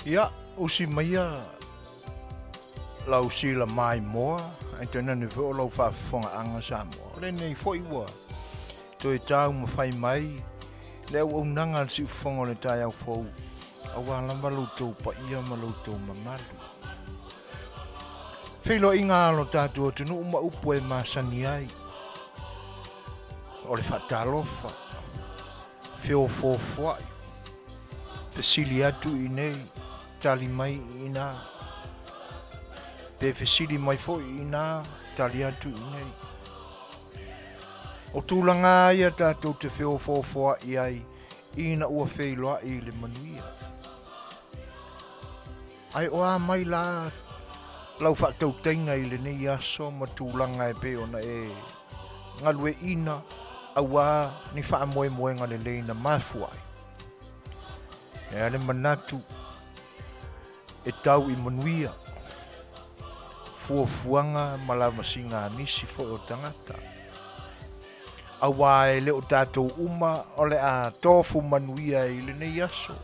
Ia, usi maia lau si la mai moa, ai tena ni veo lau whaafonga anga sa moa. Le nei foi ua, to e tau ma whai mai, le au nanga si ufonga le tai au fau. Awa lamba loutou pa ia ma loutou mamalu. Whilo inga alo tātua tunu uma upu e masani ai. O le whatalofa, whio fōfuai, whesili atu i nei, tali mai i nā. Pe whesili mai fo i nā, tali atu i nei. O tūlanga ia tātou te whio fōfuai ai, ina ua whiloa i le manuia. Ai oa mai la lau whaatau tenga i le nei aso ma tūlanga e pe ona e ngalue ina awa ni wha moe moenga le leina mafuai. E ale manatu e tau i manuia. Fuafuanga malama singa nisi fo o tangata. Awa e leo tātou uma o le a tofu manuia i le nei aso.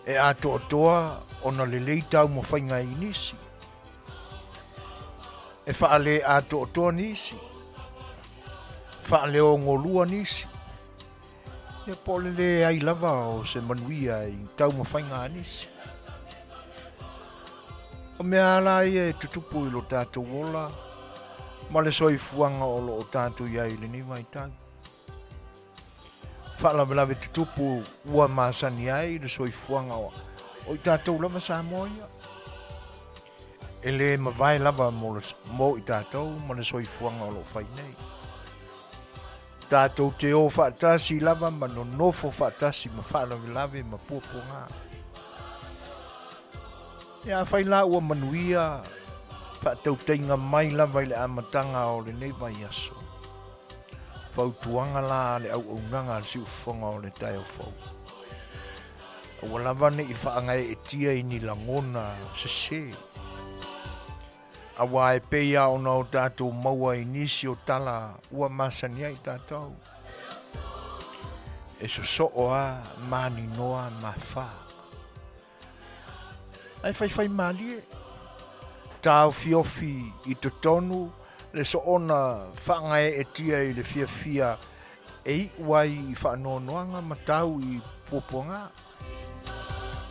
E a toa ona le leitau mo whainga i nisi. E whaale a toa nisi. Whaale o ngolua nisi. E pole le ai lava o se manuia i tau mo whainga nisi. O mea ala e tutupu i lo tātou wola. Ma le soifuanga o lo tātou ia i le ni mai tau. Whaalawe tutupu ua masani ai le soifuanga o i tātou lama sa moia. E le mawai lava mo i tātou ma le soifuanga o lo whai nei. Tātou te o whaatasi lava ma no nofo whaatasi ma whaalawe ma puapunga. Ia whai la ua manuia whaatau teinga mai lava i le amatanga o le nei mai aso. Fautuanga la le au nanga le si ufonga o le tai o fau. Awa lava ne i whaangai e tia i ni langona se se. Awa e peia o nao tātou maua i nisi o tala ua masania i tātou. E so a mani noa ma wha. Ai whai malie. Tāu fiofi i totonu. Le so ona whaangai e tia i le fia e i wai i whaanoanoanga matau i puapuanga.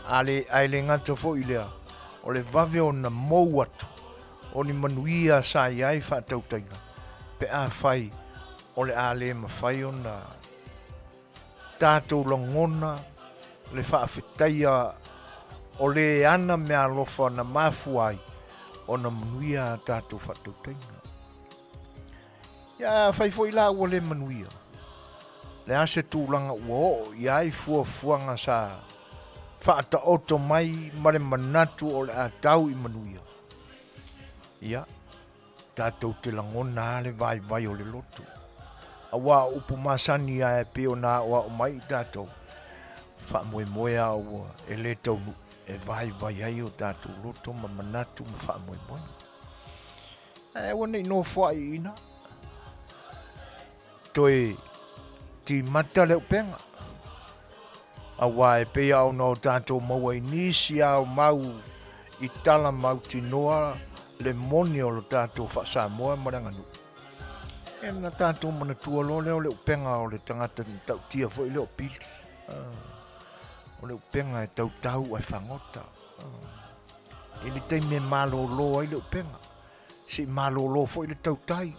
Ale ai le ngata fo i lea, o le vave o na mou atu, o ni manuia sa i ai whaatautainga. Pe a whai, o le a le mawhai o na tātou langona, le whaafetaia, o le ana mea lofa na mafuai, o na manuia tātou whaatautainga. Ia whai fo i la ua le manuia. Le ase tūlanga ua o, ia i fuafuanga sa whaata oto mai mare manatu o le a tau i manuia. Ia, tātou te langona le vai o le lotu. Awa upu masani a e peo na oa o mai tātou. Wha moe a ua e le taunu e vai ai o tātou loto ma manatu ma wha moe. E wane i no wha i ina. Toi ti mata leo penga. Awa e pea au no tātou maua i nisi au mau i tala mau tinoa le moni o lo tātou whaasamoa maranganu. E na tātou mana tua lo leo leo penga o le tangata ni tau tia fo i leo pili. O leo penga e tau ai whangota. E li tei me malo lo ai leo penga. Si malo lo fo i le tau tai.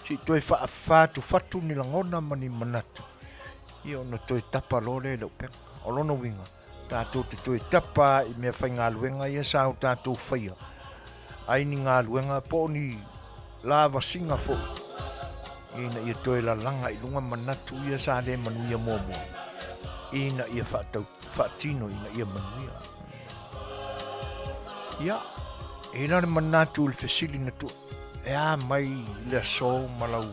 Si toi whaafatu fatu ni langona mani manatu. I ona toi tapa lo le leo penga. O lono winga. Tātou te toi tapa i mea whai ngā luenga ia sao tātou whaia. Ai ni ngā luenga po ni lava singa fo. Ina ia toi la langa i lunga manatu ia sa le manuia momo. Ina ia whaatino ina ia manuia. Ia. Ina le manatu il fesili na tu. E a mai le so malau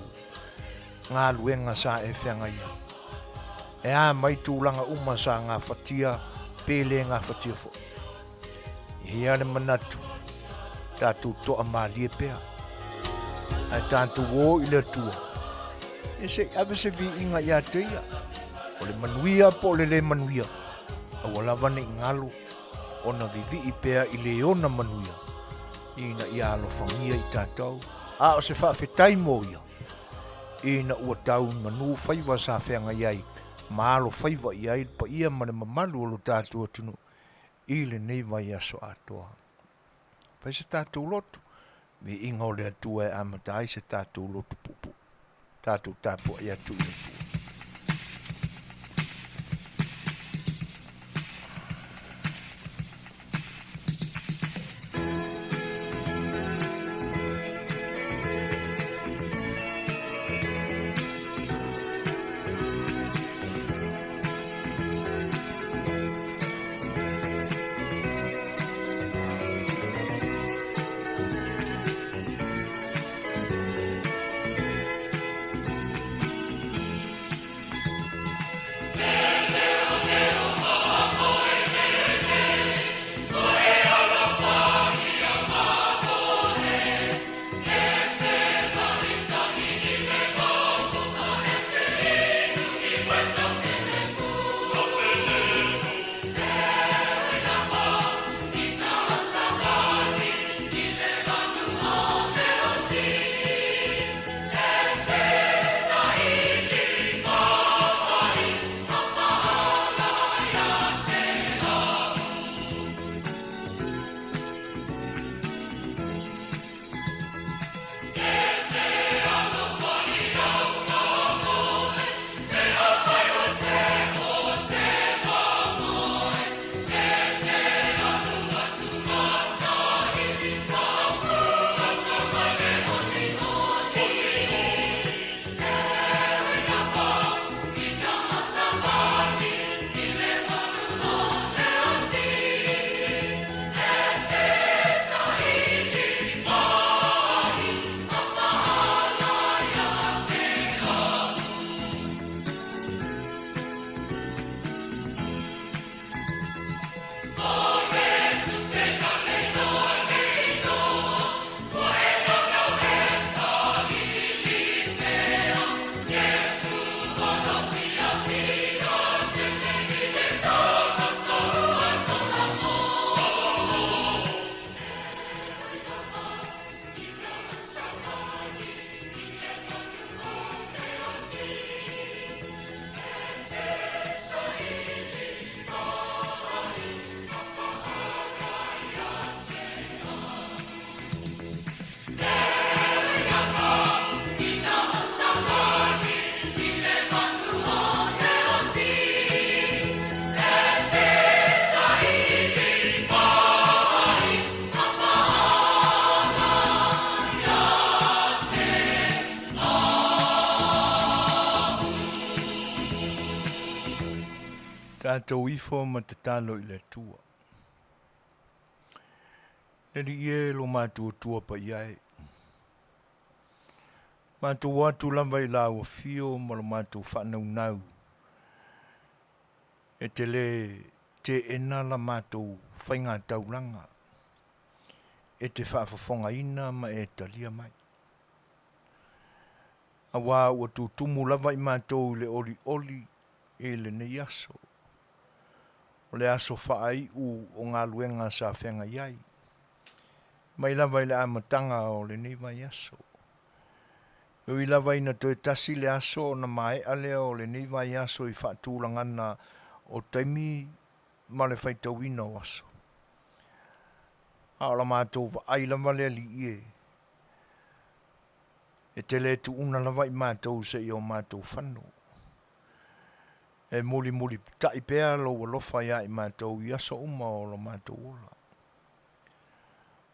ngā luenga sa e whianga ia. E a mai tūlanga uma sa ngā whatia, pēle ngā whatia fo. Ia le manatu, tātou toa mālie pēa. Ai tātou wō i le tua. E se ave se vi inga ia te ia. O le manuia po le manuia. Aua lava nei ngalo ona vivi I pea I le ona manuia. Ina ia alofangia I tātou. A o se whaafetai mo ia. Ina ua tau manu whaiva sa whenga iai. Maalo whaiva iai pa ia mane mamalu o lo tātou atunu. I le nei vai aso atoa. Pai se tātou lotu. Me inga o le atua e amatai se tātou lotu pupu. Tātou tāpua I atu I atua. Tātou ifo ma te talo I le tua. Neri ie lo mātua tua pa iai. Mātua watu lamba I la ua fio ma lo mātua whanau nau. E te le te ena la mātua whainga tauranga. E te whaafafonga ina ma e talia mai. A wā ua tutumu lava I mātua le oli oli e le nei aso. O le aso whaai o ngā luenga sa whenga iai. Mai lava I le amatanga o le nei mai aso. O I lava ina toi tasi le aso na mai ale o le nei mai aso I whaatūlangana o taimi ma le whaitawina o aso. A o la mātou wa ai lava le ali ie. E te le tu una lava I mātou se I o mātou whanu. E muli muli tai pea lo walofa ia I mātou I aso uma o lo mātou ola.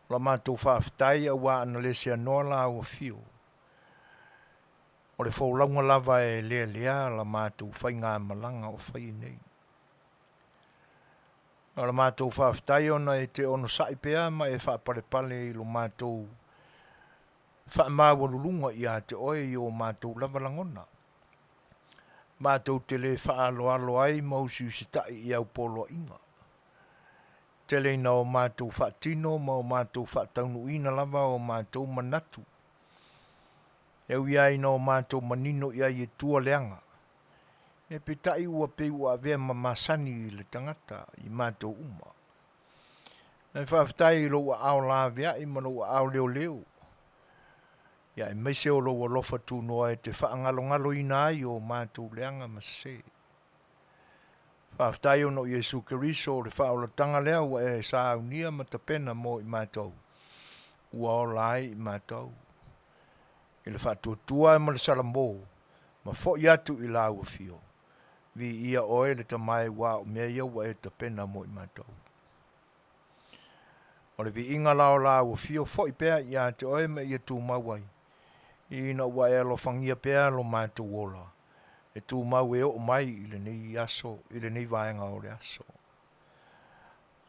La mātou whaaftai a wā ana le sea noa la o fio. O le whaulaunga lava e lea lea la mātou whainga malanga o whai nei. O la mātou whaaftai ona e te ono sai pea ma e whaapare pale I lo mātou whaamawalulunga I a te oe I o mātou lava langona. Mātou te le whaalo alo ai mausi usitai I au polo inga. Te le na o mātou whaatino ma o mātou whaataunu ina lava o mātou manatu. Eu iai na o mātou manino ia I tua leanga. E pitai ua pe ua vea mamasani le tangata I mātou uma. E whaftai lo ua ao la vea I mana ua ao leo leo. Ia e meise o lo ua lofa tu noa e te whaangalo ina ai o mātou leanga masase. Whaftai o no Yesu Keriso le whaola tanga lea ua e sa unia matapena mo I mātou. Ua o lai I mātou. I le whatuatua e ma le salambo. Ma fo I atu I la ua fio. Vi ia oe le tamai wa o mea ia ua e tapena mo I mātou. O le vi inga lao la ua fio fo I pea ia te oe me ia tu mawai. Ina ua e lo fangia pea lo mātou ola. E tu mau e o mai I le nei aso, I le nei vaenga o le aso.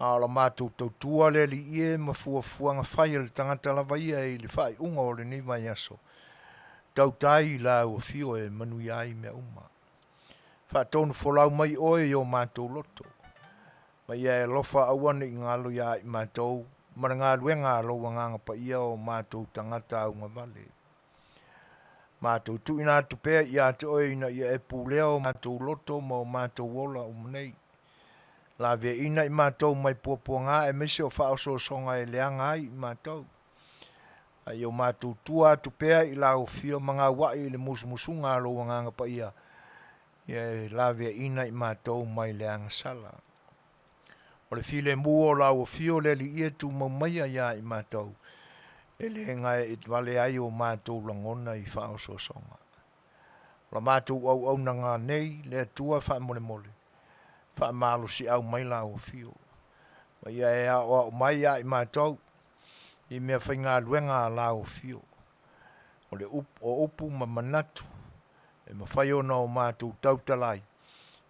A la mātou tautua le li ie ma fuanga whai le tangata lava ia I le whai unga o le nei vai aso. Tautai la ua fio e manu iai mea uma. Whaatonu wholau mai oe I o mātou loto. Mai e lofa awane I ngalo ia I mātou. Mana ngā luenga loa nganga pa ia o mātou tangata au ngā vale. Mātou tu ina atu pēr ia te oe ina ia e pūlea o mātou loto ma o mātou wola o mnei. La vea ina I mātou mai puapua ngā e mese o whaoso songa e leanga ai I mātou. Ai o mātou tua atu pēr I la o fio mga wai le musumusunga loa nganga pa ia. Ia la vea ina I mātou mai leanga sala. O le file mua o la o fio le li ia tu mamaia ia I mātou. E le ngai it vale ai o mātou langona I whaoso songa. La mātou au na ngā nei le tua wha mole mole. Wha malo si au mai la o fio. Ma ia e o mai ia I mātou. I mea whainga luenga la o fio. O le upu ma manatu. E ma whai ona o mātou tautalai.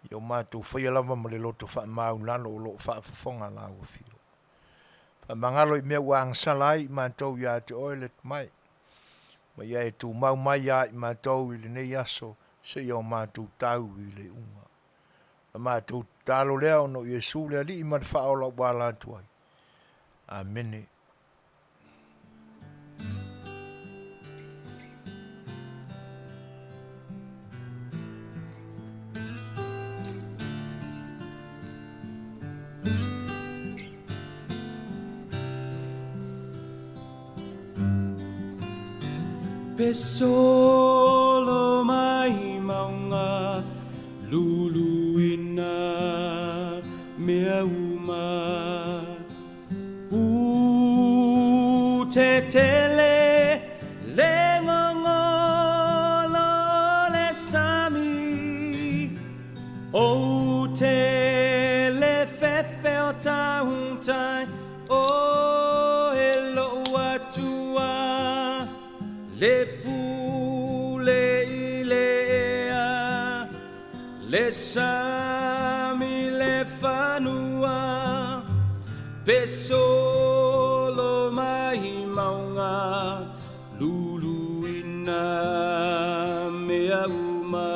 I o mātou whai alama ma le loto wha mau lano o lo wha whafonga la o fio. Wha mangalo I mea wang salai I mātou ia te oelet mai. Ma ia e tu mau mai ia I mātou I le nei aso se I o mātou tau I le unga. Ma mātou talo lea ono Yesu lea li I mat whaola wala tuai. Amene. Pe solo mai maunga luluina mea uma te tele le ngongolo le sami o te le fefe o tauntai o elo atua le pule ilea le sami le fanua pe solo mai maunga luluina mea uma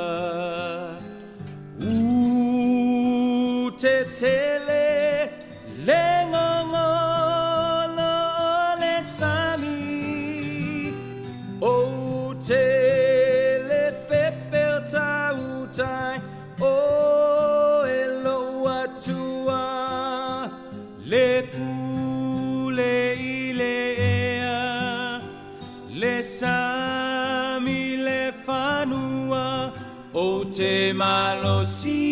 te tele le ngongolo le sami o te le fefe tautai o elo atua le pule ilea le sami le fanua o te malosi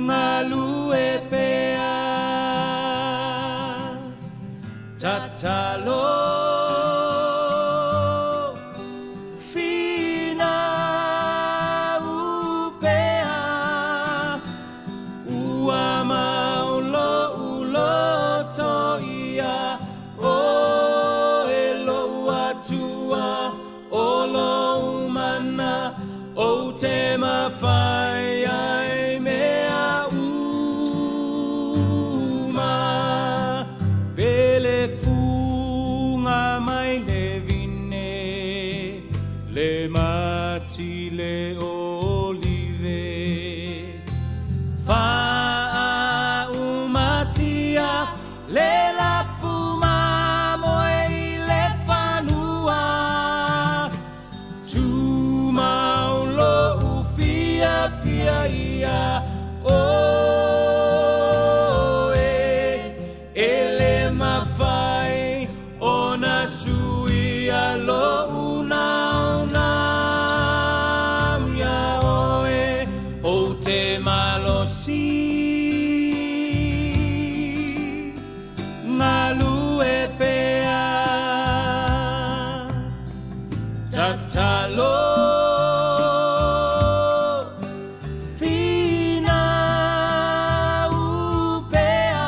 ngalu e pea tatalo fina upea ua maulo ulo toia o elo atua o lo umana o te mawhai ai mea uma pele funga mai le vine le mati le olive fa umatia le la fuma moi le fanua tuma ia ia o ele mawhai o na sui alo una una ia oe o te malosi ngā lue pea tatalo fina upea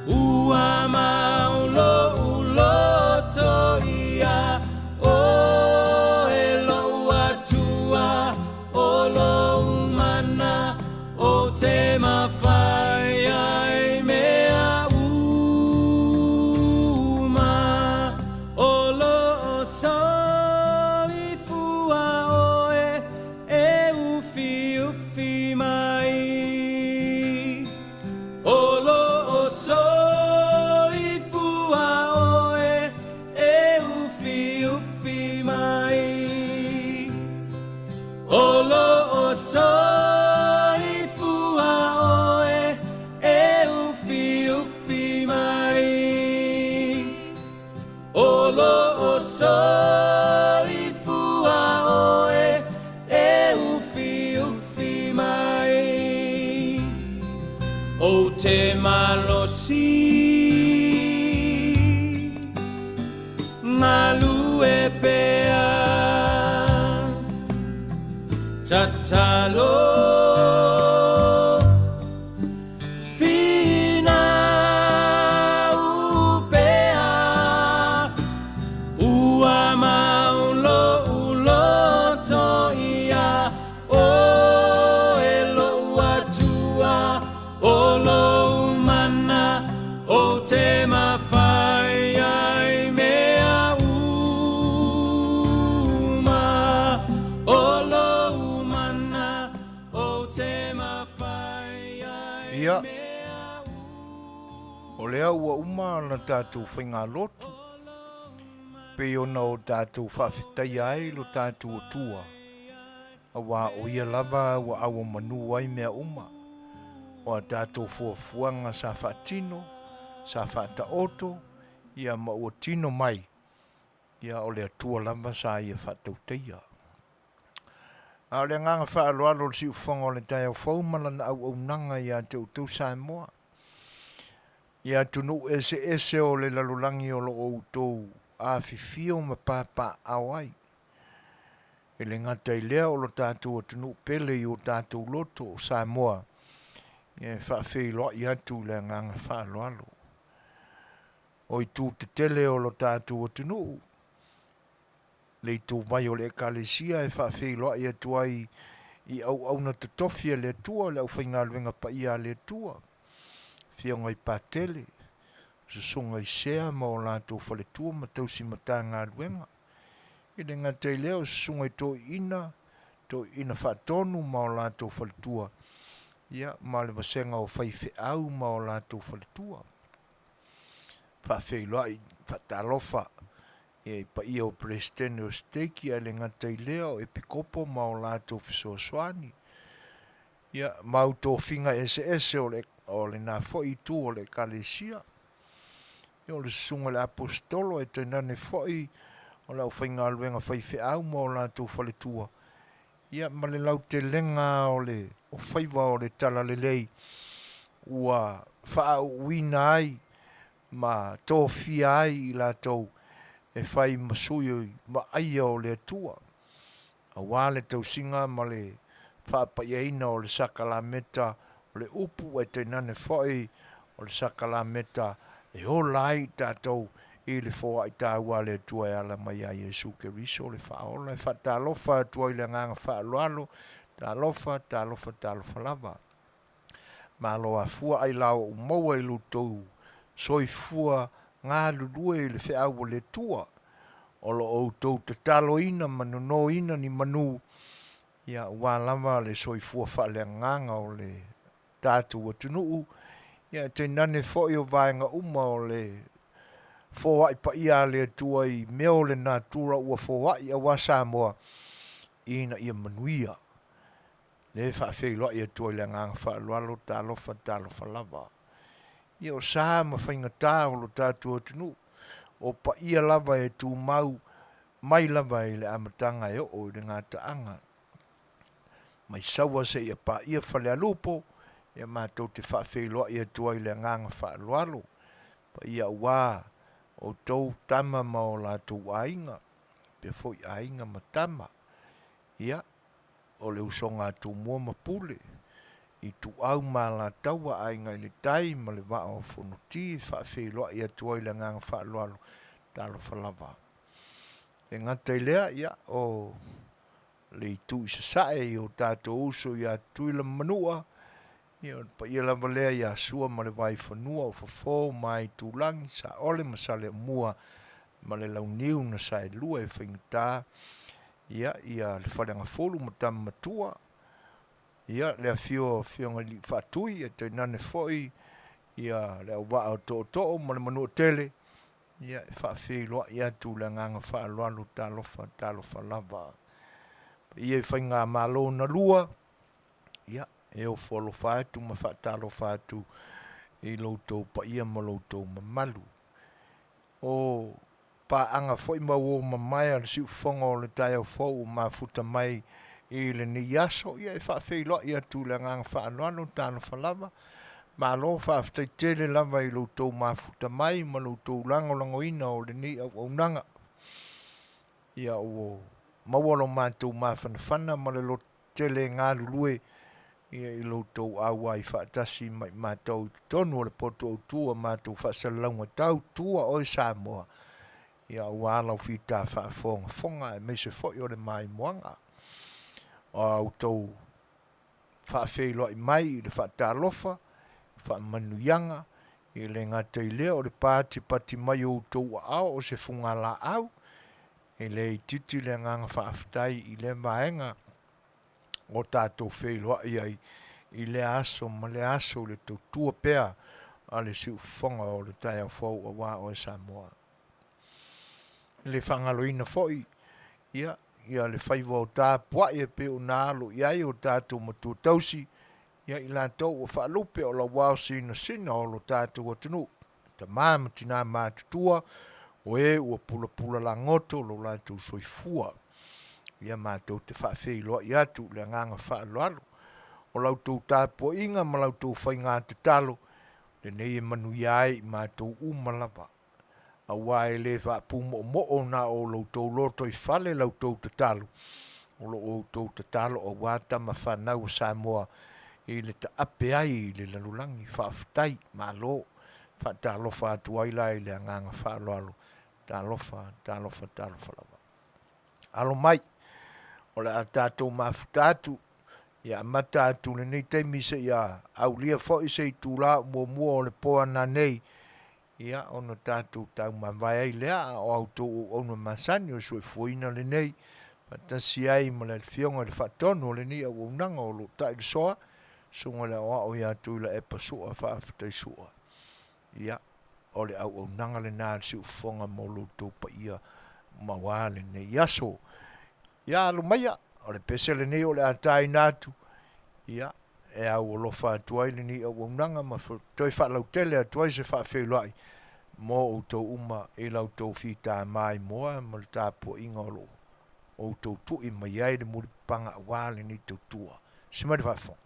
ua maulo uloto ia o elo atua o lo umana o te mawhai ai mea uma o lo soi fua oe e ufi mai o lo soi fua oe e ufi mai o lo soi fua oe e ufi mai o lo soi fua oe e ufi mai o te malosi ngā lue pea tatalo fina upea ua maulo uloto ia o elo atua o lo umana o te mawhai ai mea uma o lo umana o te mawhai ai Ia. mea O lea ua uma na tātou whainga lotu. Pe ona o tātou whawhitai ai lo tātou o tua. A wā o ia lava ua awa manu ai mea uma. O a tātou fuafuanga sa whaatino, sa whaataoto, ia ma ua tino mai. Ia o lea tua lava sa ia whaatauteia. A le nganga whaaloalo si uwhanga o le tai au whaumala na au nanga ia te utau Samoa. Ia tunu ese o le lalulangi o lo o utou a fifio ma papa awai. E le ngata i lea o lo tātou o tunu pele i o tātou loto o Samoa. Ia whaafei loa i atu le nganga whaaloalo. O i tū te tele o lo tātou o tunu. Le i tū mai o le ekalesia e whaafei loa i atu ai i au na te tofia le tua le au whainga luenga pa ia le tua. Fia ngai patele. Se songa i sea ma o lātou whale tua ma tausi mata ngā luenga. I le ngata i leo se songa i tō ina whaatonu ma o lātou whale tua. Ia, ma le wasenga o whaife au ma o lātou whale tua. Whaafei loa i whaatalofa. E pa ia o presidente o steki a le ngata i leo e pikopo ma o lātou fisoaswani. Ia, mau tō whinga ese o le nā fwoi tū o le kalesia. Ia o le sunga le apostolo e te nane fwoi o lau whainga aluenga whaife au ma o lātou whale tua. Ia, ma le lau te lenga o whaiva o le tala le lei ua wha uina ai ma tō fia ai i lātou e whai masuyo ma aia o le atua. A wale tau singa ma le whaapayaina o le sakalameta o le upu e te nane whai o le sakalameta e o lai tātou i le fōa i tāua le atua e ala mai a Jesu Keriso le whaola e whaatalofa atua i le nganga whaaloalo talofa lava. Ma loa fua ai lau umaua i lutou soi fua ngā lulue i le whiau le tua o lo o tau te talo ina manu ina ni manu ia wālama le soi fua whale nganga o le tātou atunuu ia te nane fwoi o vaenga uma o le fōwai pa ia le tua i meo le nātura ua fōwai a wa Samoa ina ia manuia Le whaafeiloa ia tua le nganga whaalualo talofa lava. Ia o sa ma whaingatā o lo tātua tunu. O pa ia lava e tu mau mai lava i le amatanga e o le ngā taanga. Mai saua se ia pa ia whale alupo, ia mātou te whaafeiloa ia tua i le nganga whaalualo. Pa ia wā o tau tama ma o la tau ainga, pe foi ainga ma tama. Ia, o le usonga tu mua ma pule, i tu au ma la taua ainga i le tai ma le waa o whunuti, whaafeiloa ia tua i le nganga whaalualo, talo whalava. E ngata i lea, ia, o le tu isa sae i o tātou uso ia tuila manua, ia pa ia lava lea ia sua ma le vai whanua o whafo mai tūlangi sa ole ma sa le mua ma le launiu na sa e lua e whaingatā, ia le wharenga folu ma tam matua, ia le fio ngali whatui e te nane foi, ia le au waa o to'o ma le manua tele, ia e whaafeiloa ia tu le nganga whaalualu talofa lava. Ia e whainga malo na lua, ia e o folo whaetu ma whaatalo whaetu i loutou pa ia ma loutou ma malu. O pa anga foi ma o ma mai al si fonga o le tai au fau ma futa mai i le ni yaso, ia e whaafeiloa ia tu le nganga whaalualu talofa lava, ma lo whaaftai tele lava i loutou ma futa mai ma loutou lango ina o le ni au nanga. Ia o mawalo mātou mawhanawhana ma le lo tele ngā lulue ia i loutou awa i whaatasi mai mātou tonu o le poto o tua mātou whaasalaunga tau tua o i Samoa. Ia o ala o whita whaafonga e meise foi o le mai moanga. O autou whaafeiloa i mai i le whaatalofa, whaamanuyanga, i le ngata i lea o le pati mai o tou au o se funga la au, e le titi le nganga whaaftai i le maenga o tātou wheiloa i le aso ma le aso le tautua pea a le siu whonga o le tai au fau a wā o e Samoa. Le whangaloina foi, ia le whaiva o tā pua e pe o nālo iai o tātou matua tausi, ia i lātou o whaalupe o la wāo sina o lo tātou atunu. Ta māmatina mātutua, o e ua pula la ngoto lo la tu soifua. Ia mātou te whaafeiloa i atu le nganga whaalualo. O lautou tāpua inga ma lautou whainga te talo, le nei e manu iai mātou umalava. A wae le whaapumo o na o lautou loto i whale lautou te talo. O lautou te talo o wātama whanau Samoa i le ta ape ai i le lalulangi whaaftai malo. Whaatalo whaatuaila i le nganga whaalualo. Talofa lava. Alo mai, o le a tātou mafutatu, ia mata atu le nei teimi se ia au lia fo i se i tūla mua o le poa na nei, ia ono tātou tau mawai ai lea o autou o ono masani o sui fuina le nei, patasi ai ma le fionga le whaatono le ni au unanga o lo tai le soa, sunga le oa o ia tuila e pasua whaafutai sua. Ia, o le au nanga le nā si ufonga mo loutou pa ia mawale ne yaso. Ia alu maia, o le pese le nei o le atai nātu. Ia, e au o lofa atuai le ni au nanga ma toi whaalau tele atuai se whaafeiloai. Mo o tau uma e lau tau whita mai moa ma le tāpua inga o lo. O tau tui mai ai le muri panga wale ni tau tua. Simari whaafong.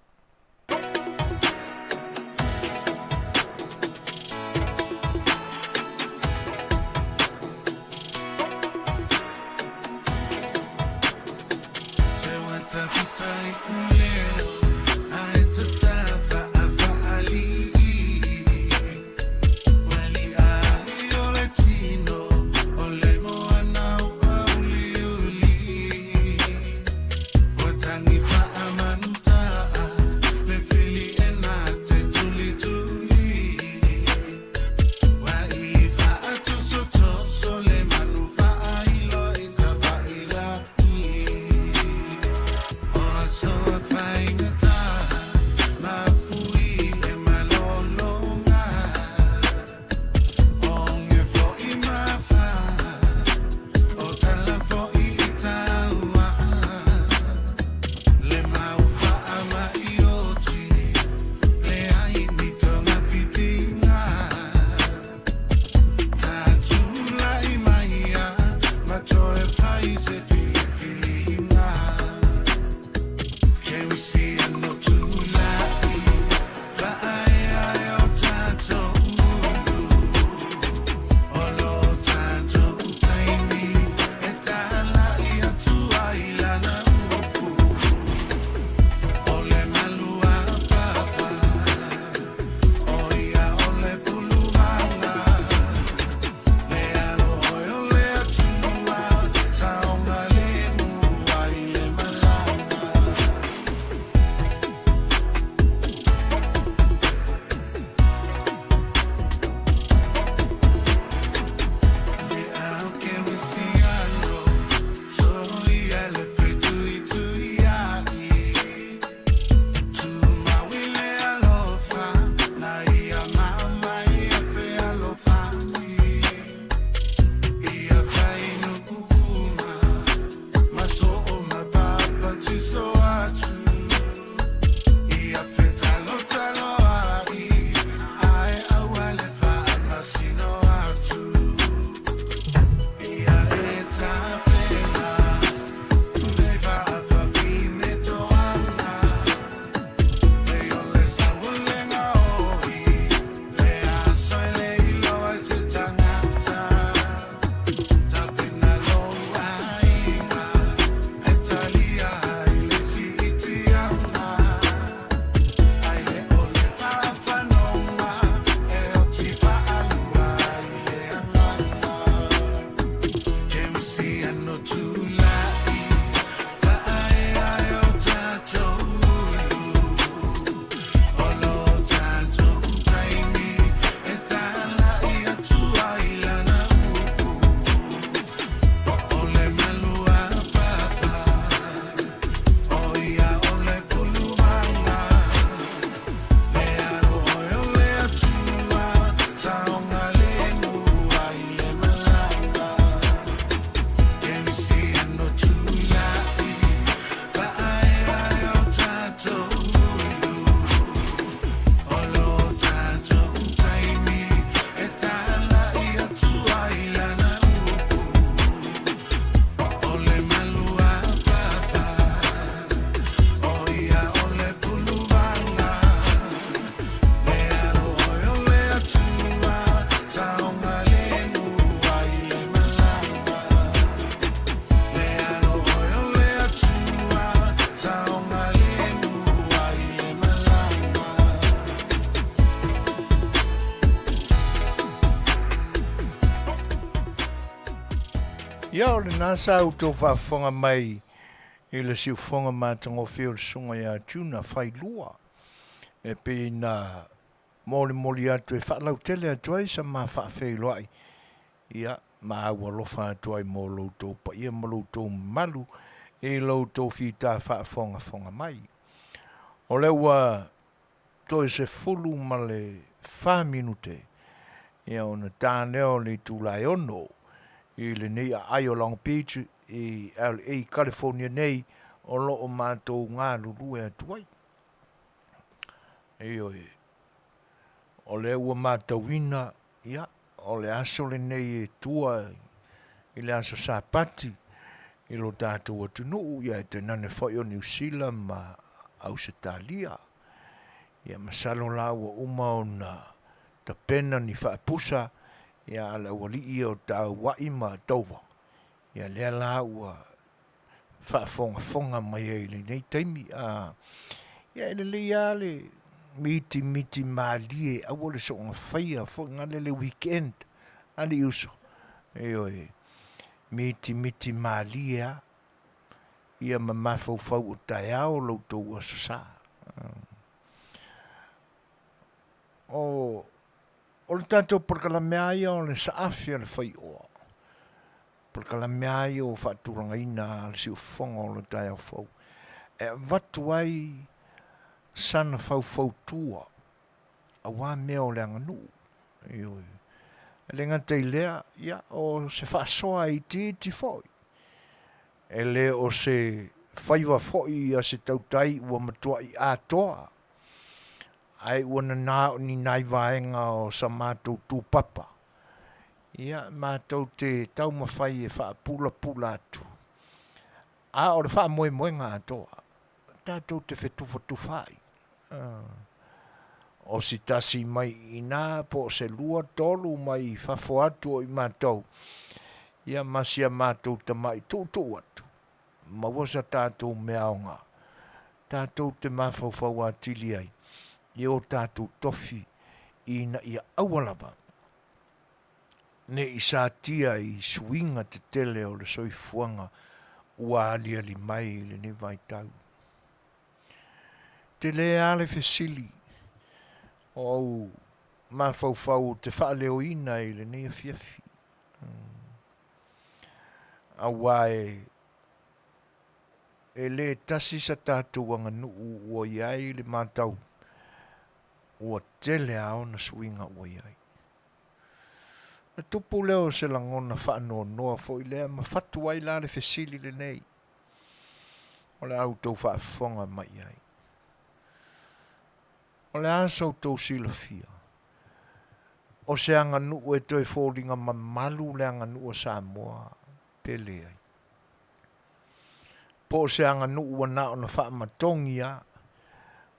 Ia o le nasa au tō whaafonga mai i le siufonga mātango whio sunga ia tuna whai lua. E pe na moli atu e whaalau tele atuai sa mā whaafei loai. Ia, mā aua lofa atuai mō loutou pa ia mō loutou malu e loutou whita whaafonga mai. O leua toi se fulu ma le 5 minute. Ia o na tāneo le tūlai ono. I le nei a ai o Long Beach i LA, California nei o lo o mātou ngā lulu e atuai. Oi. O le ua mātou ina, ia, o le aso le nei e tua i le aso sāpati i lo tātou atunu, ia e te nane whai o New Zealand ma Ausitalia. Ia masalo la ua uma o na ta pena ni whaapusa, ia ala wali i o tau wai ma tauwa. Ia lea la ua whaafonga mai e le nei taimi. Ia ele le ia le miti maalie a wale so ngā whaia fo ngale le weekend. Ali uso. Oi. Miti maalie a. Ia mamafau fau o tai ao loutou aso sa. O le tātou porkalamea ia o le saafia le whai oa. Porkalamea ia o whaaturanga ina le si ufonga o le tai au fau. E watu ai sana fau tua. A wā mea o le anganu. E le ngatei lea, ia o se whaasoa i te foi. E le o se whaiwa foi a se tautai ua matua i atoa. Ai wana nā ni nai vaenga o sa mātou tūpapa. Ia mātou te tau mawhai e wha pula atu. A o le wha moe ngā atoa. Tātou te whetufatu whai. O si tasi mai ina po se lua tolu mai whafo atu o i mātou. Ia masia mātou te mai tūtū atu. Mawasa tātou mea o ngā. Tātou te mawhauwhau atili ai. I o tātou tofi i na ia awalaba. Ne i sātia i suinga te tele o le soifuanga ua ali mai le ne vai tau. Te le ale fesili o au mawhauwhau te whaaleo ina i le ne fiafi. Awae e le tasi sa tātou anga nuu o iai le mātau. Ua tele ao na suinga ua iai. Na tupu leo se langona whaanoa noa fo i lea ma whatu ai la le fesili le nei. O le au tau whaafonga mai iai. O le asau tau sila fia. O se anga nuu e toi fōringa ma malu le anga nuu Samoa pele ai. Po se anga nuu wana o na whaamatongi a.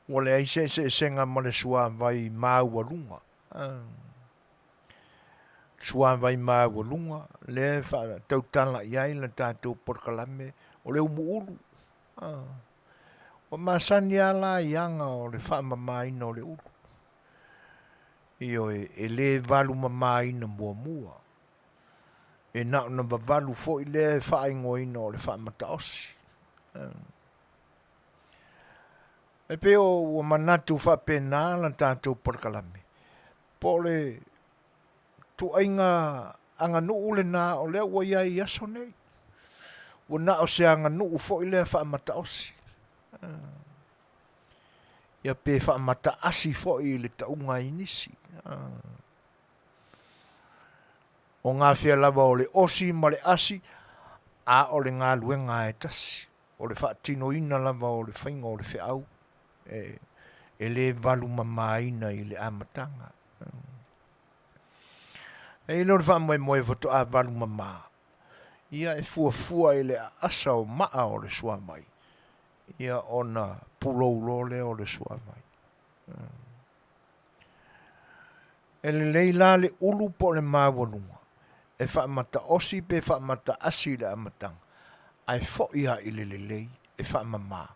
Wale ai se senga ma le sua vai māualunga. Sua vai māualunga. Le wha tautala iai la tātou porkalame. O le umuulu. O masani ala ianga o le wha mamaina o le ulu. Io e le valu mamaina mua. E nao na valu fo i le wha ingoina o le wha mataosi. E pe o manatu wha pena la tātou porkalame. Po le tu ainga anga nuu le nā o lea ua iai aso nei. Ua na o se anga nuu fo i lea wha mataosi. Ia pe wha mataasi fo i le taunga inisi. O ngā whia lava o le osi ma le asi, a o le ngā luenga e tasi. O le wha tino ina lava o le whainga o le whiau. E le valu mamaina i le amatanga. E ilo le wha voto a valu mama. Ia e fua i le asa o maa o le sua mai. Ia ona pulou le o le sua mai. E le leila le ulu po le mawalunga. E wha mata osi pe wha mata asi le amatanga. Ai fo ia i le lei e wha mama.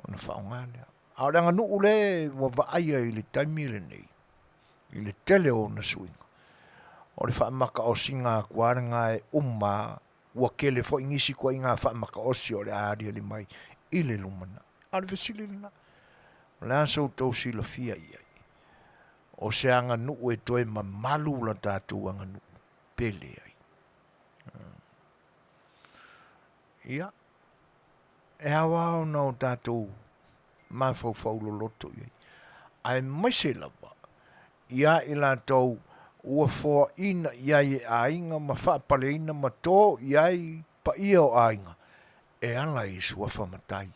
Ona wha o ngālea. A ranga nuu le wa vaaya i le taimi le nei. I le tele o na suinga. O le whaamaka o singa kuarenga e umma ua kele fo ingisi ko inga fa maka osi o le aari le mai i le lumana. Ale vesili lina. Le aso tau sila fia ia. O se anga nuu e toe mamalu la tātou anga nuu. Pele ai. Ia. E hawa o na o tātou mawhau loto iai. Ai maise lawa. Ia ila tau ua fōa ina iai e ainga ma whaapale ina ma tō iai pa ia o ainga. E ala i sua whamatai.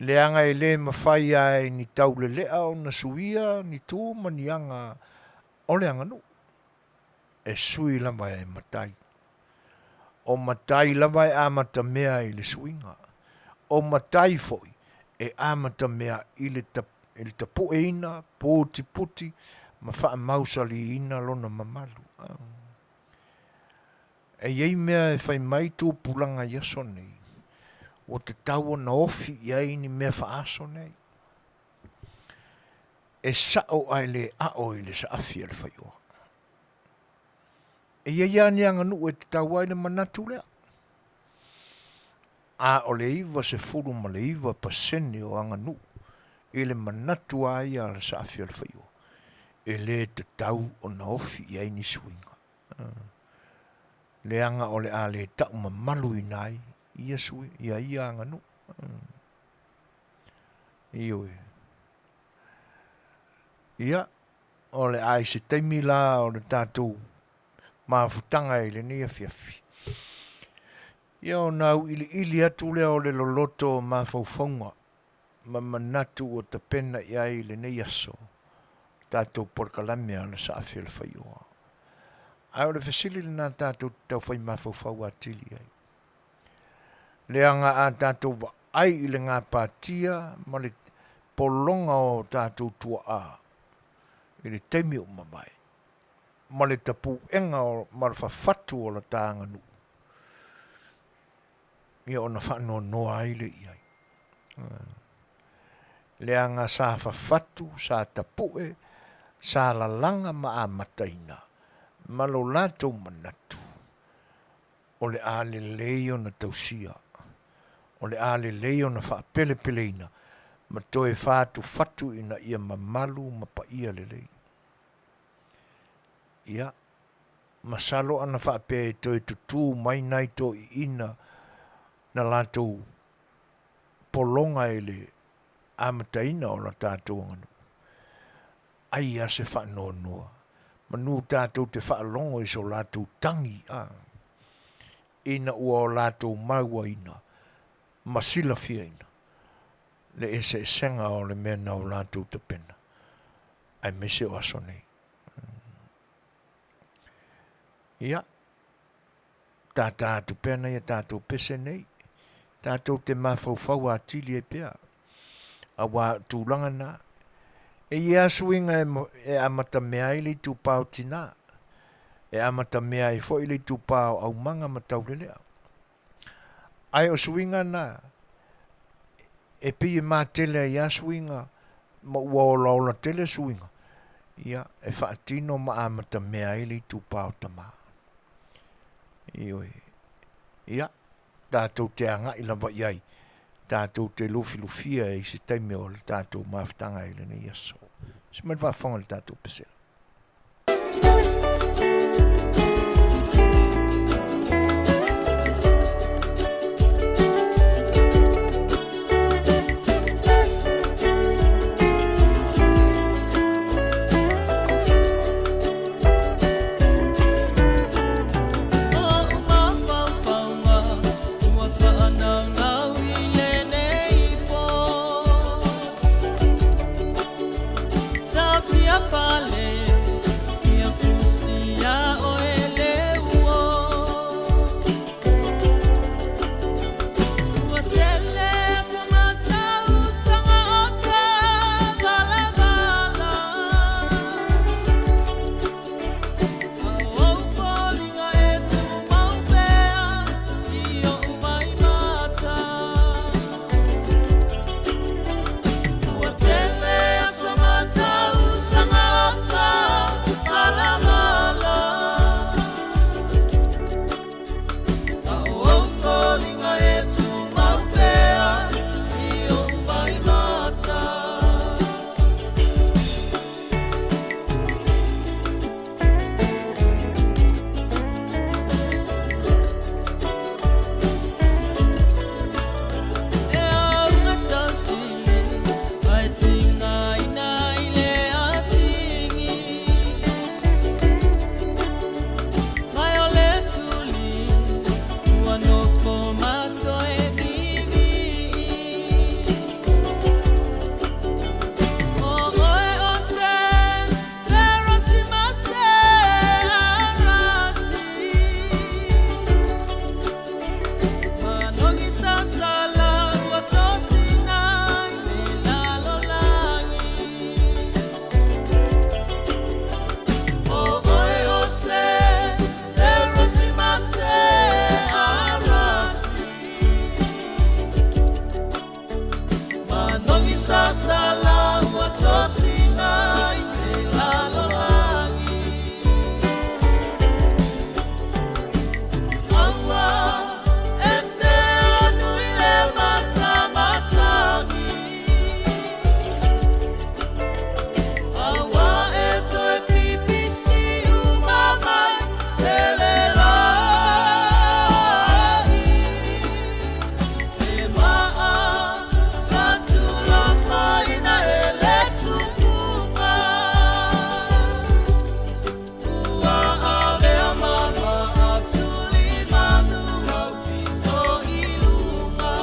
Leanga e le mawhai ai ni tau le lea o na suia ni tū manianga o leanga nu. E sui lama e matai. O matai lama e amata mea i le suinga. O matai foi e amata mea i le tapu e ina, puti puti, ma wha mausali ina lona mamalu. E iei mea e whai mai tū pulanga yaso nei. O te tau na ofi iei ni mea wha aso nei. E sao ai le ao i le sa afi al whai oa. E iei ani anga nu e te tau ai le manatu lea. A o le iwa se furu ma le iwa pasene o anga nu. E le manatu ai a le sa afi al whai oa. E le te tau o na ofi iei ni suinga. Le anga o le a le tau ma malu i nai. Ia sui, ia anga nu. Ioi. Ia, o le ai se teimi la o le tātou mawhutanga i le nia fiafi. Ia o nau ili atu lea o le loloto mawhauwhaunga. Ma manatu o ta pena ia i le nia so. Tātou porkalamea le sa awhia le whaioa. Ai o le whesili le nā tātou tau whai mawhauwhau atili ai. Leanga a tātou wa ai i le ngā pātia, ma le polonga o tātou tua a, i le teimi o mamai. Ma le tapu enga o ma le whawhatu o la tāanga nu. Ia o na whanua noa ai le iai. Leanga sa whawhatu, sa tapue, sa lalanga ma a mataina. Ma lo lātou manatu. O le a le leo na tausia. O le ale leo na wha pele ina, ma toe whātu whatu ina ia mamalu ma pa ia le lei. Ia, ma salo ana wha pe toe tutu mai nai to i ina na lātou polonga ele amataina o la tātou nganu. Ai a se wha noa noa, ma nu tātou te wha longo i so lātou tangi a. Ina ua o lātou maua ina. Masila fia ina. Le ese senga o le mena o lātou te pena. Ai mese o aso nei. Ia. Tā tātou pena ia tātou pese nei. Tātou te mawhauwhau a tili e pia. A wā tūlanga nā. E ia suinga e amata mea ili tū pāo tina. E amata mea i fo ili tū pāo au manga matau lelea. Ai o suinga na, e pi e mā tele ia suinga, ma ua o laula tele suinga. Ia, e whaatino ma amata mea ili tu pāo tama. Ioi. Ia, tātou te anga ila wa iai, tātou te lufi lufia i se teime o le tātou mawhtanga ili ni yaso. Se mai whawhonga le tātou pesela. Pale Manongi sasala watosina ilalolangi Allah ete anuile matamatangi Awa eto pipisi umama telelai Emaa satula faina eletufunga Ua avea mama atulimanu mapito ilunga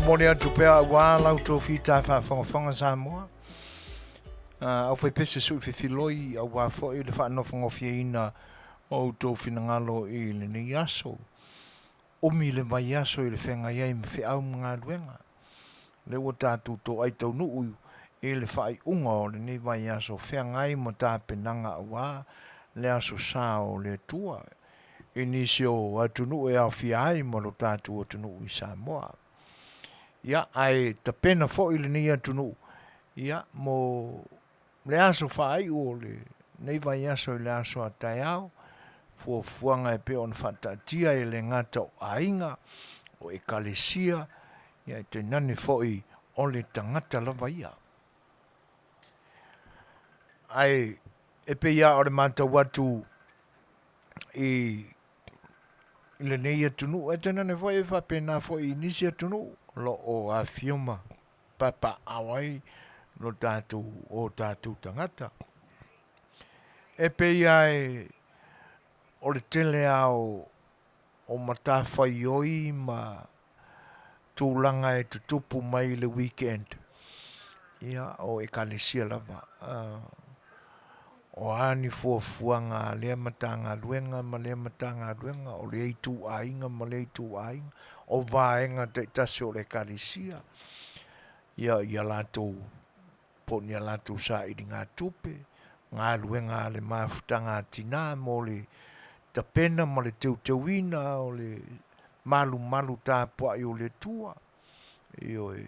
Mone atu pea wā lau tō whita whawhonga Samoa. Au whai pese sui whiwhiloi au wā whoi le whanofongofia ina o tō whinangalo I le ne aso. Omi le mai aso I le whenga iai me whiau mga ruenga. Le o tātou tō aitau nuu I le whai unga o le ne mai aso whengai mo tā penanga wā le aso sā o le tua. I nisi o atu nuu e au whiai mo lo tātou o tunu I Samoa. Ia ai ta pena fo ile ni atunu ia mo le aso fai o le nei vai aso le aso ataiao fo fuanga e pe on fatatia ele ngata ainga o ekalesia ia te nani fo I o le tangata lava ia ai e pe ia o le mata watu I le nei atunu e te nani fo e fa pena fo I nisi atunu lo o a fiuma papa awai lo tātou o tātou tangata. E pe ai o le tele au o matawhai oi ma tūlanga e tutupu mai le weekend. Ia o e kalesia lava. O ani fuafuanga lea matanga luenga ma lea matanga luenga o le eitu ainga ma le eitu ainga o vaenga te tase o le kalesia ia latou poni latou sa I ngā tupe ngā luenga le mafutanga tina mo le tapena ma le teuteuina o le malu tā pua I o le tua Ioi.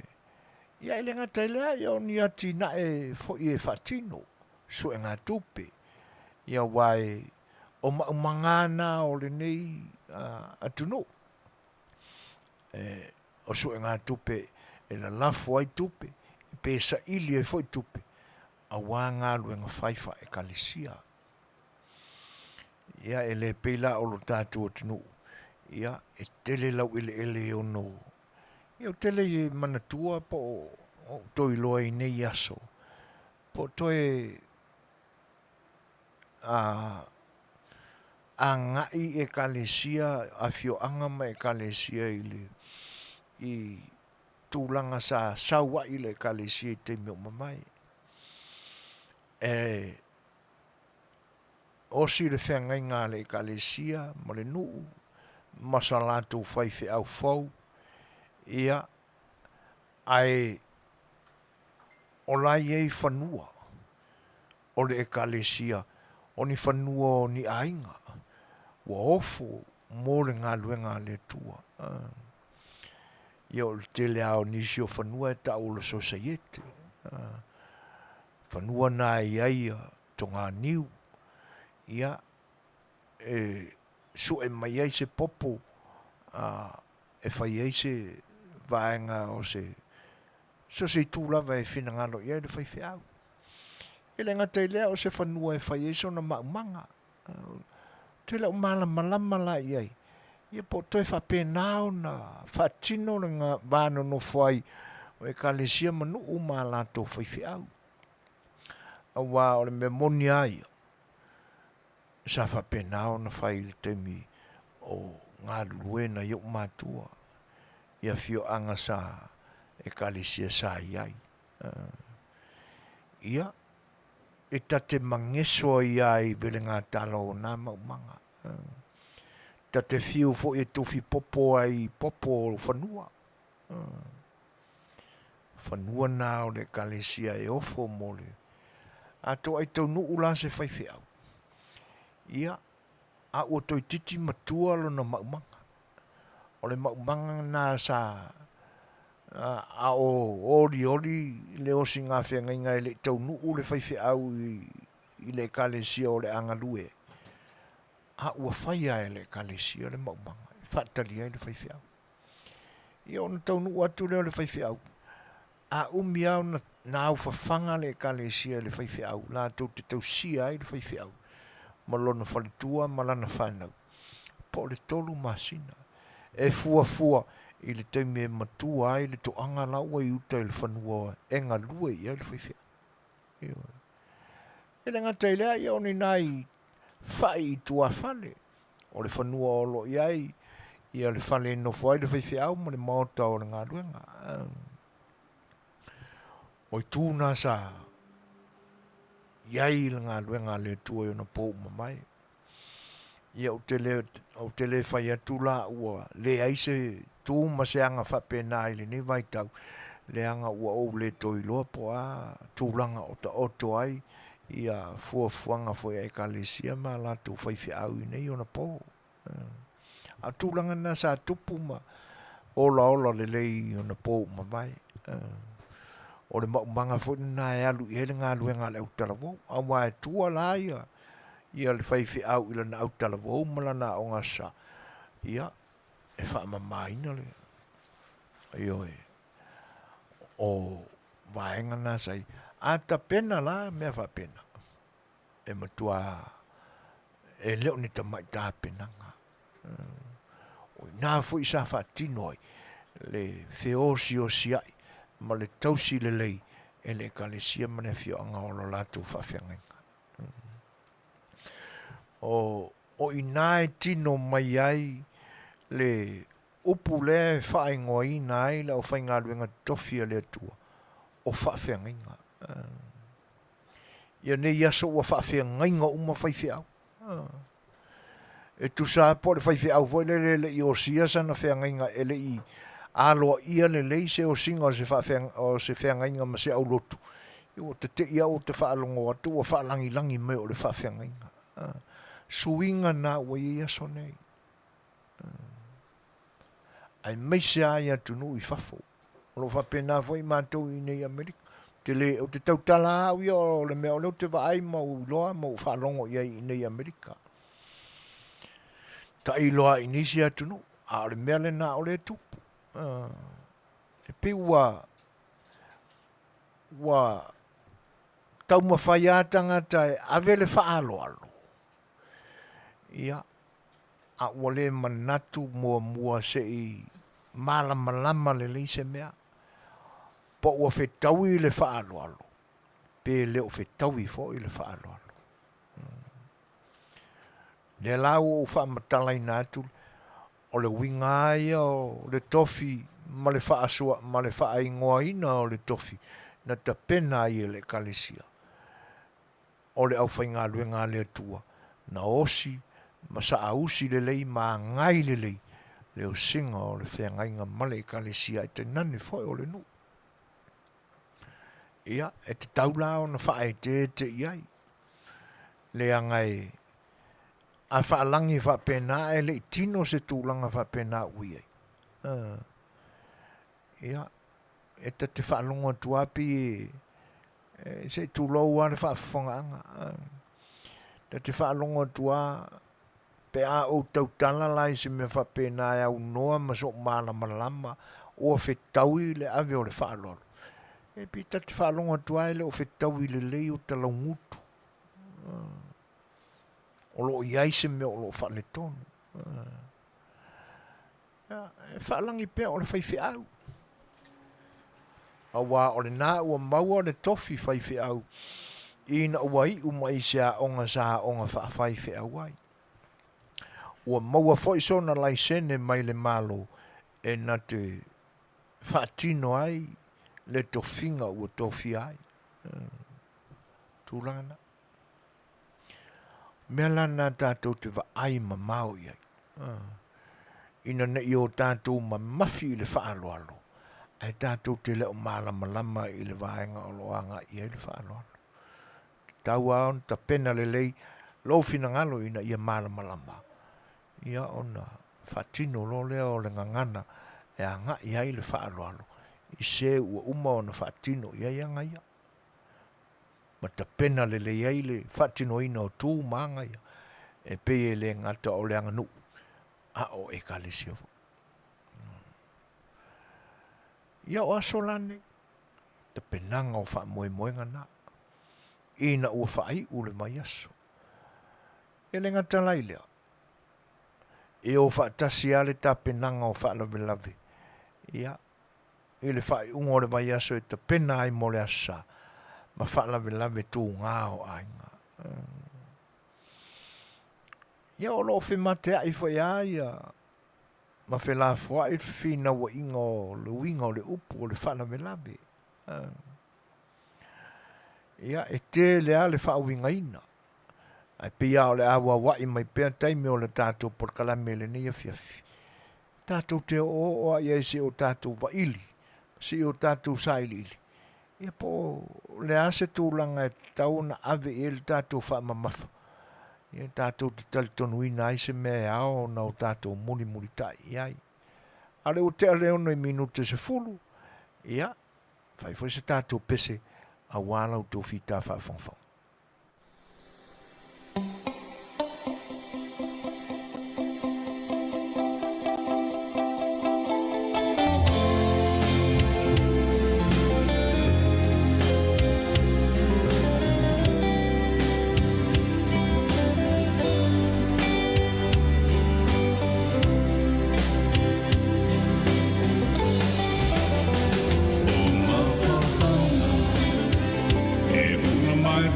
Ia ele ngā tailea, ia o ni ati na fo i whatino. So e ngā tupe. Ia wai o mangana o le nei atuno. O so e ngā tupe e la lafo ai tupe. I pesa ili e fo i tupe. A wā ngā luenga whaifa e kalesia. Ia ele peila o lo tātua tunu. Ia e tele lau ele o no. Ia o tele i manatua po o toi loa i nei aso. Po toi a ngai e kalesia, a fio angama e kalesia i tūlanga sa sawa i le kalesia i te meo mamai. Osi le whengai ngā le kalesia, ma le nuu, masalatu whaiwhi au fau, ia ai o lai ei whanua o le kalesia, o ni whanua o ni ainga, wa ofo mō le ngā luenga le tua. Ia o le tele ao nisi o whanua e tau le societe. Whanua nā iaia to ngā niu, ia su e mai ai se popo e whai ai se vaenga o se so se tūlawa e whina ngalo ia le whai whiau. E le ngata i lea o se whanua e whai ai so na maumanga. Te leo malama la iai. Ia po toi whapenao na whatino le ngā vāno no whai o e kalesia manu uma la tō whai whiau. A wā o le me moni ai. Sa whapenao na whai le temi o ngā luena i o mātua. Ia whio anga sa e kalesia sa iai. Ia e tate mangeso iai vele ngā talo o nā maumanga. Tate whio fo e tofi popo ai popo o whanua. Whanua nā o le kalesia e ofo mole. A to ai tau nuu la se whaiwhiau. Ia, a ua toi titi matua lo na maumanga. O le maumanga nā sa a o ori le osi ngā whenga inga le tau nuu le whaiwhiau i le kalesia o le angalue. A ua whaia e le kalesia le maumanga. Whatali ai le whaiwhiau. Ia o na tau nuu atu leo le whaiwhiau. A umi au na au whawhanga le kalesia le whaiwhiau. La tau te tau sia ai le whaiwhiau. Malona whalitua, malana whanau. Po le tolu masina. E fua i le teimi e matua ai le toanga laua i uta i le whanua e ngā lue i ai le whaiwhia. E le ngata i lea i au ni nai whai i tua whale. O le whanua o lo i ai i a le whale no whai le whaiwhia au ma le maota o le ngā luenga. O i tūna sa iai le ngā luenga le tua i ona pō mamai. Ia o te le whai atu la ua le aise tū maseanga whapena i le ne vaitau le anga ua o le toi loa po a tūlanga o ta oto ai ia fuanga foi e kalesia ma la tu whaiwhi au i nei ona pō. A tūlanga na sa tupu ma ola le lei ona pō ma vai. O le maumanga foi na e alu i hele ngā luenga le utalavou a wae tua la ia le whaiwhi au ila na utalavou malana o ngasa ia e whaamamaina le. Aioi. O vaenga nā sai. A ta pena la mea whapena. E matua e leo ni ta mai tā penanga. O nā fui sa whatinoi le whiosi o siai ma le tausi le lei e le kalesia mane fio anga o lo latu whawhiangenga. O inai tino mai ai le upu le whaingoa ina ai le o whainga luenga tofia le atua o whawhiangenga. Ia ne iaso ua whawhiangenga uma whaiwhiau. E tu sa po le whaiwhiau voi le i o sia sana whiangenga e le i aloa ia le lei se o singa o se whiangenga ma se au lotu. Iwa te ia o te whaalongo atu o whaalangi me o le whawhiangenga. Suinga na ua ia so nei. Ai meise ai atu nui whafo. O lo whapena fo i mātou i nei Amerika. O te tautala au ia o le mea o leo te waai mau loa mau whalongo ia i nei Amerika. Ta i loa i nisi atu no. A o le mea le na o le tupu. E pe ua tau mawhai ātanga tai avele whaaloalo. Ia, a wale manatu mua se i malama le leise mea. Po ua whetaui le whaaloalo. Pe leo whetaui fo i le whaaloalo. Le lau o whamatalai nātu, o le winga ia o le tofi, ma le whaasua, ma le whaingoa ina o le tofi, na ta pena i le kalesia. O le au whainga luenga le atua, na osi, ma sa ausi le lei, ma ngai le lei, le o singa o le whainga male i kalesia, e te nani foi o le nu. Ia, e te taula o na whae te iai. Le angai, a whaalangi whapena, e le tino se tūlanga whapena ui ai. Ia, e te whaalonga tuapi se tūlou a le whaafonganga. Te whaalonga tua pe a o tautala lai se me whapena e au noa ma so malama o whetaui le ave o le whaalolo. E pi te whaalonga tua e le o whetaui le lei o te laungutu. O lo iai se me o lo whaale tonu. E whaalangi pia o le whaiwhi au. Awa o le nā ua maua le tofi whaiwhi au. Ina ua i umai se a onga sa onga whaiwhi au ai. Ua maua fo iso na lai sene mai le malo e na te whaatino ai le tofinga ua tofi ai. Tūlanga. Mea lana tātou te wa ai ma mau iai. Ina ne i o tātou ma mafi i le whaaloalo. Ai tātou te leo malama i le vaenga o loanga i le whaaloalo. Tau aon ta pena le lei lo fina ngalo ina ia malama. Ia ona whatino lo leo o le ngangana e a nga i le whaaloalo. I se ua uma ona whatino ia ngaia. Ma ta pena le lei le whatino ina o tū maanga ia. E pe le ngata o le anganu. A o e kalisia fo. Ia o asolane. Te penanga o wha moe ngana. Ina ua whai ule mai aso. E le ngata lai lea. E o wha tasi ale ta penanga o wha lave. Ia. E le whai ungo le mai aso e te pena ai mo le asa. Ma wha lave tū ngā o ainga. Ia o lo whi mate ai whai aia. Ma whi la fua i whina wa ingo le winga o le upu o le wha lave. Ia e te lea le wha winga ina. Ai pia o le awa wai mai pia taimi o le tātou por kalame le nia fiafi. Tātou te o ia se o tātou wa ili. Si o tātou sa ili. Ia po le ase tūlanga e tau na ave e le tātou wha mamafa. Ia tātou te talitonu ina ai se mea ao na o tātou muli tai iai. Ale o te aleo no i minute se fulu. Ia, fai foi se tātou pese a wala o tō whita wha whangwhang. My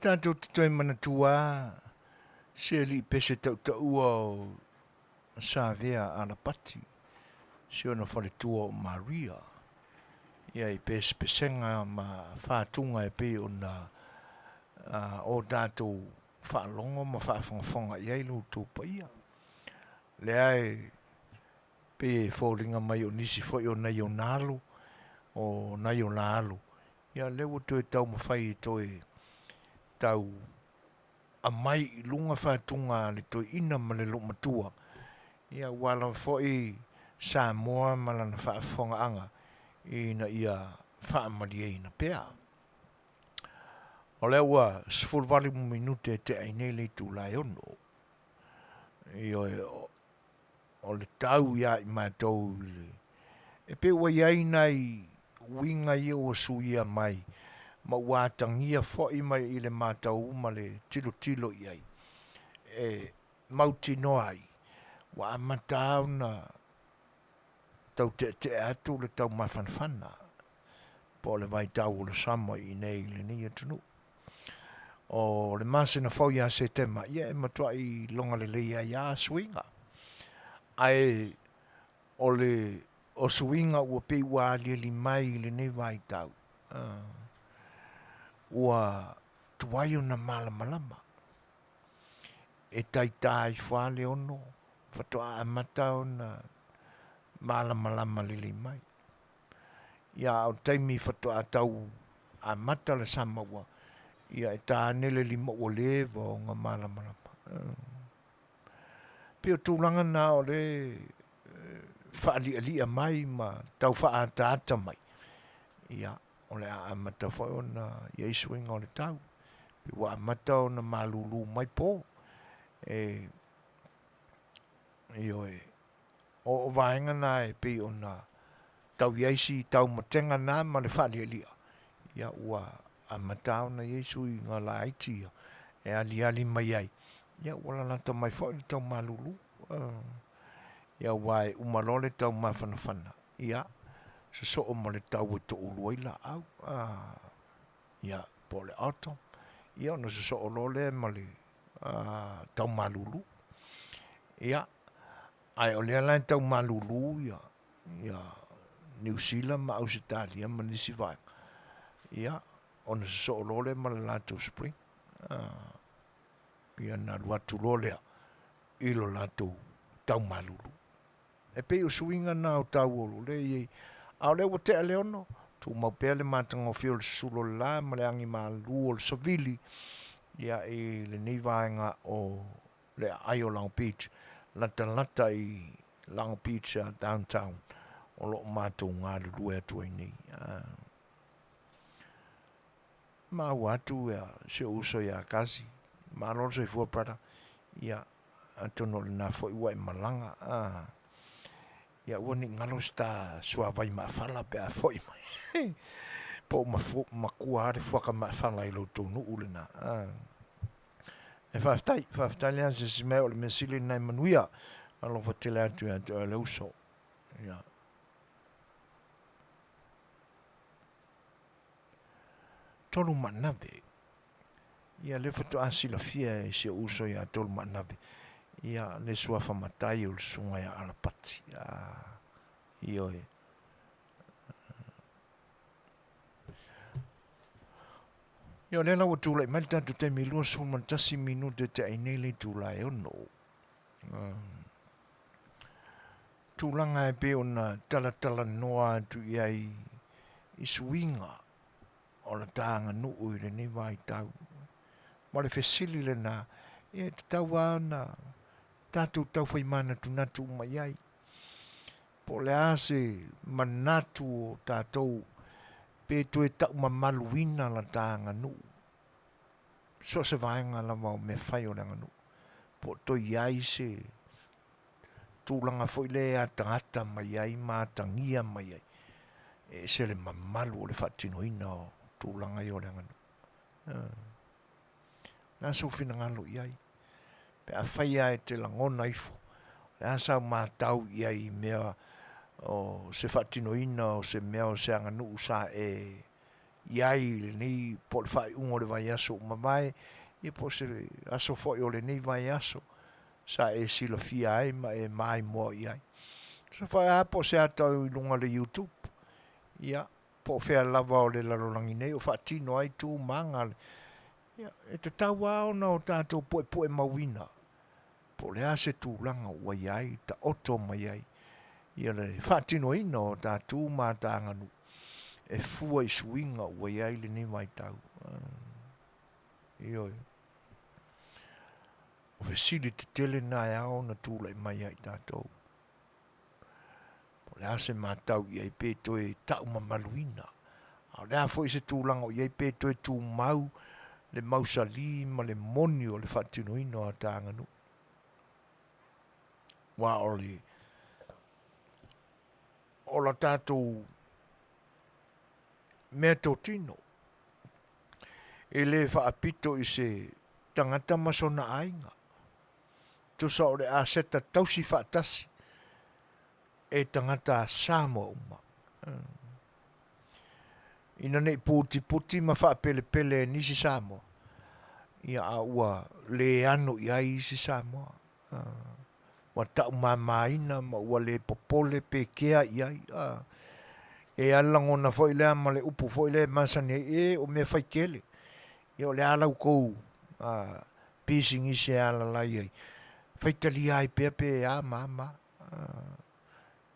Tātou te toi mana tua, se li pese tau ua o Savea Alapati, se ona whare tua o Maria. Ia I pese pesenga ma whātunga e pe ona o tātou whaalongo ma whaafonga iai lu tūpa ia. Le ai pe fōringa mai o nisi fo o nei o nālu, o nei o nālu. Ia lewa toi tau mawhai toi tau a mai I lunga whātunga le toi ina ma le lo matua. Ia wala foi Samoa malana whaafonga anga ina ia whaamari e ina pēr. O lewa sfulvali minute te aine le tu lai ono. Io o le tau ia I mātou le. E pe wa iai nei winga ia o suia mai. Ma wātangia foi mai I le mātou ma le tilo iai. E mauti no ai. Wa amatau na tau te atu le tau mawhanwhana. Po le vai tau o le samo I nei le ni atunu. O le masina fau ia se tema. Ia e matua I longa le leia ia swinga. Ai o le o swinga ua pe ua li mai le ne vai tau. Ua tuaio na malama. E taitai whale ono. Whatoa amata o na malama lili mai. Ia o taimi whatoa tau amata le samaua. Ia e tā nele lima o le o ngā malama. Pio tūlanga nā o le whaalia mai ma tau whaatata mai. Ia o le amata whai o na Iesu inga o le tau. Pio wa amata o na malulu mai po. O vaenga nā e pi o na tau Iesu tau matenga nā ma le whaalia. Ia ua amata o na Iesu I ngā laiti e ali mai ai. Ia wala lata mai whai le tau malulu. Ia wai umalole tau mawhanawhana. Ia so o ma le tau e to uluai la au. Ia po le auto. Ia ona so o lole ma le tau malulu. Ia ai o lea lai tau malulu ia New Zealand ma Australia ma nisi vai. Ia ona so o lole ma le lato spring. Ia na luatu lolea ilo lato tau malulu. E pe o suinga na o tau olu le iei. Au le wate a leono. Tu mau pea le matanga o fio le sulo la ma le angi malu o le savili. Ia e le neivaenga o le Aio Long Beach. Lata I Long Beach downtown. O lo mātou ngā le rua atu ai nei. Ma watu se uso ia kasi. Ma loro se fua prata. Ia atono le na fo iwa I malanga. Ia ua ni ngalo sta sua vai mawhala pe a fo I mai. Po makua hare fuaka mawhala I lo tonu ule na. E whaftai lea se si mea o le mesili nai manuia. Alo whatele atu e le uso. Ia. Tolu manave. Ia le whatu asila fia e se uso ia tolu manave. Ia le sua whamatai o le sunga ia Alapati. Io e. Ia le lau tūlai mai tātou te milua so man tasi minute te ainele tūlai ono. Tūlanga e pe ona tala noa tu iai I suinga o la tāanga nuu I le ni vai tau. Ma le fesili le nā, e te tau ana tātou tau whai mana tu natu mai ai. Po le ase manatu o tātou pe tu e tau mamaluina la tāanga nuu. So se vaenga la mau me whai o langa nuu. Po to iai se tūlanga fwoi le a tangata mai ai, mā tangia mai ai. E se le mamalu o le whatino ina o tūlanga I o langa nuu. Nā so whina ngalo iai. Pe a whai ai te langona ifo. Le asa mā tau iai mea o se whatino ina o se mea o se anga nuu sa e iai ni po le whai ungo le vai aso mamai I po se aso fwoi o le ni vai aso sa e sila fia ai ma e mai mua iai. So whai a po se atau I lunga le YouTube. Ia, po whea lava o le lalolangi nei o whatino ai tū manga le. Ia, e te tau aona o tātou poe mawina. Po le ase tūlanga ua iai, ta oto mai ai. Ia le whatino ina o tātou mā tānganu. E fua I suinga ua iai le ni mai tau. Ioi. O vesili te tele nā ao na tūlai mai ai tātou. Le ase mātau iai pe toe tau mamaluina. A lea fo I se tūlanga o iai pe toe tū mau le mausali ma le moni o le whatinoino a tānganu. Wa ole. O la tātou mea tō tino. E le whaapito I se tangata masona ainga. Tusa o le aseta tausi whaatasi. E tangata Samoa uma. Ina nei puti ma whaapele nisi Samoa. Ia a ua le anu iai isi Samoa. Wa tau mamaina ma ua le popole pe kea iai. E alango na foi lea ma le upu foi le masane e o mea whaikele. Ia o le alau kou pising isi alalai ai. Whaitali ai pe a mama.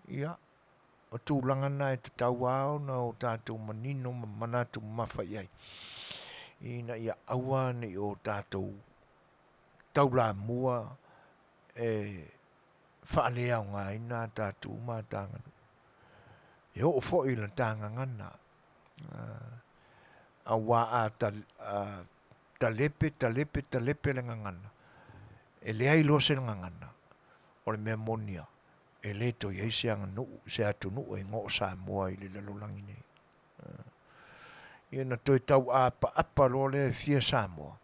Ia, o tūlanga na e te tau ao na o tātou manino manatu mawhai ai. Ina ia aua ni o tātou taula mua e whaalea o ngā ina tātou mā tānganu. E o fo I la tāngangana. Awa a talepe le ngangana. E lea I lose le ngangana. O le mea monia. E le to iei se anga nuu, se atu nuu e ngō Samoa I le lalolangi nei. Ia na toi tau apa lo le fia Samoa.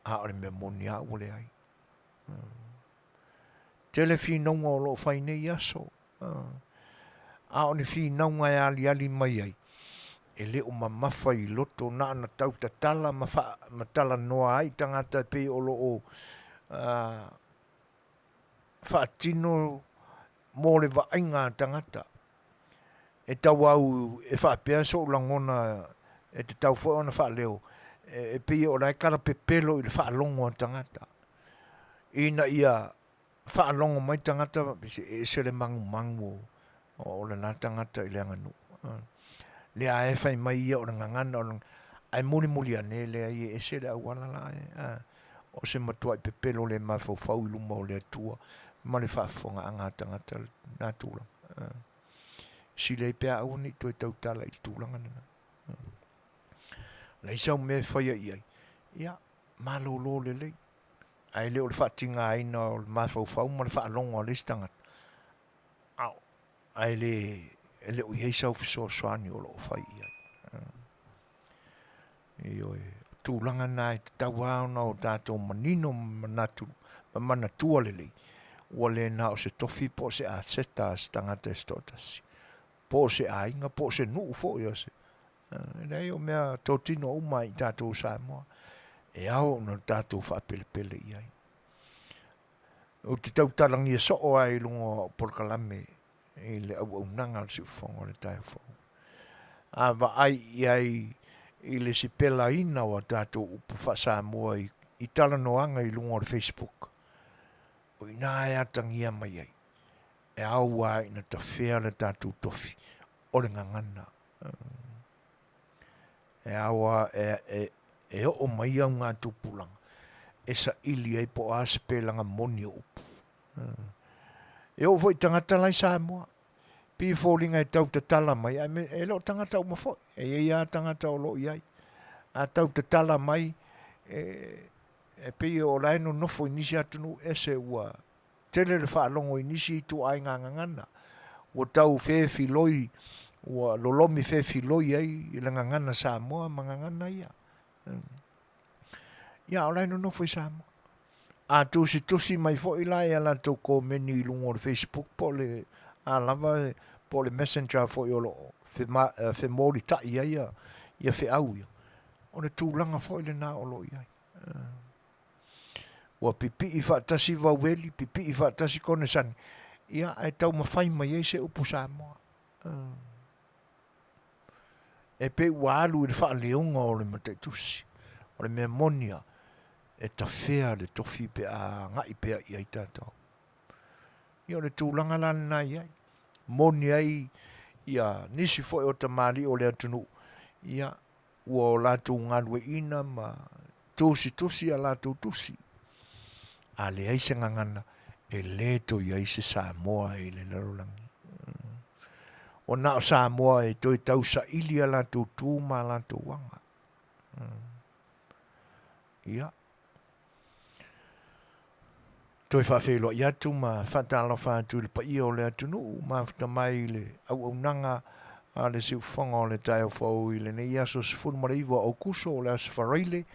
A ore me moni a ule ai. Tele fi naunga o lo fai nei aso. A one fi naunga e ali mai ai. E le o mamafa I loto na ana tau ta tala ma tala noa ai tangata pe o lo o whaatino mō le vainga tangata. E tau au e whaapea so langona e te tau fo ona whaaleo. E pia o lai kara pepelo I le whaalongo tangata. Ina ia whaalongo mai tangata e se le mangu o le nā tangata I le anganu. Le a e whai mai ia o le ngangana o le ai muli ane le ai e se le awala lai. O se matua I pepelo le mawhau I luma o le atua. Ma le whaafonga anga tangata nā tūlanga. Si le pia au ni toi tau tala I tūlanga nana. Lai sau me whaia iai. Ia, malolo le lei. Ai leo le whaatinga aina o le mawhau ma le whaalonga o le stangata. Au, ai leo iei sau fiso swani o lo whai iai. Ioi, tūlanga nai te tau auna o tātou manino manatu, manatua le lei. Ua le na o se tofi po se a seta stangata stotasi. Po se a inga, po se nuu fo I ose. Nei o mea tōtino uma I tātou Samoa. E au no tātou whaapele I ai. O te tau talangi e so o ai lungo Porkalame I le au nanga o si whongo le tai whongo. A wa ai I ai i le si pela ina o tātou upu Samoa i tala noanga i lunga o Facebook. O ina e atangia mai ai. E aua ina ta whea le tātou tofi. O le ngangana. E aua e o mai au ngā tupulanga. E sa ili ai po asepelanga moni o upu. E o foi tangata lai Samoa. Pi fōlinga e tau te tala mai. E lo tangata o mafoi. E ia tangata o lo iai. A tau te tala mai. E pei o laino nofo inisi atunu ese ua. Tele le whaalongo inisi tu ai ngangana. Ua tau whewhi loi. Ua lolomi whewhi loi ai. I le ngangana Samoa mangangana ia. Ia o laino nofo i Samoa. A tusi mai fo ilai ala tau ko meni lungo o Facebook po le a lava po le messenger fo i olo fe mori ta ia ia fe au ia. O le tūlanga fo i le nā olo ia. Ua pipi i whaatasi waweli, pipi i whaatasi kone sani. Ia ai tau mawhai mai ei se upu Samoa. E pe ua alu i le wha leonga o le mate tusi. O le mea monia. E ta whea le tofi pe a ngai pea i ai tātou. Ia le tūlanga la nā iai. Moni ai ia nisi foi o ta mali o le atunu. Ia ua o lātou ngalue ina ma tusi a lātou tusi. A le ai se ngangana e leto i ai se Samoa e le larolangi. O nao Samoa e toi tau sa ili a lātou tū ma lātou wanga. Ia. Toi whawhelo i atu ma whatalo whātu le pai o le atunu ma whatamai le au nanga a le siu whanga o le tai o whau i le nei aso se whunu mara iwa o kuso o le aso whareile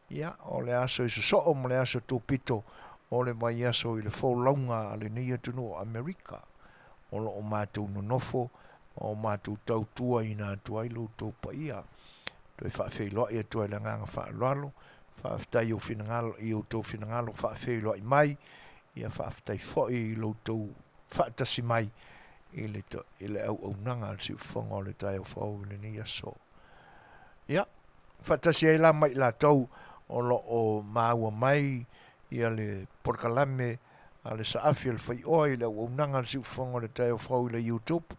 ia o le aso iso soo mo le aso tōpito o le mai aso i le whaulaunga a le nei atunu o Amerika o lo o mātou nonofo o mātou tautua i nā tuailu tō paia toi whawhelo i atu ai le nganga whaalalo whaafitai o whinangalo i o tō whinangalo whaafelo i mai ia whaafitai fhoi i lo tō whaatasi mai i le au nanga si whanga o le tai o whau i le ni aso. Ia, whaatasi ai la mai la tau o lo o māua mai ia le porkalame a le saafi le whai oi le au nanga si whanga o le tai o whau i le YouTube.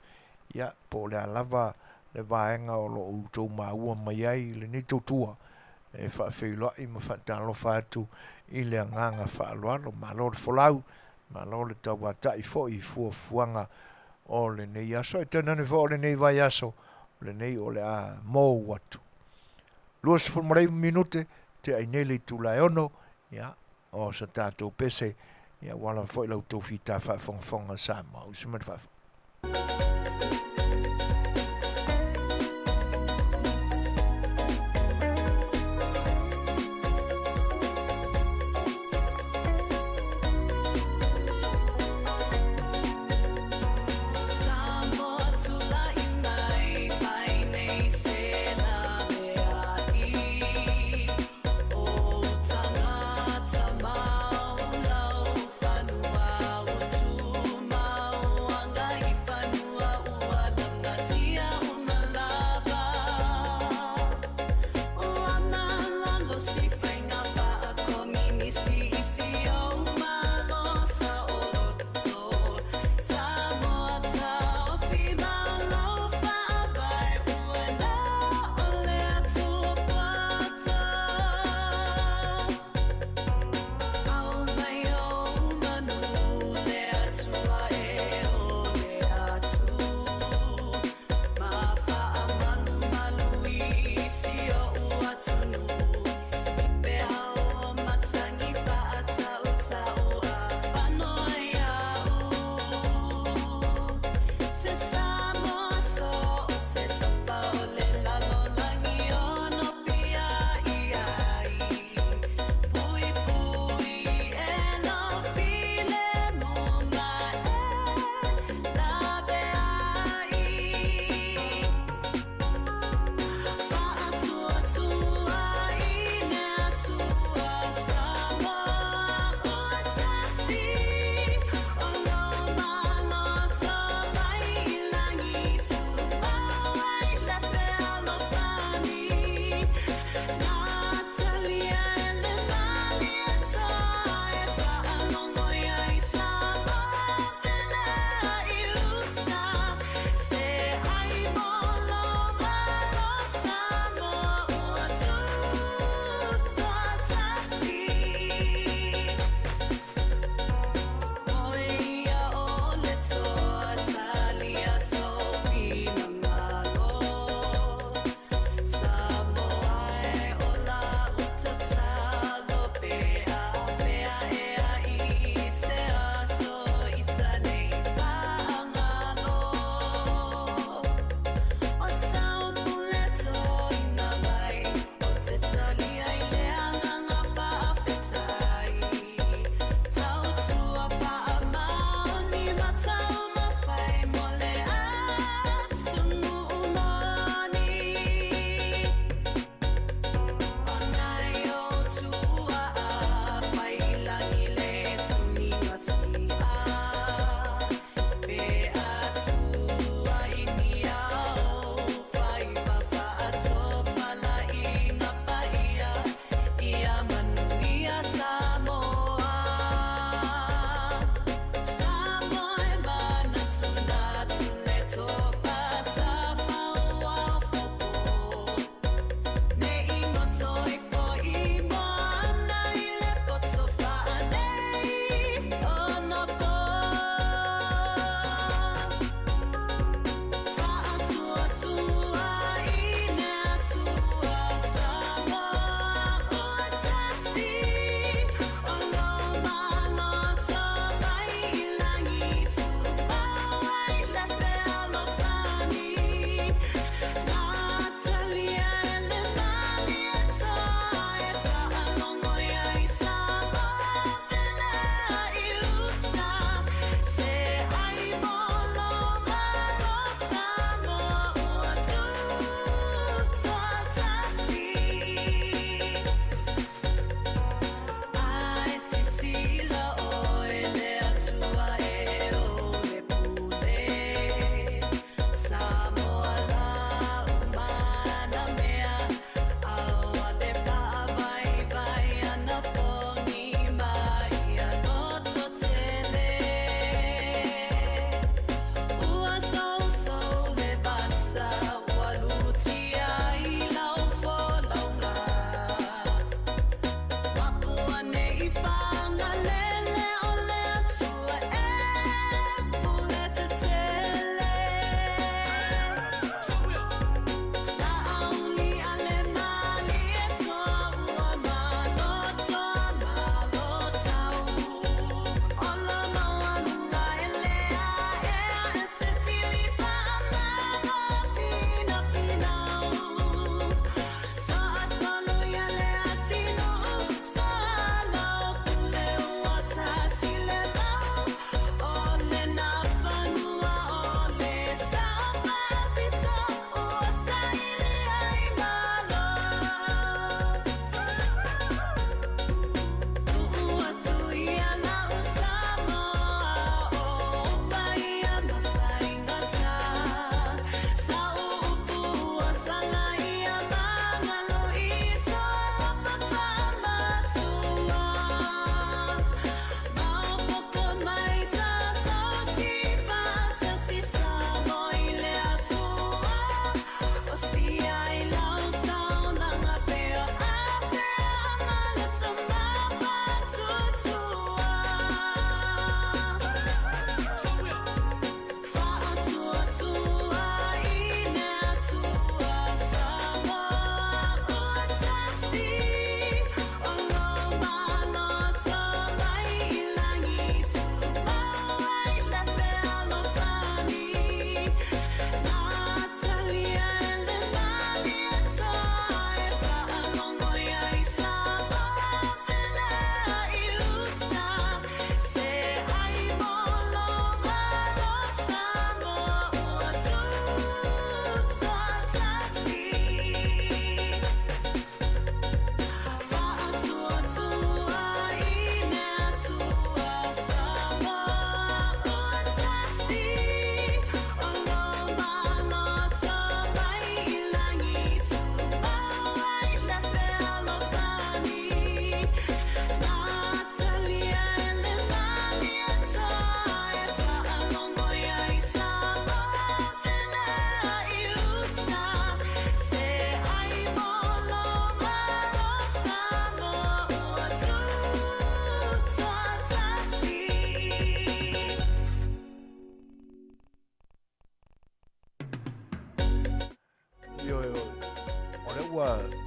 Ia, po le alava le vaenga o lo o tō māua mai ai le ni tōtua. E whaawhilo i ma whaatalo whaatu i le nganga whaaloalo ma lo le wholau ma lo le tau wata i fo i fuanga o le nei aso e tēnane fo o le nei vai aso o le nei o le a mō watu luas fulmarei minute te ai nele tu lai ono ia o sa tātou pese ia wala fo i lau tō whita whaafonga Samoa o siman whaafonga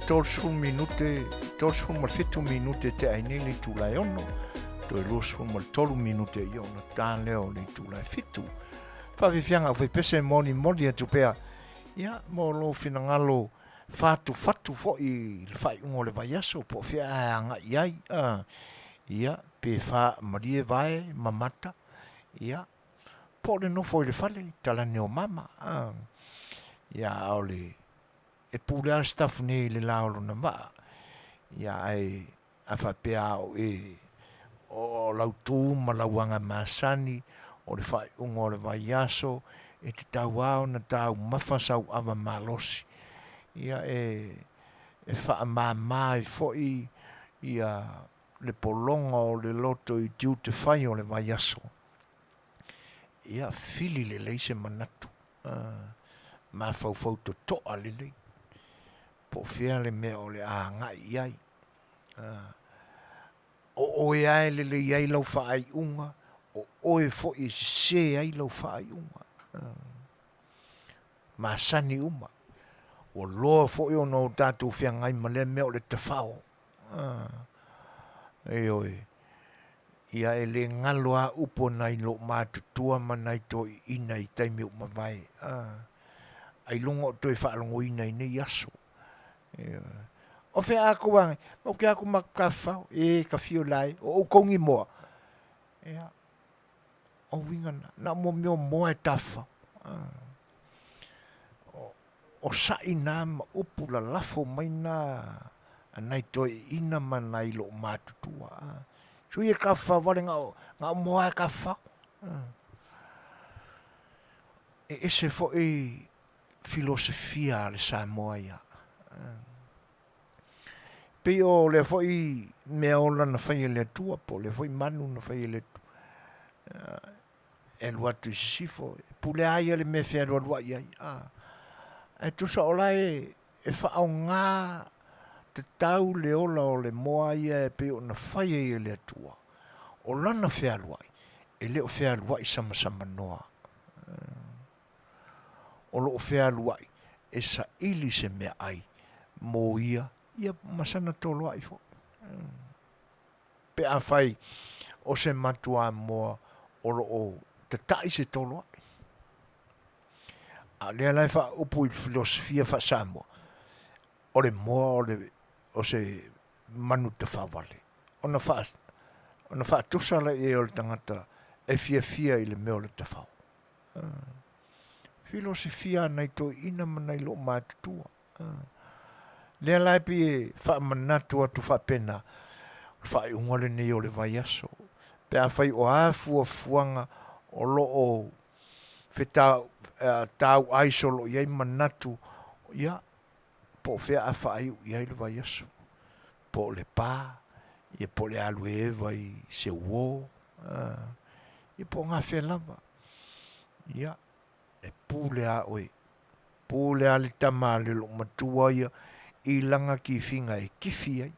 tolsu minute, tolsu malfitu minute te aine le tulai ono. Toi losu mal tolu minute i ono tā leo le tulai fitu. Whawhiwhianga whai pese moni moni atu pea. Ia, mo lo finangalo fatu fo i le whai ungo le vai aso po whia anga iai. Ia, pe wha marie vai mamata. Ia, po le nofo i le whale, tala neo mama. Ia, au le e pūrea staff nei le laolo na maa. Ia ai a whapea au o lautu ma lauanga masani o le whai ungo o le vai aso e te tau au na tau mawhasau awa malosi. Ia e wha mai foi ia le polonga o le loto i tiu te whai o le vai aso. Ia fili le leise manatu. Ma fau to toa le lei. Po fia le mea o le a ngai iai. O e ai le iai lau whaai unga. O e fo i se ai lau whaai unga. Ma sani uma. O loa fo i ono tātou fia ngai ma le mea o le te whao. E oi. Ia e le ngalo a upo nai lo mātutua ma nai to i ina i taimi o mawai. Ai longo to e whaalongo ina i nei aso. O whea ako wangi, o ke ako makawhau, ka whio lai, o kongi moa. O wingana, na mo meo moa e tawha. O sa ina ma upula lafo mai na, anai toi ina ma nai lo mātutua. Sui e kawha wale ngā moa e kawha. E ese fo e filosofia le sa moa ia. Pe o le foi mea ola na whai le tua po, le foi manu na whai le tua. E lua tu sifo, pule aia le me whea lua lua iai. E tusa ola e whaau ngā te tau le ola o le moa ia e pe o na whai e le atua. O lana whea luai, e leo whea luai sama noa. O loo whea luai, e sa ili se mea ai, mō ia masana tolo ai fo. Pe a whai, o se matua moa, o loo te tai se tolo ai. A lea lai wha upu i filosofia wha Samoa. O le moa o se manu te whawale. Ona wha tusa le e o le tangata e fia i le meo le te whau. Filosofia nei to ina manai lo mātutua. Lea lai pi e wha manatua tu wha pena. Wha i ungole nei o le vai aso. Pe a whai o āfua fuanga o lo o tau aisolo iai manatu ia po fea a whaai iai le vai aso. Po le pā, ia po le alu e vai se uo, ia po ngā whea lava. Ia, e pūle a oe, pūle a le tama le lo matua ia, i langa ki whinga e kifi ai.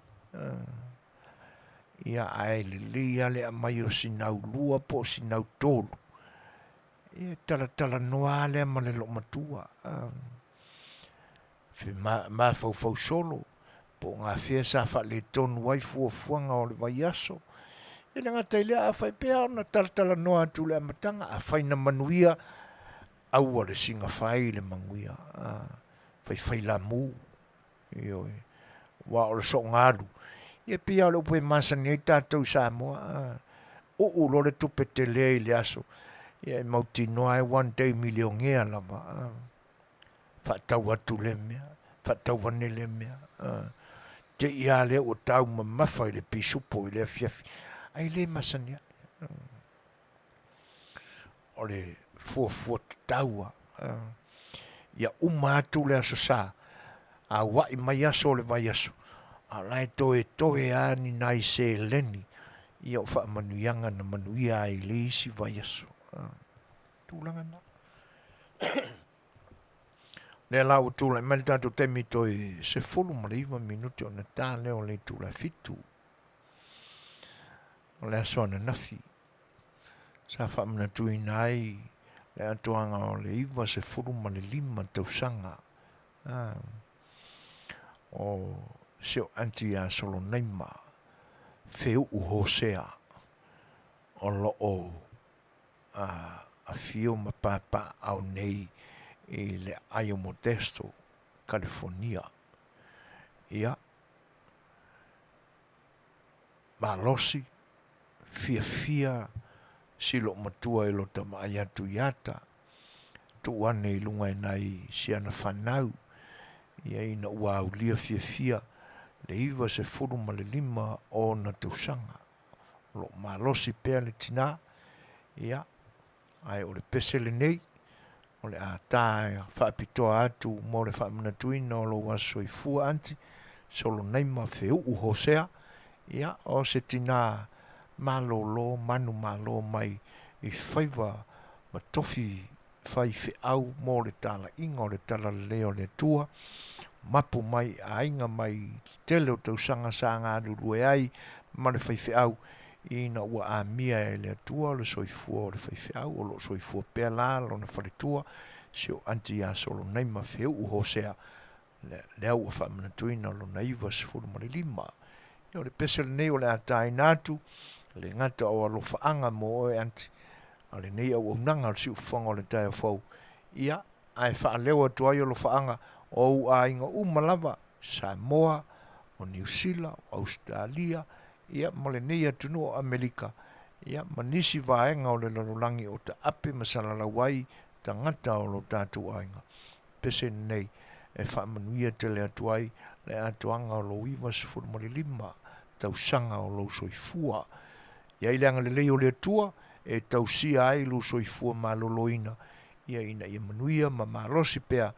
Ia ai le lia le a mai o sinau lua po sinau tolu. Ia tala noa le ma le lo matua. Ma fau solo. Po ngā whea sa wha le tonu wai fuanga o le vai aso. Ia le ngata ilea a whai pēa ona tala noa atu le amatanga. A whai na manuia au le singa whai le manguia. Whai la mū. Io e. Wa o le so ngāru. Ia pia le upe masani e tātou Samoa. O lo le tupe te lea i le aso. Ia e mauti noa e 1 day million ea lama. Whatau atu le mea. Whatau wane le mea. Te ia le o tau mamafa i le pisupo i le fiafi. Ai le masania. O le fuafua taua. Ia atu le aso sa. A wai mai aso le vai aso. A lai toe ani nai se leni. Ia o wha manuianga na manuia ai le isi vai aso. Tūlanga na. Le lau tūla, mai tātou temi toi se fulu mariva minuti o na tā leo le tūla fitu. O le asoana nafi. Sa whamana tui nai, le atoanga o le iwa se fulu mali lima tausanga. O seo anti a solo neima, feu u hosea, o lo o a fio ma papa au nei, i le Aio Modesto, California. Ia. Malosi, fia, silo matua i lo tama ayatu iata, tuane i lunga nai siana whanau, ia ina ua au lia fia, le iwa se furu ma le lima o na tausanga. Lo malosi pea le tina, ia, ai o le pesele nei, o le a tae whaapitoa atu mo le whaamanatuina o lo waso i fua anti, solo neima wheu hosea, ia o se tina manu malo mai i whaiva ma tofi whai au mo le tala inga o le tala leo le tua, mapu mai a inga mai tele o tausanga sa ngā rurue ai, ma le whai au, ina ua a mia e le atua, le soifua o le whaiwhau, o lo soifua pēr la, lo na whaletua, seo anti a solo neima wheu hosea, le au a whamanatuina lo naiva se furu mare lima. Io le pesele nei o le atai nātu, le ngata o alo whaanga mo oe anti, a le nei au unanga si uwhanga o le tai whau. Ia, ai whaalewa tu ai o lo whaanga, o a inga umalawa, Samoa, o New Zealand, o Australia, ia mole nei atunu o Amerika, ia manisi vaenga o le lalolangi o ta ape masalala wai ta ngata o lo tātu ainga. Pese nei e whaamanuia te le atuai le atuanga o lo iwa sifuru mali lima tausanga o lo soifua. Ia ileanga le leo le atua e tausia ai lo soifua ma loloina. Ia ina ia manuia ma malosi pea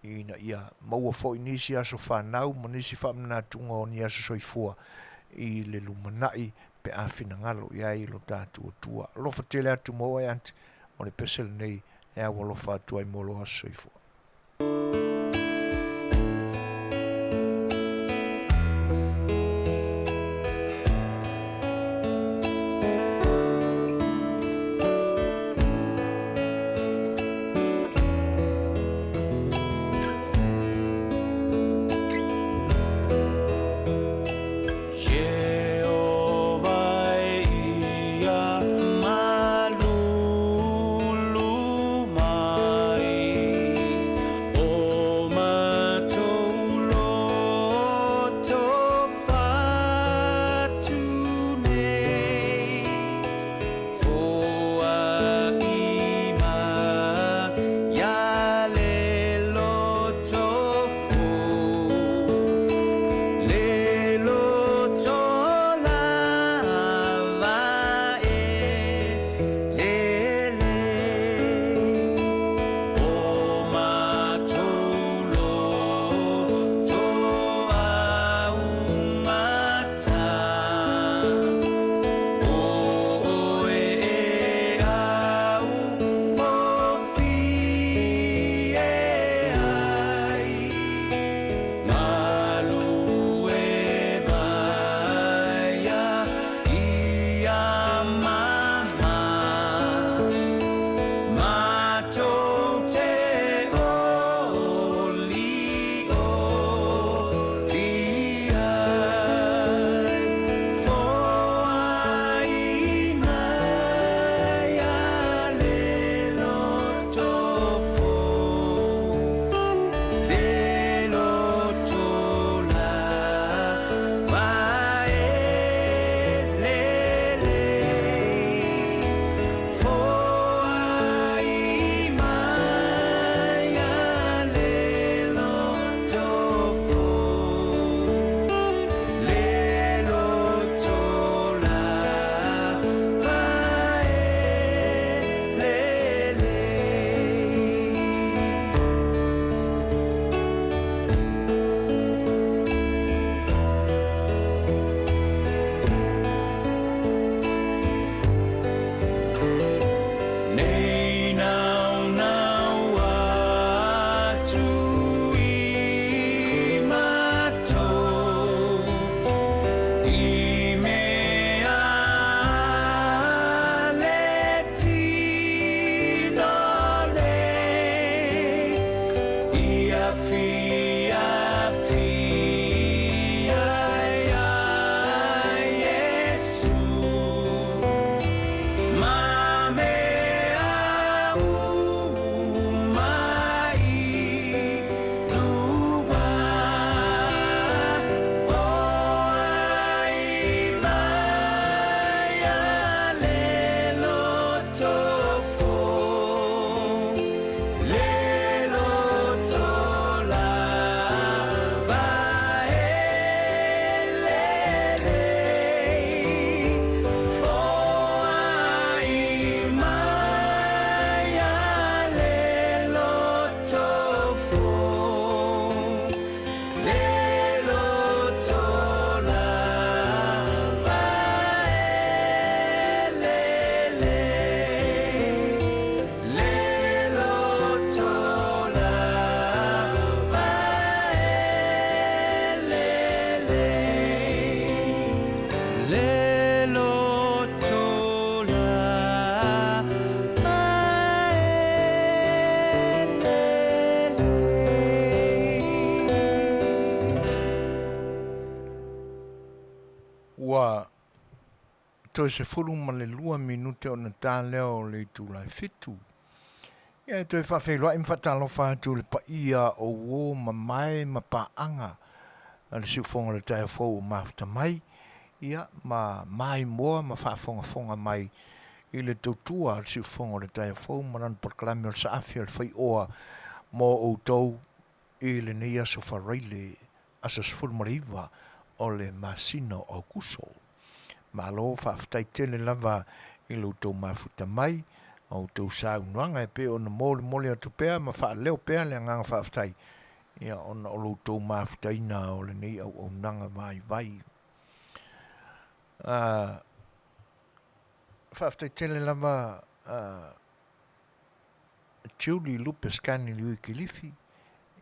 ina ia maua fo inisi aso whanau manisi whaamanatunga o ni aso soifua. I le lumanai pe a finangalo ia i lo tātu atua. Lofa tele atu mo e anti, o le pesele nei e awa lofa atua i molo aso soifua. to se fulu ma le lua minute o na tā leo le tūlai fitu. Ia to e whawhelua im whatalo whātu le pa ia o wō ma mai ma pa anga. Le siufonga le tae fōu mafta mai. Ia ma mai moa ma whafonga mai i le tautua le siufonga le tae fōu ma nan porklami o le saafi le whai oa mō o tau i le neia so whareile asas fulmariva o le masino o kuso. Ma lo whaftai tele lava i lo tau mafuta mai o tau sau nuanga e pe o na mole atu pea ma wha leo pea le nganga whaftai. Ia ona o lo tau mafuta ina o le nei au nanga vai. Whaftai tele lava Julie Lupes kani liui kilifi.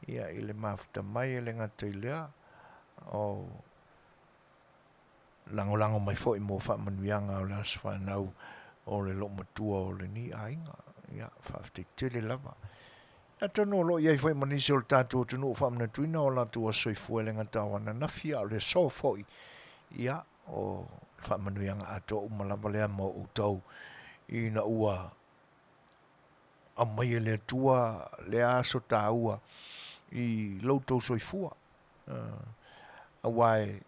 Ia i le mafuta mai e le ngata i lea o lango mai fo i mo fa manuianga o le aswhanau o le lo matua o le ni ainga. Ia whaftai tele lava. Ia tano lo iai fo i manisi o le tātua tunu o whamna tuina o la tua soifua le ngata wana nafia o le so foi. Ia o whamanuianga ato umalava lea mo utau i na ua a mai le tua le aso tā ua i lautou soifua. A wai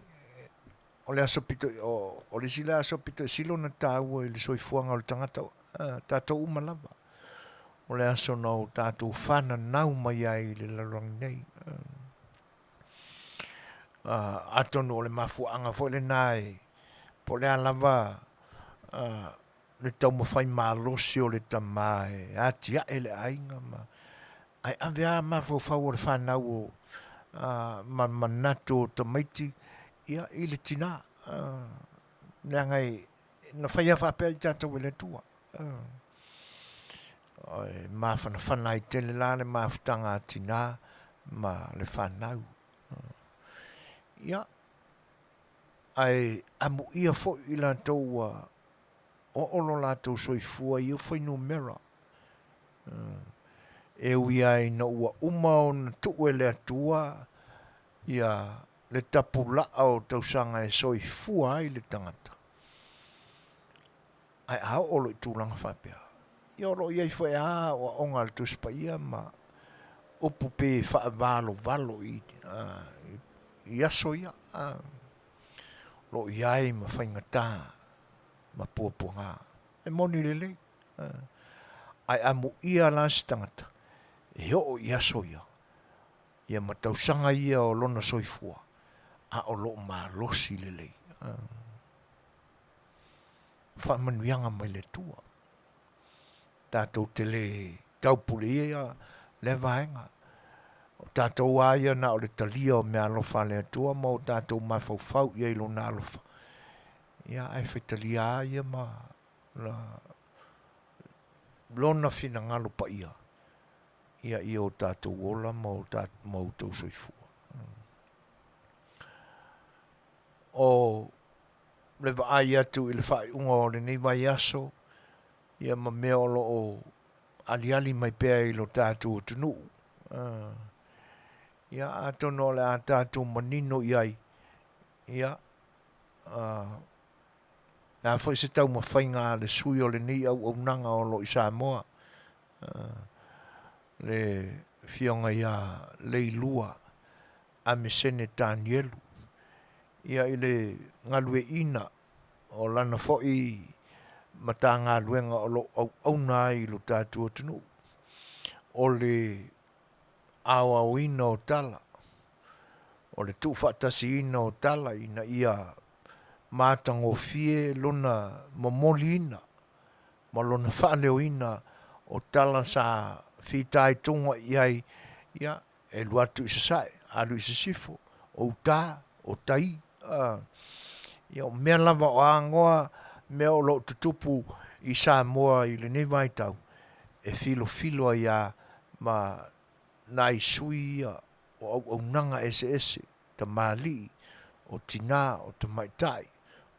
o le aso pito o le sila aso pito silo na tā ua i le soifuanga o le tangata tātou umalava. O le aso nau tātou whana nau mai ai le larangi nei. Atonu o le mafuanga fo le nai po le alava le tau mawhai malosi o le tamae atia ele ainga ma ai avea mawhau o le whanau o manatu o tamaiti ia i le tina ngai na whaia whapea i tātou ele tua mawhana whanai tele la le mawhtanga tina ma le whanau ia ai amu ia fo i la tau o olo la tau soifua i o whainu mera. E ui ai na ua umao na tuu e le atua ia le tapu laa o tau sanga e soifua ai le tangata. Ai hao olo i tūlanga whapea. I olo i ai whae o onga le tuspa ia ma upu pe wha valo i aso ia. Lo i ai ma whaingata ma puapunga. E moni lele. Ai amu ia la si tangata. E o i aso ia. Ia ma tausanga ia o lona soifua. A o lo ma losi lele. Whamanuianga mai le tua. Tātou tele taupule ia le vaenga. Tātou aia na o le talia o mea alofa le atua ma o tātou mawhau ia ilo na alofa. Ia ai whaitalia aia ma la lona whina ngalo pa ia. Ia i o tātou ola ma o tātou soifua. O le vaai atu i le whai unga o le nei vai aso. Ia ma mea o lo o aliali mai pēa i lo tātou tunu. Ia atono le a tātou manino iai. Ia nā whai se tau mawhainga le sui o le ni au nanga o lo i Samoa. Le fionga ia leilua a mesene Danielu. Ia i le ngalue ina o lana whai mata ngā luenga o lo au nai lo tātou tunu. O le awa ina o tala. O le tūwhatasi ina o tala ina ia mātango fie lona momoli ina. Ma lona whaleo ina o tala sa whitai tonga iai ia e luatu isa sae, alu isa sifo, o tā, o tai. Ia o mea lava o angoa, mea o lo tutupu i Samoa i le nevai tau. E filo ia ma nai sui ia o nanga ese, ta mali, o tina, o ta maitai,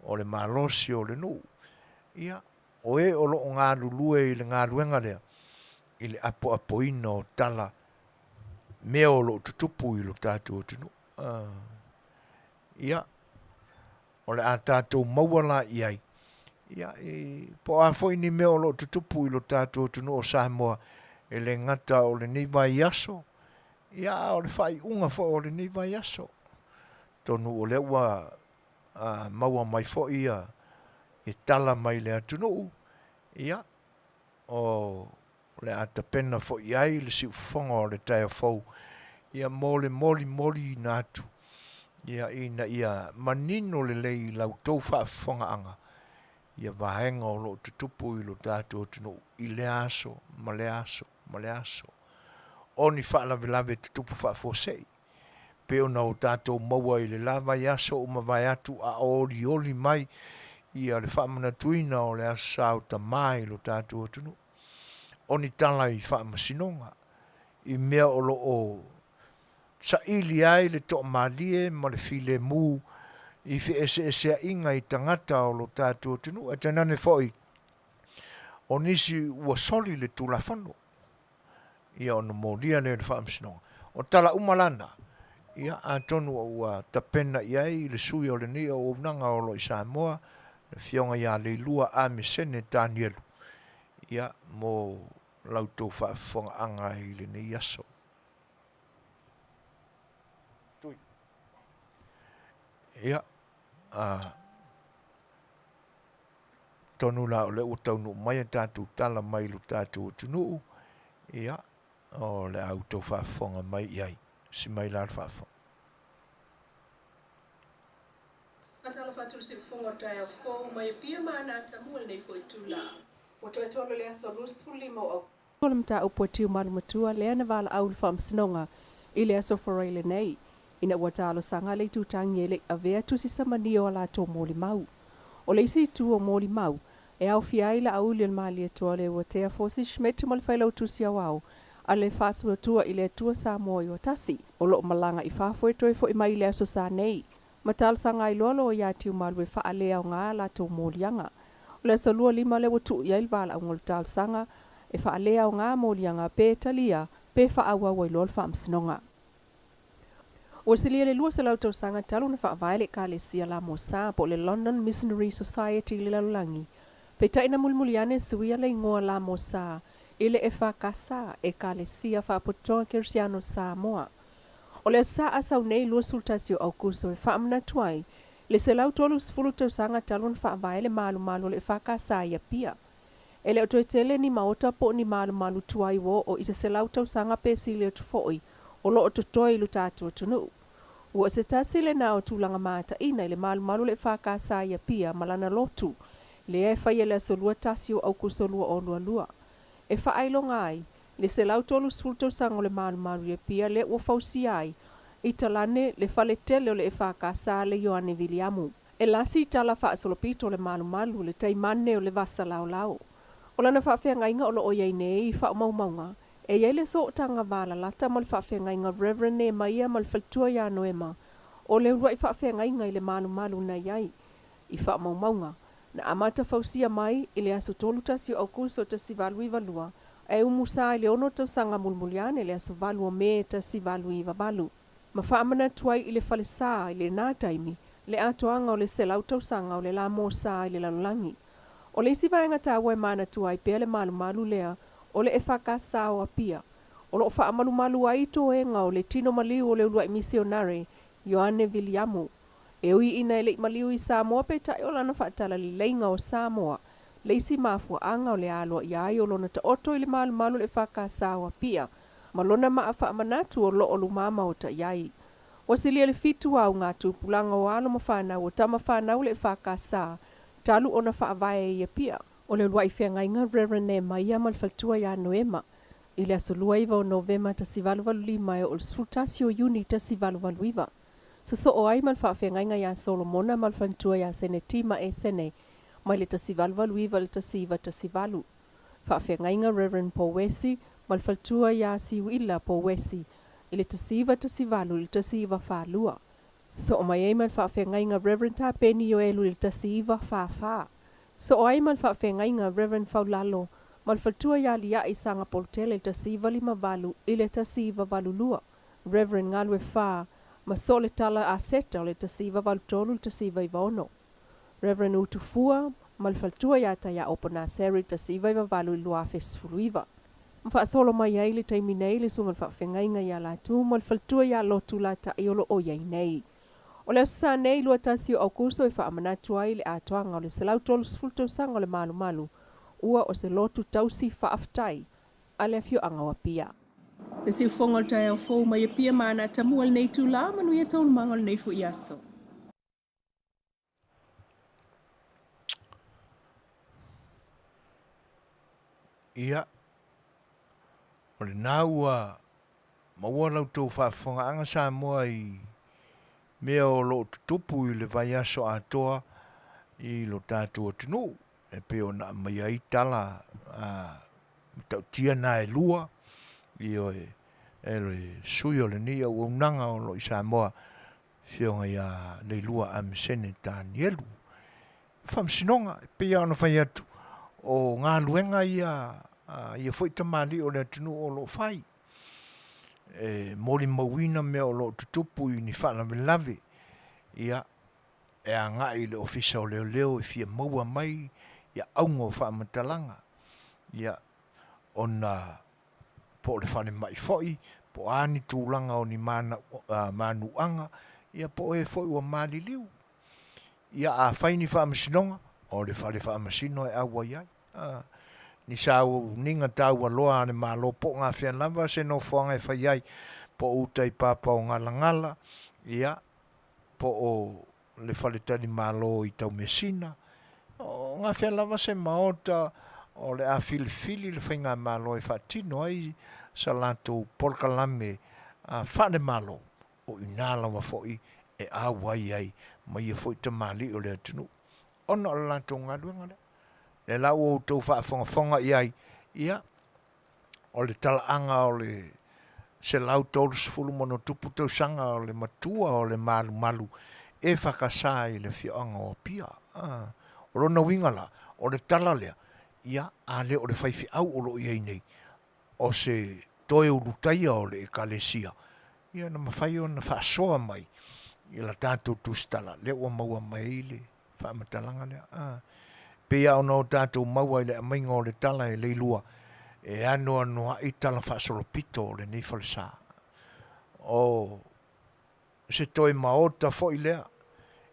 o le malosi o le nu. Ia, o e o lo ngā lulue i le ngā luenga lea, i le apo ina o tala, mea o lo tutupu i lo tātou tunu. Ia, o le a tātou mauala iai, Ia po a foi ni me o lo tutupu I lo tātou tunu o Samoa e le ngata o le nei vai aso. Ia o le whai unga fo o le nei vai aso. Tonu o le ua maua mai fo ia e tala mai le atunu. Ia o le ata pena fo iai le si ufonga o le taia fau. Ia mole moli natu. Ia ina ia manino le lei lau tau whaafonga anga. Ia vahenga o lo tutupu I lo tātou tunu I le aso, ma le aso. Oni whaalawelawe tutupu whaafosei. Pe ona o tātou maua I le lava I aso o mawai atu a oli mai ia le whaamana tuina o le aso sao ta mai lo tātou tunu. Oni tala I whaamasinonga. I mea o lo o sa ili ai le to malie ma le file mu I fi ese inga I tangata o lo tātou tunu. A tanane foi o nisi ua soli le tula whano. Ia ono molia le whaamsinonga. O tala umalana. Ia a tonu ua tapena iai le sui o le ni o unanga o lo I Samoa. Le fionga ia le lua a me sene Danielu. Ia mo lautou whaafonga anga I le ni aso. Ia tonu la o le utaunu mai tātou tala mai lo tātou tunu. Ia o le auto whaafonga mai iai. Si mai la whaafonga. Atala fatu si fonga taia fo mai pia mana tamul nei foi tula. O toi tolo le aso lusfuli mo au. Kola mta upo tiu malumatua lea na vala au lfa msinonga I le aso foreile nei. Ina watalo sanga le tutangi ele avea tusi samanio ala to moli mau. O le isi tu o moli mau. E au fiaila au li mali e toa le watea fosi shmeti mal failau tusi awau. A le fasu tua I le tua sa moi o tasi. O lo malanga I fafo e toi fo I mai le aso sa nei. Matalo sanga I lolo o ya tiu malwe fa alea o ngā la to molianga. O le aso lua lima le watu ia ilvala au ngol tal sanga. E fa alea o ngā molianga pe talia pe fa awa wai lol fa amsinonga. O silia le lua se lau tau sanga talu na fa vaile ka le sia la mo sa po le London Missionary Society le lalulangi. Pe taina mulmuliane suia le ingoa la mo sa ile e fa kasa e ka le sia fa potoa kirsiano sa moa. O le sa asau nei lua sultasio au kurso e fa amna tuai le se lau tolu sfulu tau sanga talu na fa vaile malu le fa kasa ia pia. Ele o toi tele ni maota po ni malu tuai wo o isa se lau tau sanga pe sile o tufoi o lo o totoi lu tātou tunu. Ua se tasile na o tūlanga mata ina ile malu le whakasa ia pia malana lotu. Le e whai ele so lua tasio au kusolua o lua. E whaailo ngai, le se lau tolu sfultau sango le malu ia pia le ua fausi ai. I talane le whale tele o le e whakasa le Ioane Viliamu. E lasi tala whaasolopito le malu le taimane o le vasa lau. O lana whaafenga inga o lo o iei nei I wha maunga. E iele so tanga vala lata mal whaafenga inga Reverend ne maia mal faltua ya noema. O le urua I whaafenga inga ile malu na iai. I wha maunga. Na amata fausia mai ile aso tolu tasi au kulso tasi valui valua. E umusa ile ono tau sanga mulmuliane ile aso valua me tasi valui vabalu. Ma whaamana tuai ile fale saa ile nā taimi. Le atoanga o le sela utau sanga o le la mo saa ile lalulangi. O le isi vaenga tāua e mana tuai pea le malu lea. O le e whakasa o apia. O lo wha malu ai to e ngau le tino maliu o le ulua misionare, Ioane Viliamu. E ui ina ele maliu I Samoa pe tai o lana whaatala li leinga o Samoa. Le isi mafua anga o le aloa iai o lona ta oto I le malu le whakasa o apia. Malona maa wha manatu o lo o lumama o ta iai. O silia le fitu au ngā tūpulanga o alo mawhanau o tama whanau le whakasa. Talu o na whaavae I apia. O le luai whenga inga Reverend ne maia malfaltua ya noema. I le aso lua iwa o Novema ta sivaluvalu lima e o sfrutasio uni ta sivaluvalu iwa. So o ai malfa whenga inga ya Solomona malfaltua ya sene tima e sene. Mai le ta sivaluvalu iwa le ta siva ta sivalu. Fa whenga inga Reverend Paul Wesi malfaltua ya siwila Paul Wesi. I le ta siva ta sivalu le ta siva whalua. So o mai e malfa whenga inga Reverend ta peni o elu le ta siva wha. So o ai mal whaafenga inga Reverend Faulalo, mal faltua ya lia I sanga poltele ta siva lima valu, ile ta siva valu lua. Reverend ngalwe wha, ma so le tala a seta o le ta siva valu tolu ta siva I vaono. Reverend Utufua, malfaltua ia ta ia opona seri ta siva iwa valu lua fesfuluiva. Mfasolo mai ai le taimi nei le sunga whawhengainga ia la tu malfaltua ia lotu la ta iolo o iai nei. O le sa nei lua tasi o aukuso i whaamanatu ai le atoanga o le selau tolu sfulto sang o le malu malu. Ua o se lotu tausi whaaftai a le fio anga wapia. Le si fongol tai au fou mai pia mana tamual nei tu la manu ia tolu mangol nei fu iaso. Ia. O le naua maua lau tau whaafonga anga sa moa i mea o lo tutupu i le vai aso atoa i lo tātua tunu. E peo na mai ai tala tau tia na e lua i o e le sui o le ni au unanga o lo i Samoa fionga ia le lua a mesene Danielu. Whamsinonga e pia ona whai atu o ngā luenga ia foi tamali o le tunu o lo fai. Mori mawina mea o lo tutupu i ni whana me lave ia e a ngai le ofisa o leo leo e fia maua mai ia aungo whaamatalanga ia ona po le whane mai foi po ani tūlanga o ni manuanga ia po e foi ua maliliu ia a whaini whaamasinonga o le whale whaamasino e awa iai ni sao ninga tau aloa ane malo po ngā whian lava se no whanga e whai ai po utai papa o ngala ngala ia po o le whaletani malo i tau mesina o ngā whian lava se maota o le a fili le whainga malo e whatino ai sa lantou polkalame whane malo o inala wa foi e awai ai mai e foi tamali o le atunu ona o lantou ngaluenga le le lau o tau whaafonga iai ia o le talaanga o le se lau tolu sifulu mono tupu tau sanga o le matua o le malu e whakasā i le whianga o pia o rona wingala o le talalea ia a le o le whaifi au o lo iai nei o se toe urutaia o le ekalesia ia na mawhai o na whaasoa mai i la tātou tustala le ua maua mai le whaamatalanga lea pea ona o tātou maua i le amainga o le tala e leilua e anoa noa i tala whaasolopito o le nei whalesa o se toi maota fo i lea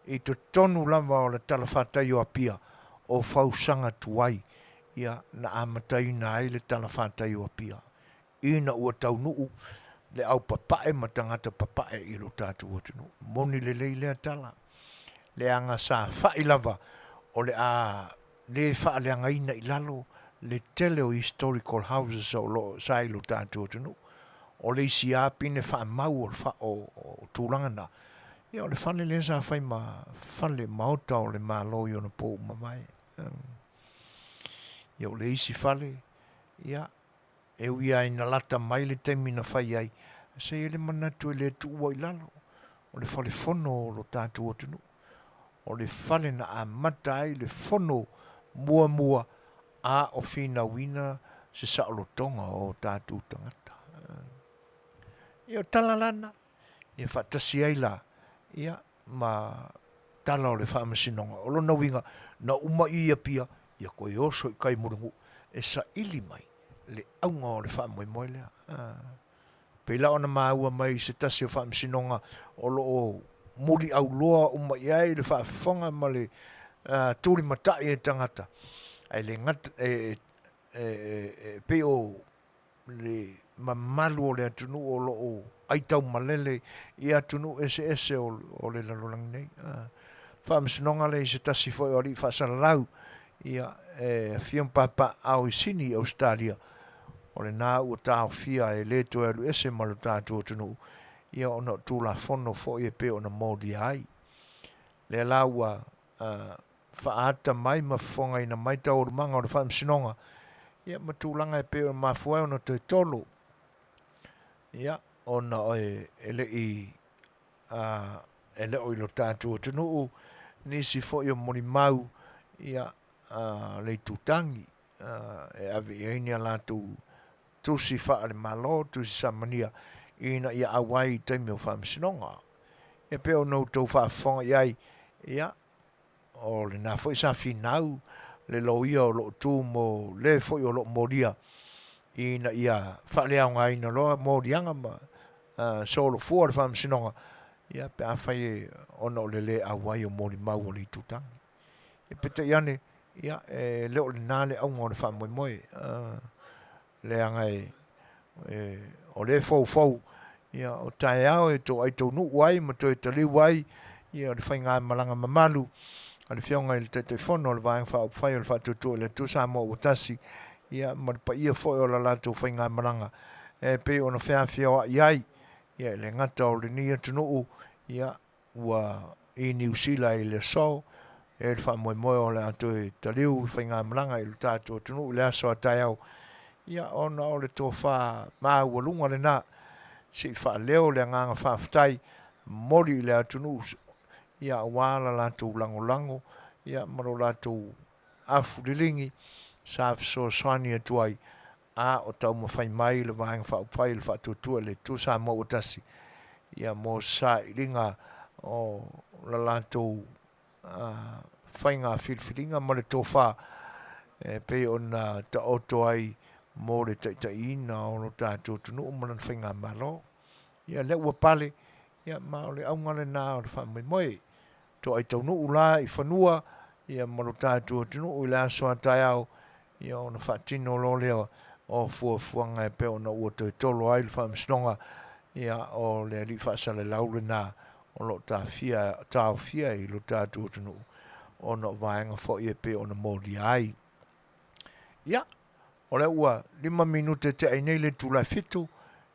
i to tonu lava o le tala whātai o apia o whausanga tuai ia na amatai na ai le tala whātai o apia ina ua tau nuu le au papae ma tangata papae i lo tātou atunu moni le leilea tala le anga sa whai lava o le a le whaaleanga ina i lalo le tele o historical houses o lo sai lo tātou atunu o le isi apine wha mau o tūrangana ia o le whale le sa whai ma whale maota o le māloi o na pō mamai ia o le isi whale ia e uia ina lata mai le temi na whai ai se ele manatu e le tuua i lalo o le whale fono o lo tātou atunu o le whale na a mata ai le fono mua a o fina wina se saolotonga o tātou tangata. Ia talalana, ia whatasi ai la, ia ma tala o le whaamasinonga. O lona winga na uma ia pia, ia koe oso i kai murungu, e sa ili mai, le aunga o le whaamoemoe lea. Peila ona maua mai se tasi o whaamasinonga, o lo o muri au loa uma iai le whaafonga ma le tūri matai e tangata. Ai le ngata pe o le mamalu o le atunu o lo o aitau malele i atunu ese o le lalolang nei. Whaamasinonga le se tasi foi o li whaasalau ia fiam papa au i sini Australia o le nā ua tāo fia e le to alu ese malu tātou atunu ia ona tūla fono foi e pe o na mōdi ai. Le laua whaata mai mawhonga ina mai tau urumanga o le whaamsinonga. Ia matulanga e peo mafuai ona te tolo. Ia ona ele i lo tātou tunu nisi fo i o mori mau ia le tutangi e ave i ainia lātou tusi whaare malo, tusi samania ina ia awai taimi o whaamsinonga. E peo nou tau whaafonga iai ia o le na foi sa finau le loia o lo tu mo le foi o lo moria ina ia whaalea ngai na loa morianga ma solo fuar fam sinonga ia pe a fai ona o le a wai o mori mau o li tutang e pete iane ia le o le nale au ngore fam moi moi le angai o le fou ia o tai au e to ai to nu wai ma to te li wai ia le fai ngā malanga mamalu ale fionga il te fono le vai fa fai le fa tu le tu sa mo tasi ia ma pa ia foi o la tu fai ngā malanga e pe ona fea fio iai ia le ngata o le nia tunu ia wa i New Zealand le so e le fa mo o le atu te liu fai ngā malanga i le tatu tunu le aso tai au ia ona o le to fa ma o lunga le na si fa leo le nganga fa ftai mori le atunu ia wala la tu lango ia maro la tu afu dilingi sa so swani tuai a o tau mo fai mai le vang fa fai le fa tu le tu sa mo utasi ia mo sa ilinga o la tu fai nga filinga mo le tofa pe ona ta oto ai mo le ta ina o lo ta tu nu mo na fai nga malo ia le wa pale ia ma le au ngale na o fa moi to ai tau nu la i fanua ia mo ta tu nu la so ta au ia ona fa tino lo le o fuanga e pe ona o to tolo ai fa msnonga ia o le li fa sa le laurena o lo ta fia i lo ta tu nu ona vaenga fo i pe ona modi ai ia o le ua 5 minute te ai nei le tu la fitu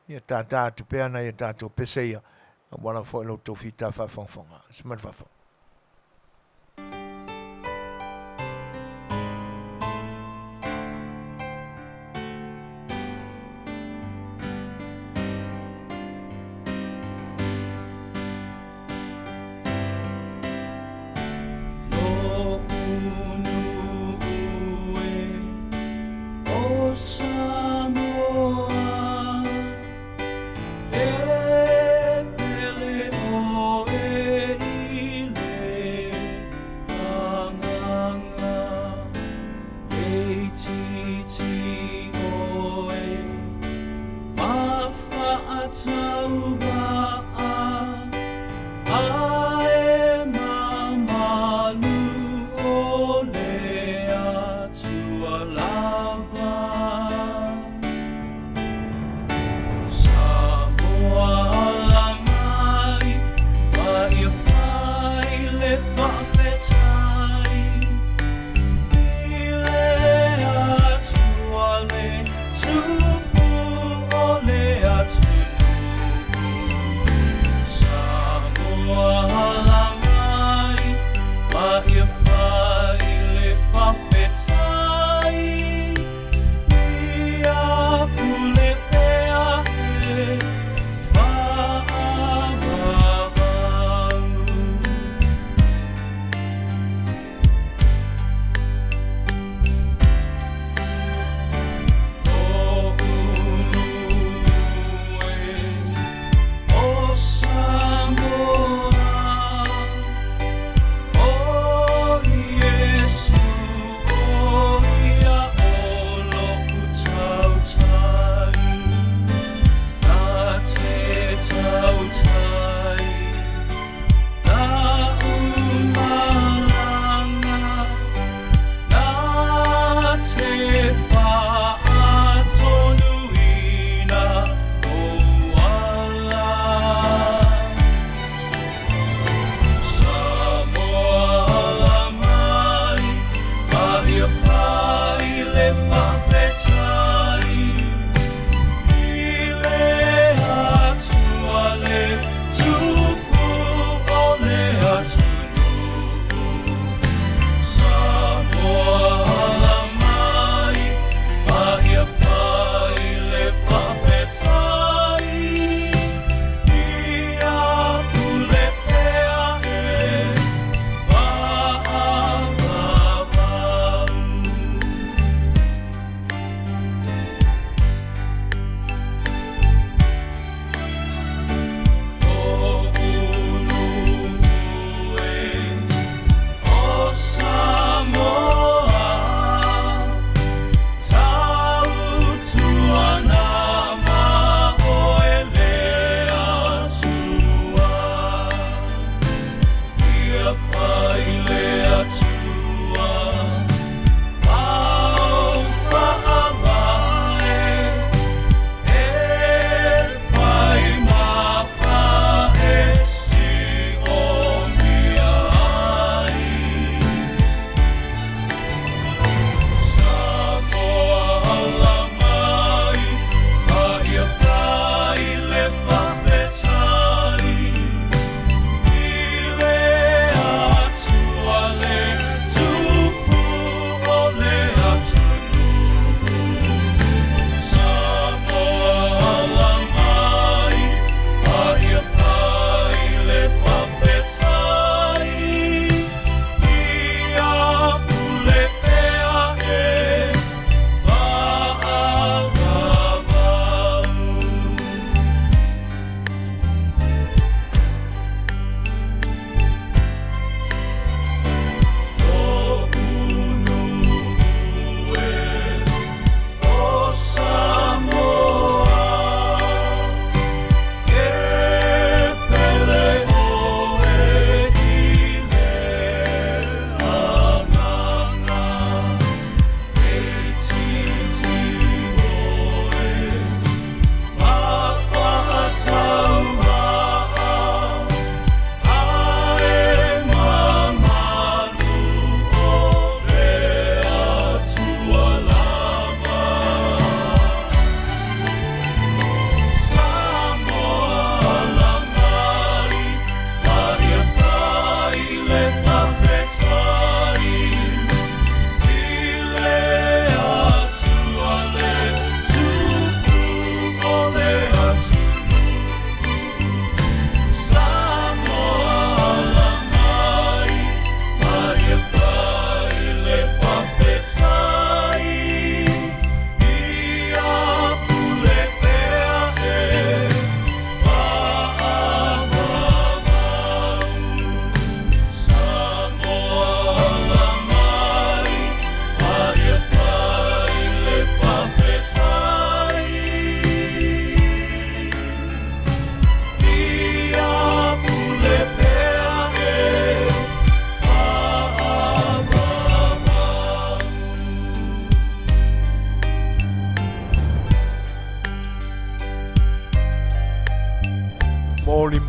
ia ta tu pe ana ia ta tu peseia wana fo lo to fita fa fonga smal fa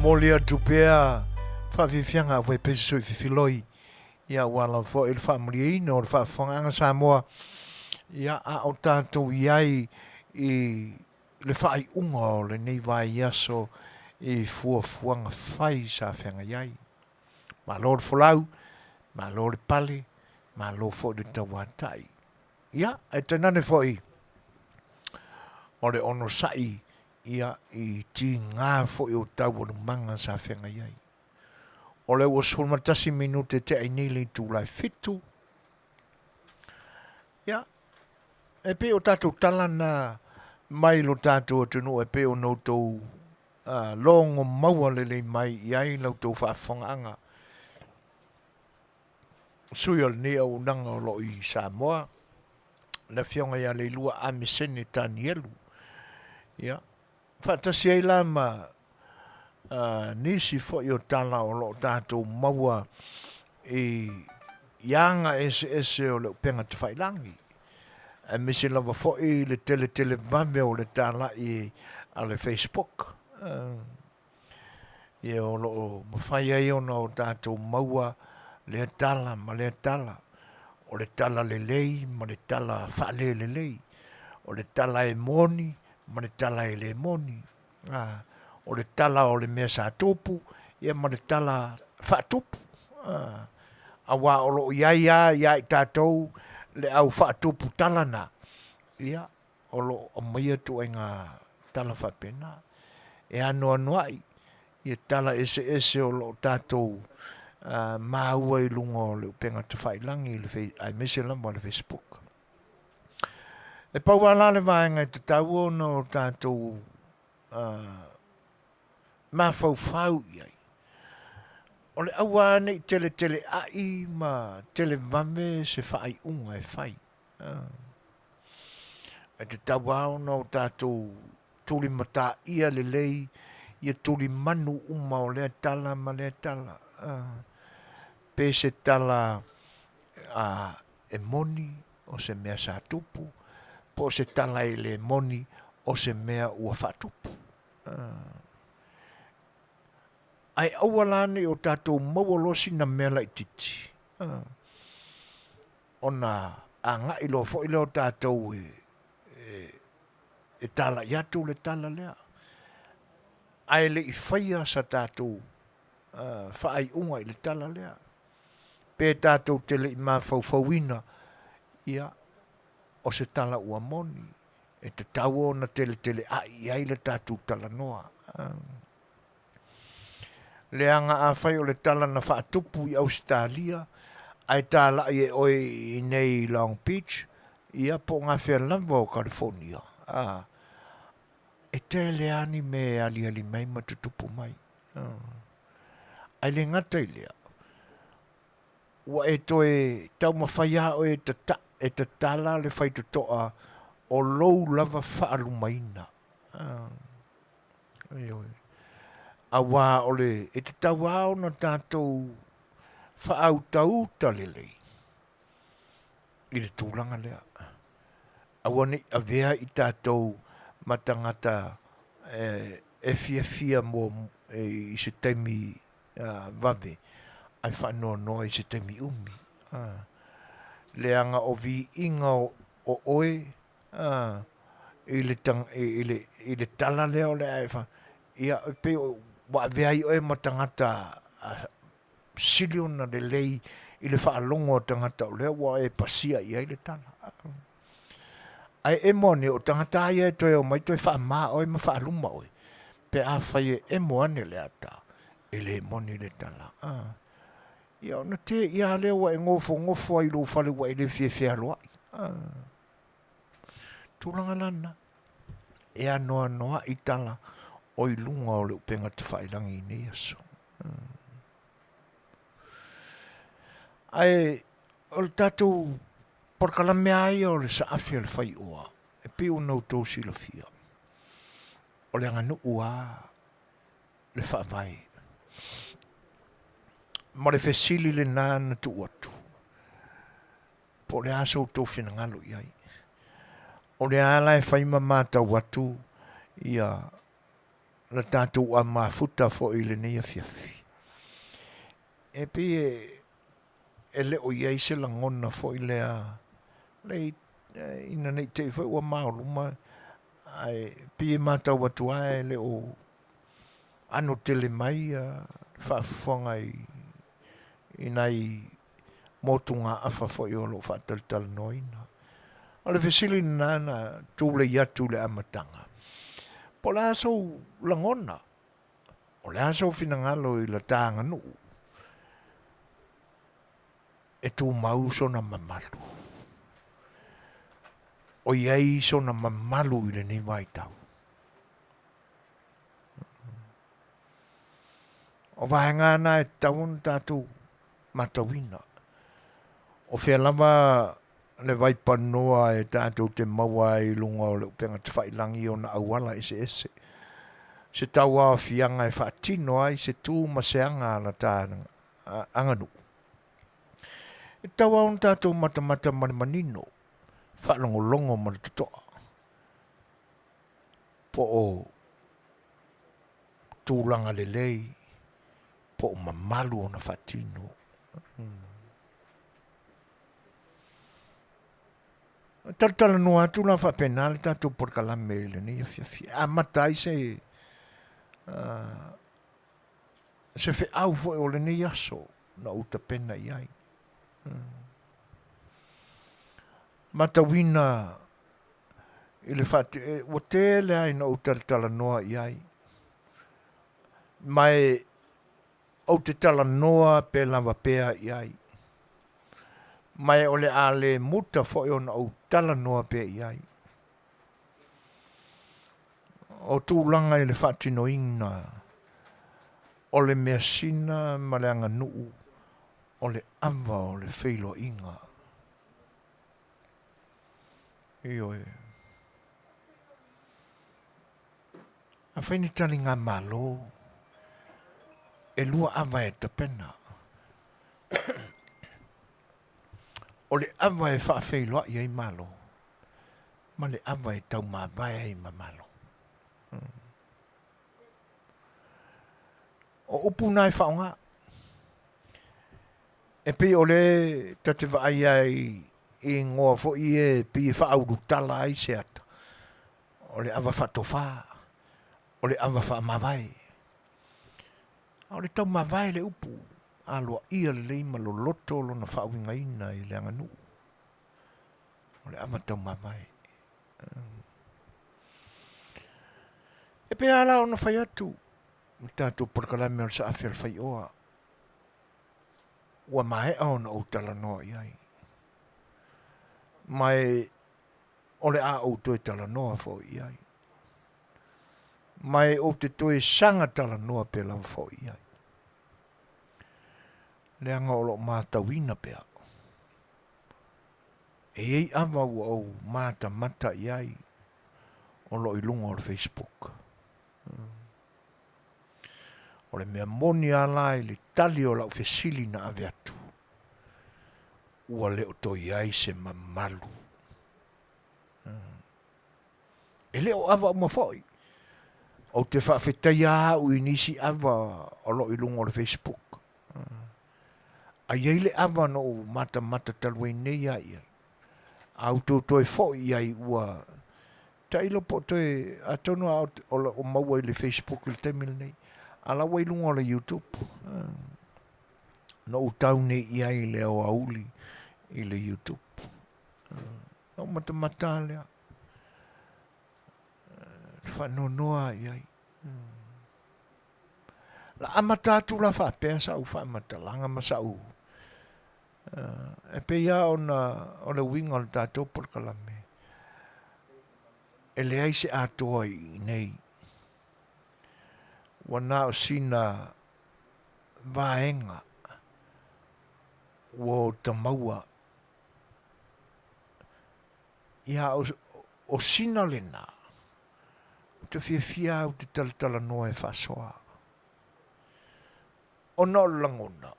molia tupea whawhiwhianga voi pesi sui whiwhiloi. Ia wala fo il whamuri ino, il whawhanganga Samoa. Ia a o tātou iai i le whai unga o le nei vai aso i fuafuanga whai sa whenga iai. Ma lor folau, ma lor pale, ma lor fo de tawatai. Ia, e tanane fo i. O le ono sai, ia i ti ngā fo i o tau o manga sa whenga iai. O le ua sulmatasi minute te ai nili tu lai fitu. Ia, e pe o tātou talana mai lo tātou atunu e pe o noutou longo maua lele mai iai lau tau whaafonganga. Sui al nea o nanga o lo i Samoa. Le fionga ia le lua amisene tani elu. Ia, whaatasi ai la ma nisi fo i o tala o lo tātou maua i ianga ese o le upenga te whailangi. E misi lava fo i le tele vame o le tala i a le Facebook. Ia o lo mawhai ai o na o tātou maua le tala ma le tala. O le tala le lei ma le tala whaale le lei. O le tala e moni ma le tala e le moni. O le tala o le mea sa topu, ia ma le tala whaatopu. Awa o lo ia i tātou le au whaatopu tala na. Ia, o lo o maia tu ai ngā tala whapena. E anoa noai, ia tala ese o lo tātou maua i lunga o le upenga te whailangi ai mese lama le Facebook. E pau wala le vaenga te tau o no tātou ma fau iai. O le awa nei tele ai ma tele vame se whai unga e whai. E te tawao no tātou tuli mata ia le lei, ia tuli manu uma o lea tala ma lea tala. Pe se tala e moni o se mea sa tupu, po se tala e le moni o se mea ua whatupu. Ai awalane o tātou mawalosi na mea lai titi. Ona a nga ilo fo ilo tātou e tala iatu le tala lea. Ai le i whaia sa tātou whaai unga i le tala lea. Pe tātou te le i mawhauwhauina ia o se tala ua moni. E te tau na tele ai le tātou tala noa. Le anga a whai o le tala na whaatupu i Australia, ai tala i oi i nei Long Beach, ia po ngā whea lamba o California. E te leani me ali mai ma tutupu mai. Ai le ngata i lea. Ua e toe tau mawhaia o e te tala le whai tutoa o lou lava whaalu maina. Awa ole e te tawao na tātou whaau tauta lelei. I le tūlanga lea. Awa ni a vea i tātou matangata e fia mo i se teimi vave. Ai whanua noa i se teimi umi. Leanga o vi inga o oe. I le tala leo le aifa. Ia pe wa vea i oe matangata siliona le lei i le whaalongo o tangata o lea wa e pasia i ai le tala. Ai e mone o tangata ai e toi o mai toi wha maa oe ma wha aluma oe. Pe a whai e moane le ata. E le mone le tala. Ia ona te ia lea wa e ngofo ai lo whale wa e le fie loa. Tūlanga lana. E anoa i tala o i lunga o le upenga te whailangi i nei aso. Ai, o le tātou porkala mea ai o le saafia le whai oa. E pe o nau tau si la fia. O le anganu ua le whaavai. Ma le fesili le nāna tu atu. Po le aso tau whina ngalo i ai. O le ala e whaima māta watu ia la tātou a mafuta fo i le nei a fiafi. E pe e le o iai se langona fo i le a le ina nei te fo ua maoluma ai pe matau atua e le o ano tele mai whaafonga i nei motunga afa fo i olo whaataltal noina. O le fesili nana tūle iatu le amatanga. Po le aso langona, o le aso finangalo i la tāanga nuu, e tū mau sona mamalu. O iei sona mamalu i le ni waitau. O vahenga ana e taun tātou matawina. O whea lama le waipanoa e tātou te maua i lunga o le upenga te whailangi o na awala ese ese. Se tau a fianga e whaatino ai se tū maseanga na tāna anganu. E tau a un tātou matamata manimanino, whaalongolongo manatotoa. Po o tūlanga lelei, po o mamalu o na whaatino. Tala no atu la fa penal tatu por kalame le ni fi a matai se fe au fo o le ni aso na uta pena iai matawina ile fat o tele ai na uta tala noa iai mai o te tala noa pe lava pea iai mai ole ale muta fo o na tala noa pe iai. O tūlanga i le whaatino ina, o le mea sina ma le anga nuu, o le awa o le whilo inga. Io e. A whaini tali ngā malo, e lua awa e tapena. O le awa e whaawhiloa i ei malo. Ma le awa e tau mawai ei ma malo. O upu nai whaonga. E pi o le tate whaai ai i ngoa fo i e pi whaauru tala ai se ata. O le awa whatofa. O le awa whaamawai. O le tau mawai le upu. Aloa ia le leima lo loto lo na whaawinga ina i le anganu. O le ama tau mawai. E pe ala o na whai atu. Tātou porkalame o sa awhia whai oa. Ua mahe au na utala noa iai. Mai o le a o toi tala noa fo iai. Mai o te toi sanga tala noa pe lau fo iai. Le anga o lo mātawina pea. E ei awa ua au māta mata iai o lo ilunga o le Facebook. O le mea moni ala i le tali o lau fesili na ave atu. Ua leo to iai se mamalu. E leo awa uma foi. O te whawhetai a u inisi awa o lo ilunga o le Facebook. A iei le awa no mata talwai nei ai. Au tō toi foi ai ua. Ta ilo po toi atono o maua i le Facebook il temil nei. Ala wai lunga o le YouTube. No utau nei iai le o auli i le YouTube. No mata lea. Whanonoa iai. La amatatu la whapea sa u whamatalanga ma sa u. E pe ia o le winga o le tātou porkalame. E le aise atoa i nei. Wana o sina vaenga. Wo tamaua. Ia o sina lena. O te fia o te talatala noa e whasoa. O no langona.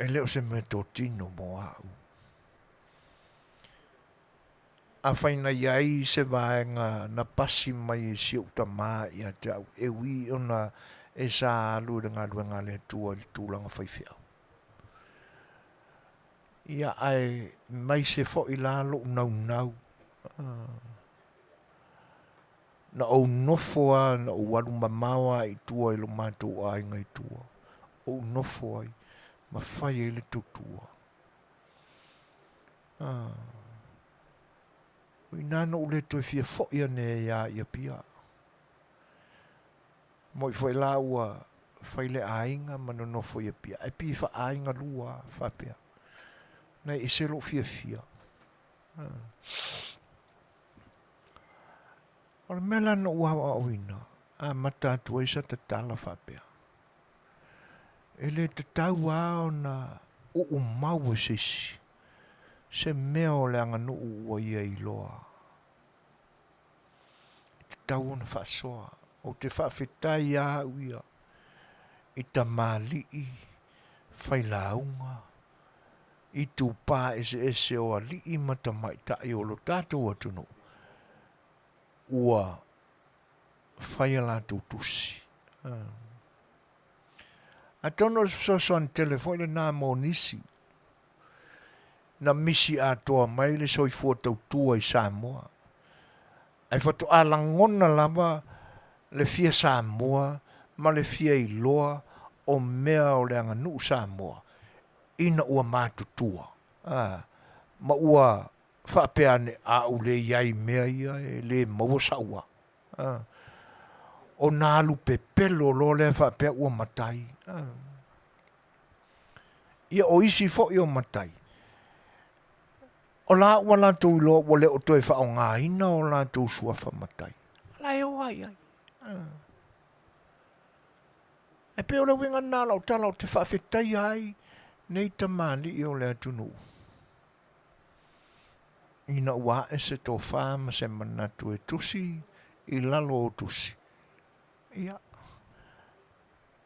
E leo se me tō tino mo au. a whaina iai se vaenga na pasi mai e siu tamā ia te au e wi ona e sa alu ngā le tua le tūlanga whaiwhiau. Ia ai mai se fo i la lo nau. Na o nofoa na o walu mamawa i tua i lo mātou a inga i tua. O nofoa i ma whai e le tutua. I nana o le toi fia fo ia ne ia pia. Moi foi la ua fai le ainga mana nofo ia pia. Ai pi fa ainga lua fa pia. Nei e se lo fia. Ora mela no ua oina. A mata tua isa te tala fa pia. Ele te tau ao na o mau sisi. Se meo le anga no ua ia i loa. Te tau ona fa soa. O te whawhetai a uia. I ta mali i. Whai launga. I tu pā ese o a li i mata mai ta i o lo tātou atunu. Ua whai ala tu tusi. A tono so an telefone nā mō nisi. Na misi a toa mai le soi fua tau tua i Samoa. Ai whatu alangona lava le fia Samoa, ma le fia i loa o mea o le anga nuu Samoa. Ina ua mātutua. Ma ua whapeane a ule iai mea ia e le mawasaua. O nālu pe pelo lo le whapea ua matai. Ia o isi fo i o matai. O la ua la tau ilo wale o toi wha o ngā ina o la tau suafa matai. La e o ai. E pe o le winga nāla o tala o te whawhetai ai nei ta mali i o le atunu. Ina ua e se tō whāma se manatu e tusi i lalo o tusi. Ia.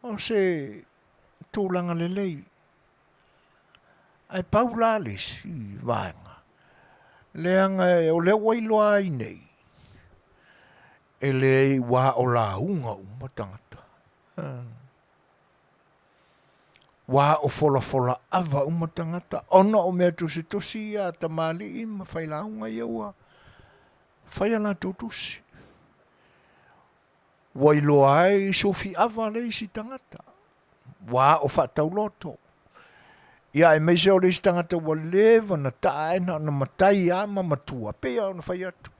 O se tūlanga le lei. Ai paula le si vāenga. Leanga e o le wailoa ai nei. E le wā o la unga umatangata. Wā o fola ava umatangata. Ona o mea tusi a tamali i ma whai la unga ia ua. Whai ala tusi. Wailoa ai sofi ava le isi tangata. Wā o whatau loto. Ia e meise o le isi tangata wa lewa na taena na matai ama matua. Pea o na whai atu.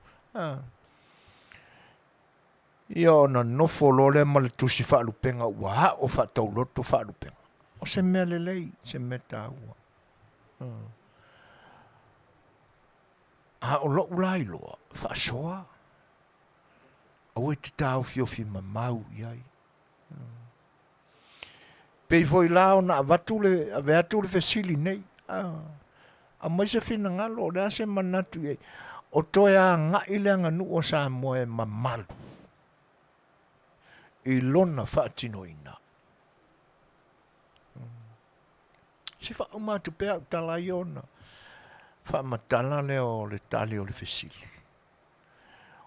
Ia o na nofo lole ma le tusi whaalupenga. Wā o whatau loto whaalupenga. O se mea lelei, se mea tāua. A o lo ulai loa, whaasoa. Au e te tāu fiofi mamau iai. Pei foi lao na aveatu le fesili nei. A mai se fina ngalo, rea se manatu iai. O toi a ngai leanga nu o sa moe mamalu. I lona whaatinoina. Se wha umatu pēr tala i ona. Wha matala leo le tali o le fesili.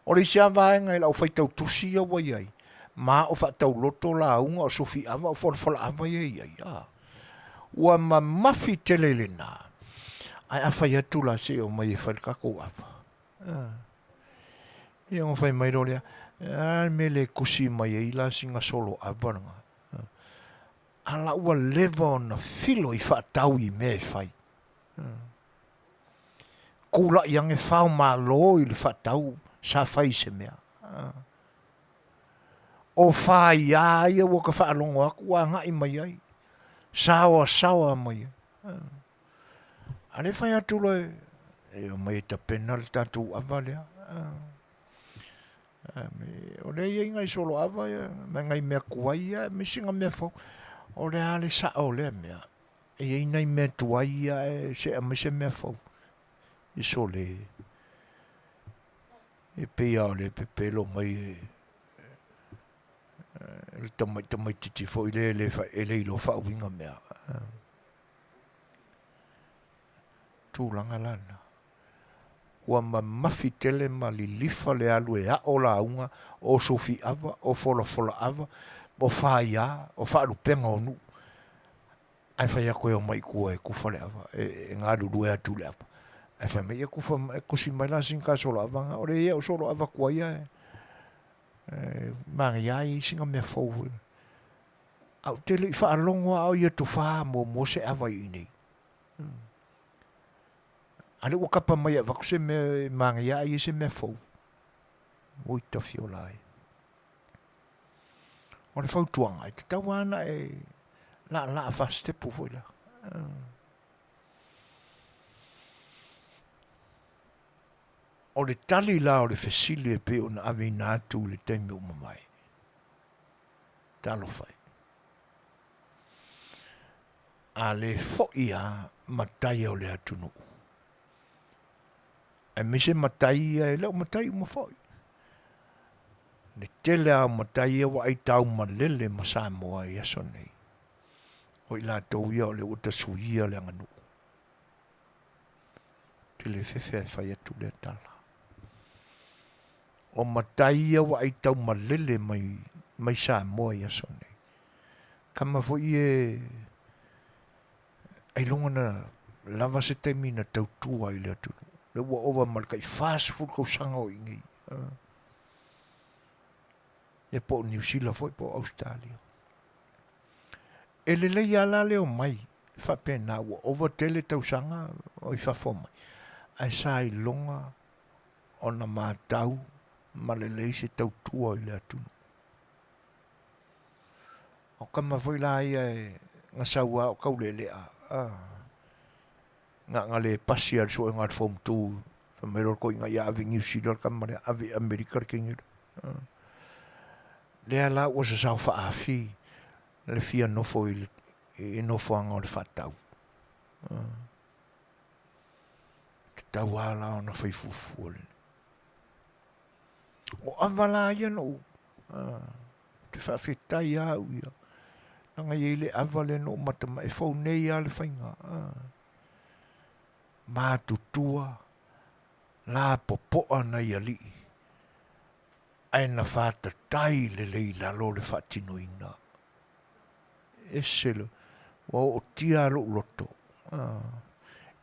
O le sia vaenga i lau whaitau tusi a wai ai. Ma o whaitau loto la unga o sofi ava o whala ava i ai. Ua ma mafi tele le nā. Ai a whai atu la se o mai e whaikako ava. Ia o whai mai rolea. Ai me le kusi mai e ila singa solo ava nga. Ala ua lewa o na filo i whaatau i me e whai. Kula i ange whao mā lo i le whaatau sa whai se mea. O whai a ia waka whaalongo aku wa ngai mai ai. Sawa mai ai. Ale whai atu loe. E o mai ta penal tatu avalea. O le ia ingai solo ava ia. Me ngai mea kuai ia. Me singa mea whau. O le ale sa o le mea. E inai mea tuai ia e se a me se mea whau. I so le. E pia o le pepelo mai e. Le tamai titi fo i le ilo whau inga mea. Tūlanga lana. ua mamafi tele ma lilifa le alu e a'o launga o sofi ava, o fola ava, o whaia, o whaarupenga o nu. Ai whai a koe o mai kua e kufa le ava, e ngā rurue atu le ava. Ai whai mai e kufa e kusi mai la singa solo ava nga, ore ia o solo ava kua ia e. Mangi ai singa mea fau. Au tele i whaalongo au ia tu wha mo se ava i nei. Ale ua kapa mai a waku se me mangi ai se mea fau. Oi ta fio lai. O le fau tuanga, te tau ana e la a stepu foi la. O le tali la o le fesili e pe o na ave na atu le temi o mamai. Talo fai. A le foi a matai o le atunu. E mise matai e leo matai uma foi. Le tele a matai e wa ai tau malele ma sa moa i aso nei. O i la tau ia o le uta suia le anganu. Te le fefe e fai atu le tala. O matai e wa ai tau malele mai sa moa i aso nei. Kama foi e ai longa na lava se temina tau tua i le atunu. Le ua ova malkai fast food kau sanga o ingi. E po New Zealand foi po Australia. E le lei ala leo mai. Fa pena ua ova tele tau sanga o i fafo mai. Ai sa i longa o na mātau ma le lei se tau tua i le atunu. O kama foi la ia e ngasaua o kaulelea. Nga le pasi al so ngat form 2 famero ko nga ya ave New Zealand kam mare ave America king le ala o se sa fa afi le fia no foi e no fo nga le fatau ta wala ona foi fufu o avala ya no te fa fita ya uia nga ile avale no matama e fo nei ale fainga mātutua, la popoa na iali. Aina whāta tai le lei lalo le whātinoina. E selo, wa o tia lo loto.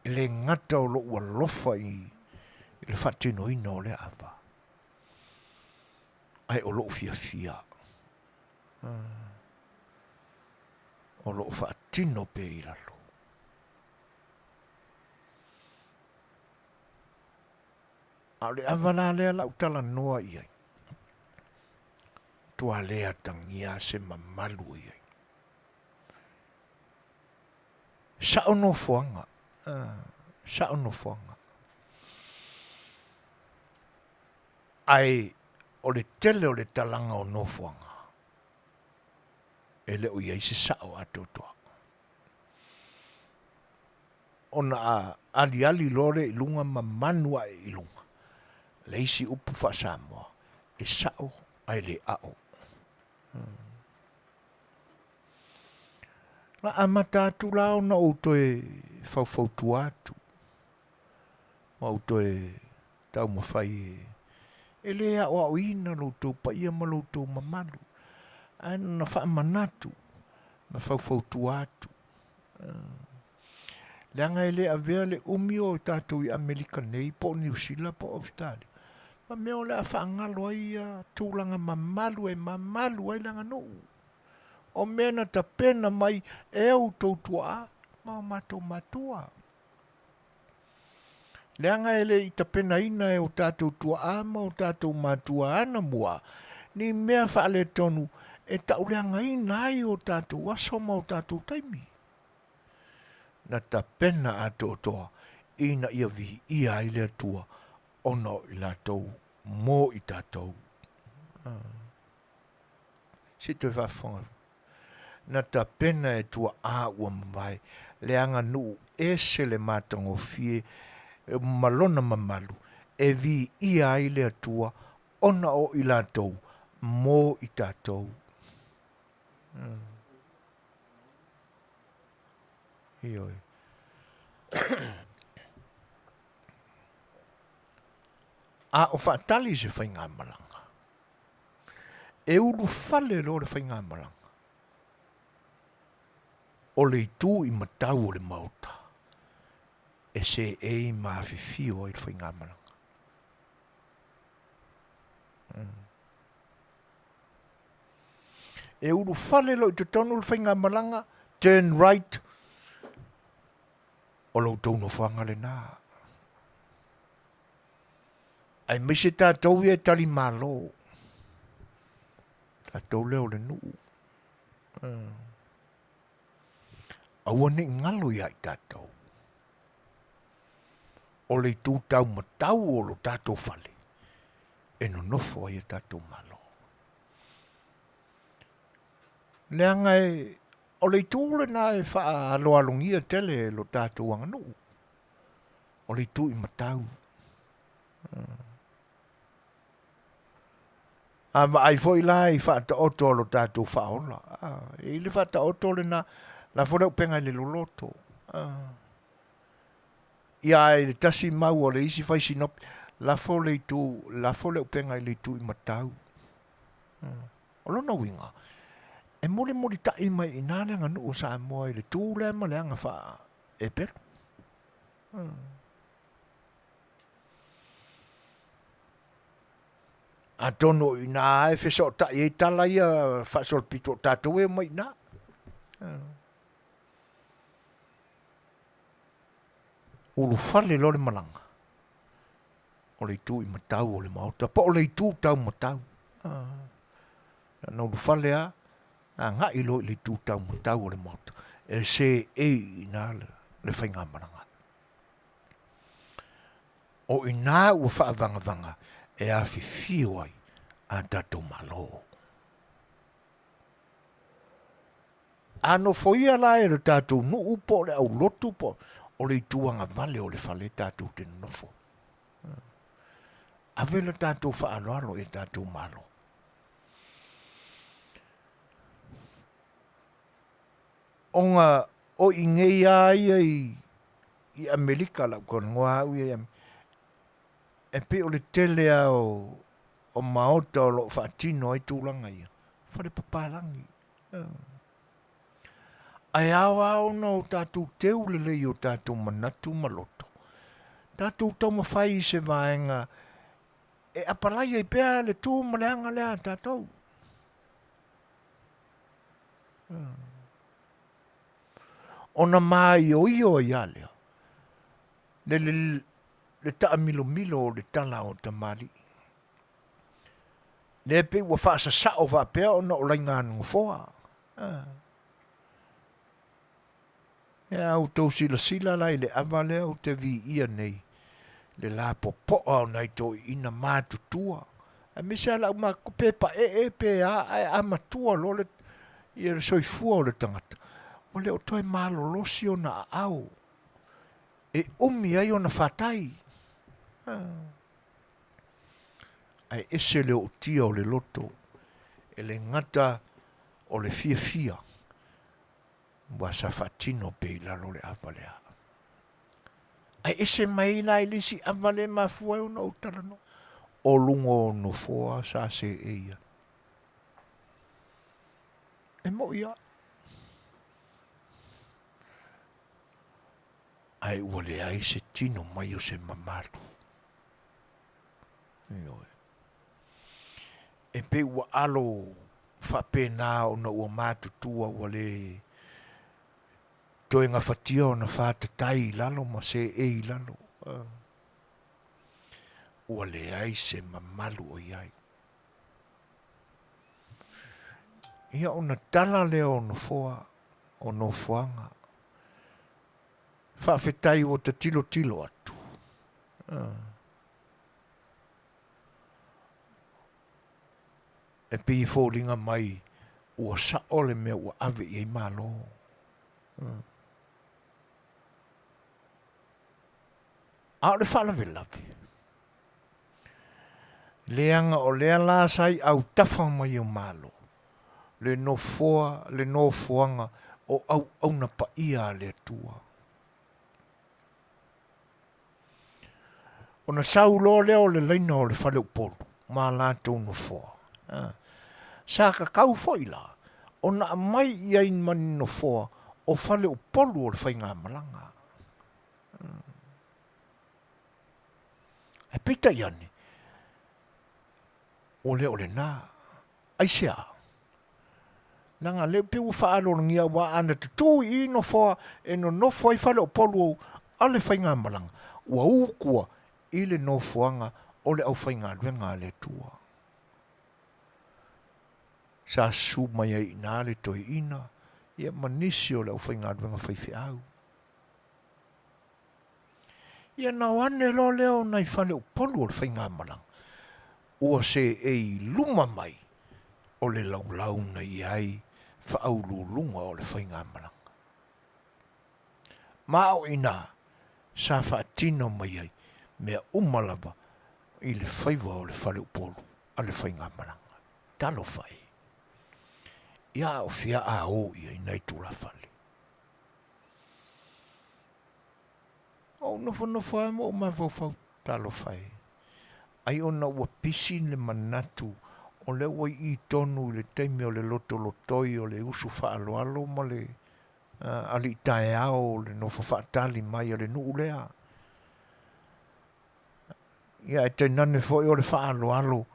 E le ngata o lo ua lofa i le whātinoina o le awa. Ai o lo fia fia. O lo whātino pe i lalo. A le awana lea lau tala noa iai. Tua lea tangia se mamalu iai. Sa ono fuanga. Sa ono fuanga. Ai, o le tele o le talanga o no fuanga. Ele o iai se sao atotoa. Ona a ali lore ilunga mamanua e ilunga. Leisi upu whasamoa, e sao ai le ao. La amata atu lao na outoe whauwhautu atu. Ma outoe tau mawhai e le a o ina loutou pa ia ma loutou mamalu. Aina na wha manatu ma whauwhautu atu. Leanga ele a vea le umi o tātou i Amerika nei po New Zealand po Australia. Ma meo le a whaangalo ai a tūlanga mamalu ai langa no. O mena ta pena mai e au tautua ma o matou matua. Leanga ele i ta pena ina e o tātou tua ma o tātou matua ana mua. Ni mea whaale tonu e tau leanga ina ai o tātou aso ma o tātou taimi. Na ta pena a totoa ina ia vihi ia i lea tua ono i lātou mō i tātou. Si te whawhanga. Na ta pena e tua a ua mawai leanga nuu e se le mātango fie malona mamalu e vihi ia i lea tua ona o i lātou mō i tātou. Ioi. A o whaatali se whainga malanga. E ulu whale lo le whainga malanga. O le itu I matau o le mauta. E se e mawhiwhio I le whainga malanga. E ulu whale lo I te tonu le whainga malanga, turn right, o lo tonu whanga le nā. Ai mese tātou e tali malo. Tātou leo le nuu. Aua ne ngalo ia I tātou. O le tū tau matau o lo tātou whale. E no nofo ai tātou malo. Leanga e, o le tū le nā e wha aloalongia tele lo tātou anganu. O le tū I matau. Ma ai foi la I wha ta oto lo tātou wha ola. E le wha ta oto le na, la fora upenga le loloto. Ia e tasi mau o le isi whai sinop, la fo le upenga le tu I matau. O lona winga. E mole ta I mai inane nganu o sa moa le tu le ma le anga wha e per. A tono I nā e wheso ta I tala ia whasol pito tātou e mai nā. Ulu whale lo le malanga. O le tu I matau o le mauta. Pa o le tu tau matau. Na ulu whale a ngā I lo le tu tau matau o le mauta. E se e I nā le whainga maranga. O I nā ua whaavanga e a whiwhio ai a tātou malo. Ano foia la e le tātou nu upo le au lotu po o le tuanga vale o le whale tātou te nofo. Ave le tātou whaaloalo e tātou malo. Onga o ingei ai I Amerika la kon ngoa au e pe o le tele o maota o lo whaatino ai tūlanga ia. Whare papalangi. Ai au no tātou teu le lei o tātou manatu maloto. Tātou tau mawhai se vaenga e apalai ai pēa le tū maleanga lea tātou. Ona mai o io ia lea. Le taa milo o le tala o tamari. Le pe ua whaasa sao wha pēa o na o lainga anu foa. Ia au tau sila lai le avale o te vi ia nei. Le la popoa o nei to ina mātutua. A mese ala uma pepa pe a matua lo le ia le soifua o le tangata. O le o toi malo losi o na au. E umi ai o na whatai. Ai ese le o tia o le loto. E le ngata o le fia. Wa sa fatino pe lalo le avalea. Ai ese mai la ilisi avale ma fua o no talano. O lungo no foa sa se eia. E mo ia. Ai wale ai se tino mai o se mamaru. E pe ua alo whapena o na ua mātutua wale toi ngā whatia o na whātatai lalo ma se e lalo. Ua le ai se mamalu o iai. Ia o na tala leo no foa o no foanga. Whawhetai o te tilo atu. E pi fōringa mai ua sa ole mea ua ave i malo. A le whala velavi. Leanga o lea la sai au tafa mai o malo. Le no foa, le no foanga o au na pa ia le tua. Ona sau lo leo le leina o le whale upolu. Ma lātou no fōa. Sa ka kau foila. Ona mai ia in mani no fōa. O whale upolu o le whainga malanga. E pita iani. O le nā. Aisea. Nanga leo pe ua whaalo ngia wa ana tutu I no fōa. E no nofo I whale upolu o ale whainga malanga. Ua ukua. I le nofoanga o le au whainga luenga le tua. Sa su mai ai nā le toi ina. Ia manisi o le au whainga luenga whaiwhi au. Ia na wane lo leo nai whale upolu o le whainga malang. Ua se e luma mai o le laulau na iai whaau lunga o le whainga malang. Mao ina sa whaatino mai ai mea umalaba I le whaiwa o le whale upolu a le whainga maranga. Talo whai. Ia o fia a o ia I nei tūla whale. O nofo a mo ma whau talo whai. Ai ona ua pisi le manatu o le ua I tonu le teimi o le loto lotoi o le usu whaaloalo ma le ali tae ao le nofo whaatali mai o le nuulea. Ia e te nane foi o le whaaloalo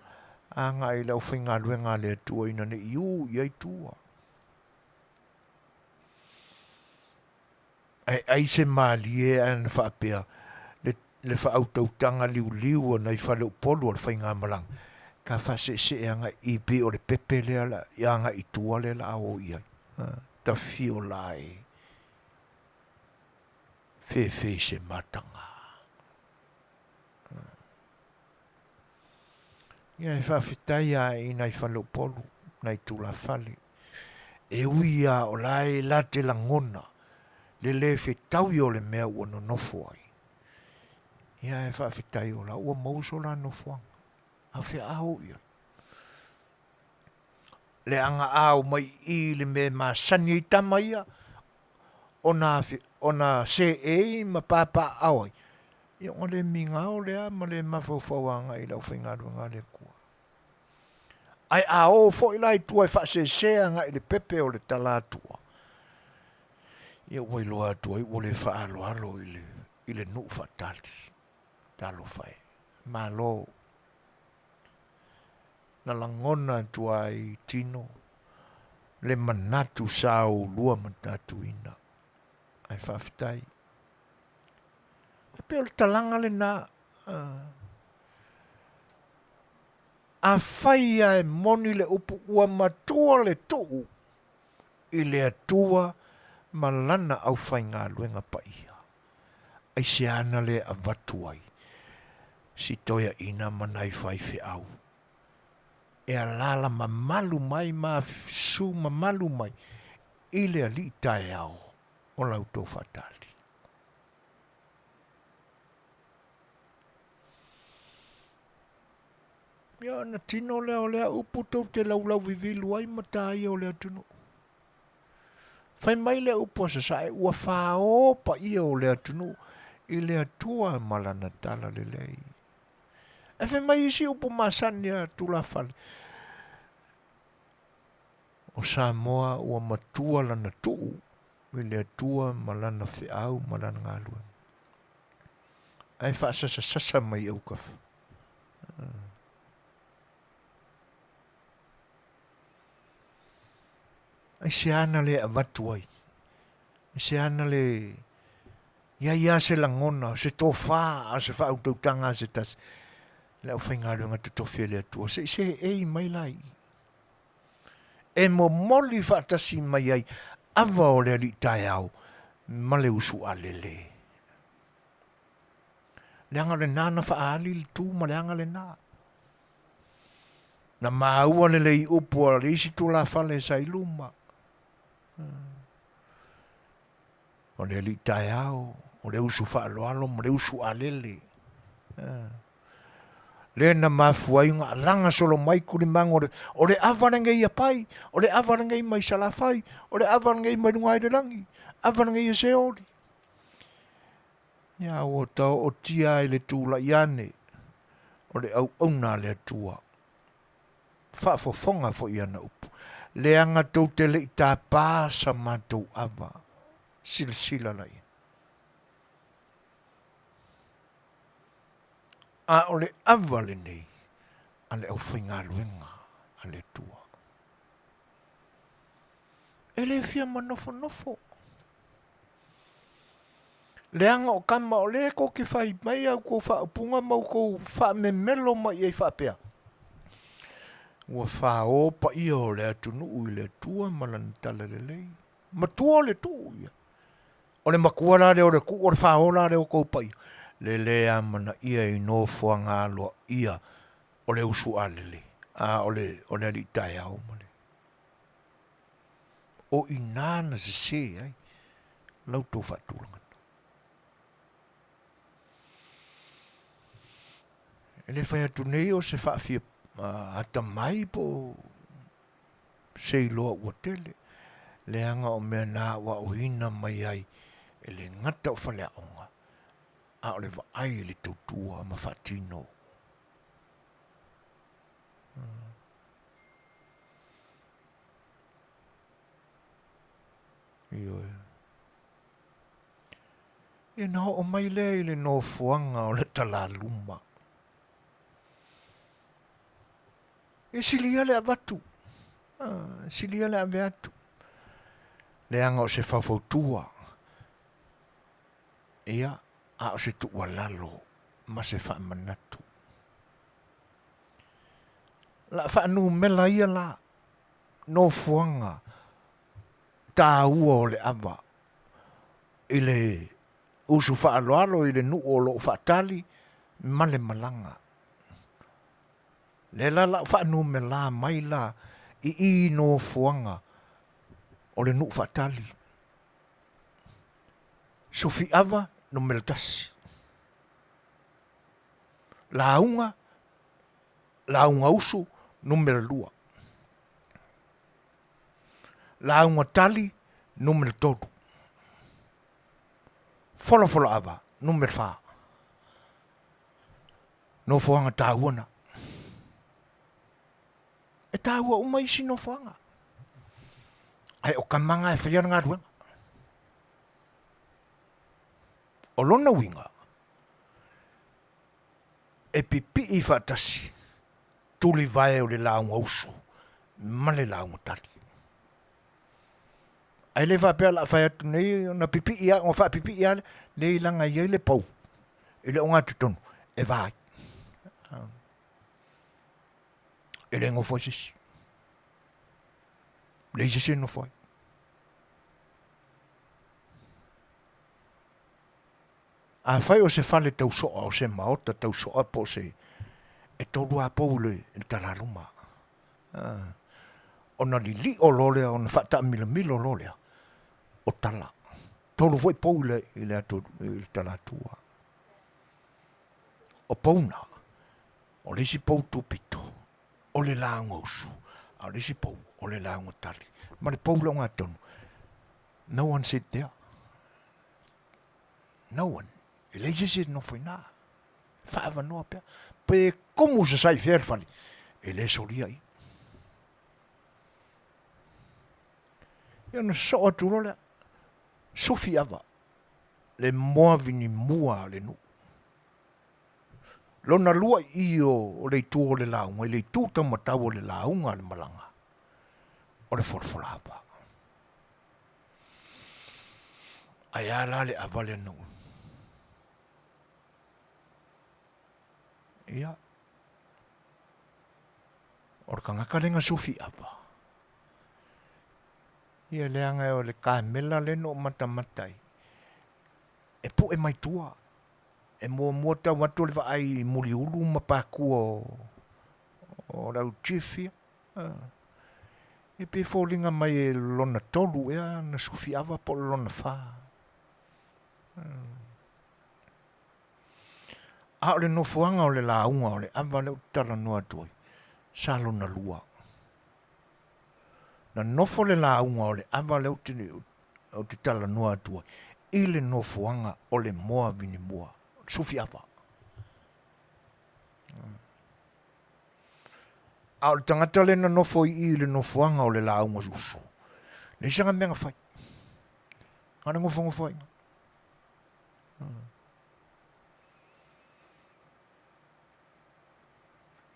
a ngā I lau whainga luenga le atua ina ne iu I ai tua. Ai se maalie an whaapea le whautautanga liu nei whale upolu o le whainga malang. Ka whase se anga I pe o le pepe lea la anga I tua le la ao iai. Ta fio lai. Fe se matanga. Ia e whawhitai a I nei whale upolu, nei tūla whale. E uia o lai la te langona, le whetau o le mea ua no nofo ai. Ia e whawhitai o la ua mauso la nofoanga. A whi au ia. Le anga au mai I le me ma sani I tama ia, ona se e ma papa au ai. Ia o le minga o lea ma le mawhauwhauanga I lau whaingaruanga le kua. Ai a o fo I lai tua I whaasesea nga I le pepe o le talatua. Ia wai loa tua I o le whaaloalo I le nu whatali. Talo whai. Ma lo. Na langona tua I tino. Le manatu sao lua manatu ina. Ai whawhitai. Pe o le talanga le na. A whaia e moni le upu ua matua le tuu. I le atua malana au whainga luenga pa ia. Ai se ana le a vatuai. Si toia ina manai whaife au. E a lala mamalu mai ma su mamalu mai. I le ali tae au. O lau tō whatali. Ia na tino lea upu tau te laulau vivilu ai matai o lea tunu. Whai mai lea upu asa sae ua whao pa ia o lea tunu I lea tua malana tala le lei. E whai mai isi upu masani a tula whale. O Samoa ua matua lana tuu I lea tua malana whiau malana ngalua. Ai wha sasa mai au kafa. Ai se ana le avatu ai. Se ana le ia se langona, se tofa, se fa autotanga se tas. Le au whainga runga tu tofi le atua. Se ei mai lai. E mo moli whaatasi mai ai. Ava o le ali tae au. Ma le usu a le. Le anga le nana whaali le tū ma le anga le nā. Na maua le lei upu a le isi tū la whale sa iluma. O le ali tae au, o le usu whaaloalo, mo le usu alele. Le na mafua inga langa solo mai kuri mango o le awarange ia pai, o le awarange i mai salafai, o le awarange i mai nunga i rangi, awarange i se ori. Ia o tau o tia le tūla iane. O le au nā le atua. Whaafofonga fo iana upu. Le anga tau te le i tā pāsa mātou awa. Sila lai. A o le awa le nei. A le au whainga luenga. A le tua. E le fia manofo. Le anga o kama o le ko ke whai mai au ko wha upunga mau ko wha me melo mai ei wha pia. Ua wha opa ia o le atunu ui le tua malan tala le lei. Ma tua o le tu ia. O le makua la le o le ku o le wha o la le o kou pai. Le le amana ia i no fuanga aloa ia o le usu alele. A o le ali tai au male. O inana se ai. Lau tō whatulanga. E le whai atu nei o se whaafia ata mai po sei loa ua tele. Le anga o mea nā wa o hina mai ai e le ngata o whale aonga. A o le wa ai le tautua ma whatino. Ioe. E nā o mai lea i le no fuanga o le tala luma. E silia le avatu. Silia le aveatu. Le anga o se whawhautua. Ia, a o se tua lalo. Ma se whamanatu. La whaanu mela ia la. No fuanga. Tā ua o le ava. I le usu whaaloalo i le nu o lo whaatali. Male malanga. Le la whaanu me la mai la i no fuanga o le nuk whaatali. Sofi ava no melatasi. Launga usu no melalua. Launga tali no melatodu. Fola ava no melfa. No fuanga tāuana. E tāua uma isi no whanga. Ai o kamanga e whaiara ngā ruanga. O lona winga. E pipi i whaatasi. Tuli vai o le launga usu. Ma le launga tali. Ai le whapea la whai atu nei. Na pipi ia, o wha pipi ia le ilanga iei le pau. I le o ngā tutonu. E vai. E le ngo foi sisi. Le sisi no foi. A fai o se fale tau soa o se maota tau soa po se e tolu a poule e talaluma. Ona li o lolea, ona whata mila lolea o tala. Tolu foi poule i le atu i talatua. O pauna, o le si pou tupito. O le launga usu. A le si pou, o le launga tali. Ma le pou la ngā tonu. No one said there. No one. E le si no foi nā. Whaava noa pia. Pe komu sa sai whēr whali. E le solia i. Ia na so aturo le. Sofi ava. Le moa vini mua le nu. Lona lua i o le tu o le launga, le tu ta matau o le launga le malanga. O le forfolapa. Ai ala le avale no. Ia. O ka ngakalenga sufi apa. Ia le anga o le kamela le no matamatai. E po e mai tua. E mua tau watu le ai muri ulu mapaku o rau chifia. E pe fōlinga mai e lona tolu ea na sufi awa po lona wha. A o le no fuanga o le launga o le awa le utala noa tuai. Sa lona lua. Na nofo le launga o le awa le utala noa tuai. I le nofuanga o le moa vini moa. Sufi apa. A o le tangata le na nofo I le nofuanga o le launga susu. Le isanga menga fai. Ngana ngofongo fai.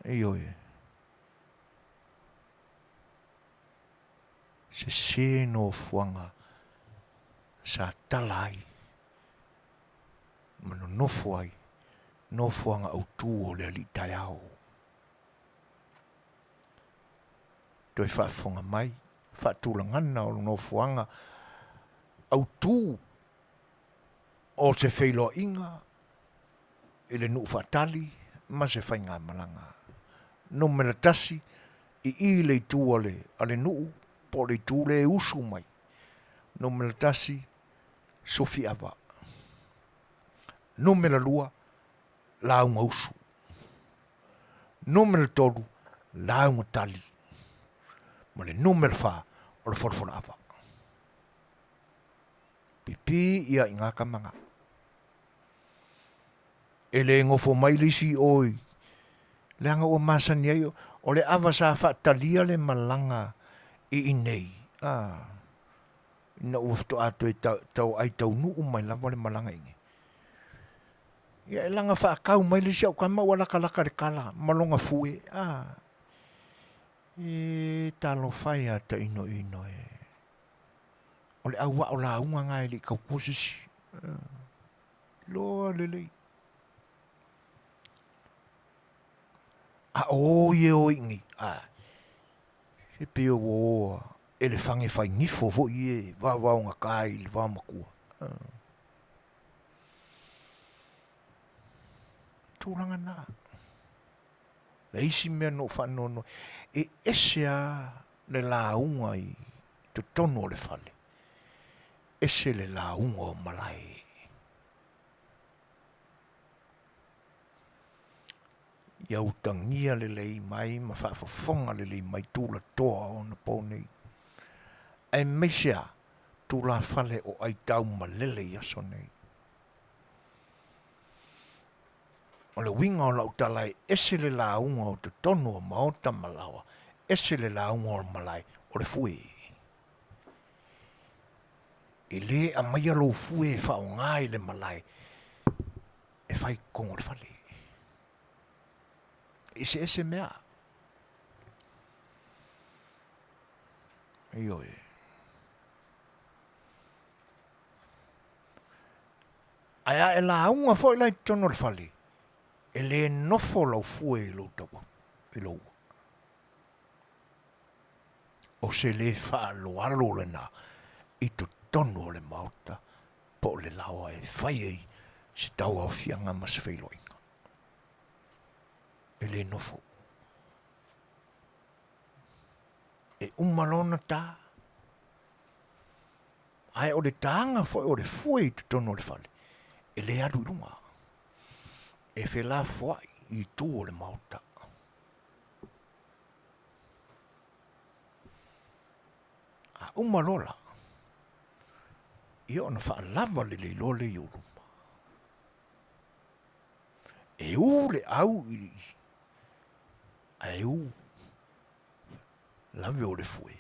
Iyo e. Se nofuanga sa talai. Mano nofo ai. Nofuanga au tu o le ali tai au. Toi whaafonga mai, whaatulangana o nofuanga au tu o se whailo inga, ele nuu whaatali, ma se whainga malanga. No mena tasi, I le tu ale nuu, po le tu le usu mai. No mena tasi, sofi ava. No mena lua, launga usu. No mena tolu, launga tali. Ma le numero fa o le forfora apa. Pipi ia inga kamanga. E le ngofo mai lisi oi. Le anga ua masani ai o le ava sa whaatalia le malanga I inei. Ina ufto ato e tau ai tau nuu mai lava le malanga inge. Ia e langa whaakau mai lisi au kama ua laka le kala. Malonga fue. E talo fai ata ino e. O le aua o la unga ngai li kau kusisi. Loa lelei. Ye o ingi. Se peo o ele fange fai nifo vo ie. Va unga kai li va makua. Tūranga nā. Le isi mea no whanono. E esea le la unga I to tono le fale. Ese le la unga o malai. Iau tangia le lei mai, ma whaafafonga le lei mai tūla toa o na pōnei. E meisea tūla fale o ai tau malele I aso nei. O le winga o lau talai, ese le la unga o te tono o maota malawa, ese le la unga o malai, o le fue. E le a mai alo fue fa o ngai le malai, e fai kongo le fale. Ese mea. Iyo e. Aia e la unga fo ilai tono le fale. E le nofo lau fue lo tawa. E lo. O se le fa lo alo le na. I to tono le mauta. Po le lawa e fai ei. Se tau au fianga ma se feilo inga. E le nofo. E umalona ta. Ai o le tanga foi o le fue to tono le fale. E le adu runga. E fe la foi I tu o le mauta. A umalola. Io na fa lava le lole I uruma. E u le au I. E u. Lave o le fue.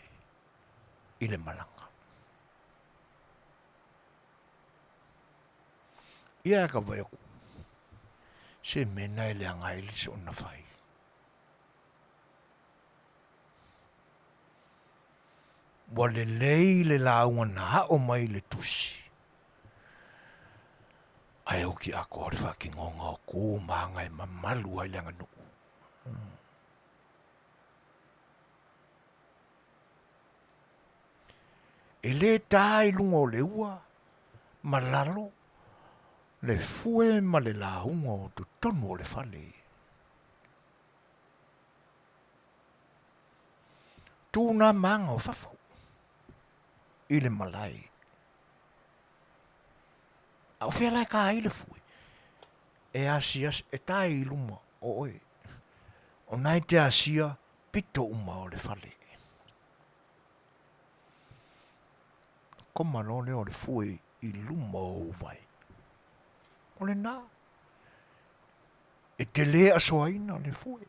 I le malanga. Ia ka vai aku. Se mena le angai li se ona fai. Wa le lei le launga na hao mai le tusi. Ai au ki ako ori whaki ngonga o kō maanga e mamalu ai langa nuku. E le tai lunga o le ua, malalo, le fue ma le launga o tu tonu o le fale. Tūna maanga o fafo. I le malai. Au fia lai ka ai le fue. E asias e tai iluma o oe. O nai te asia pito uma o le fale. Ko malone o le fue I luma o vai. O le nā. E te lea soaina le fue.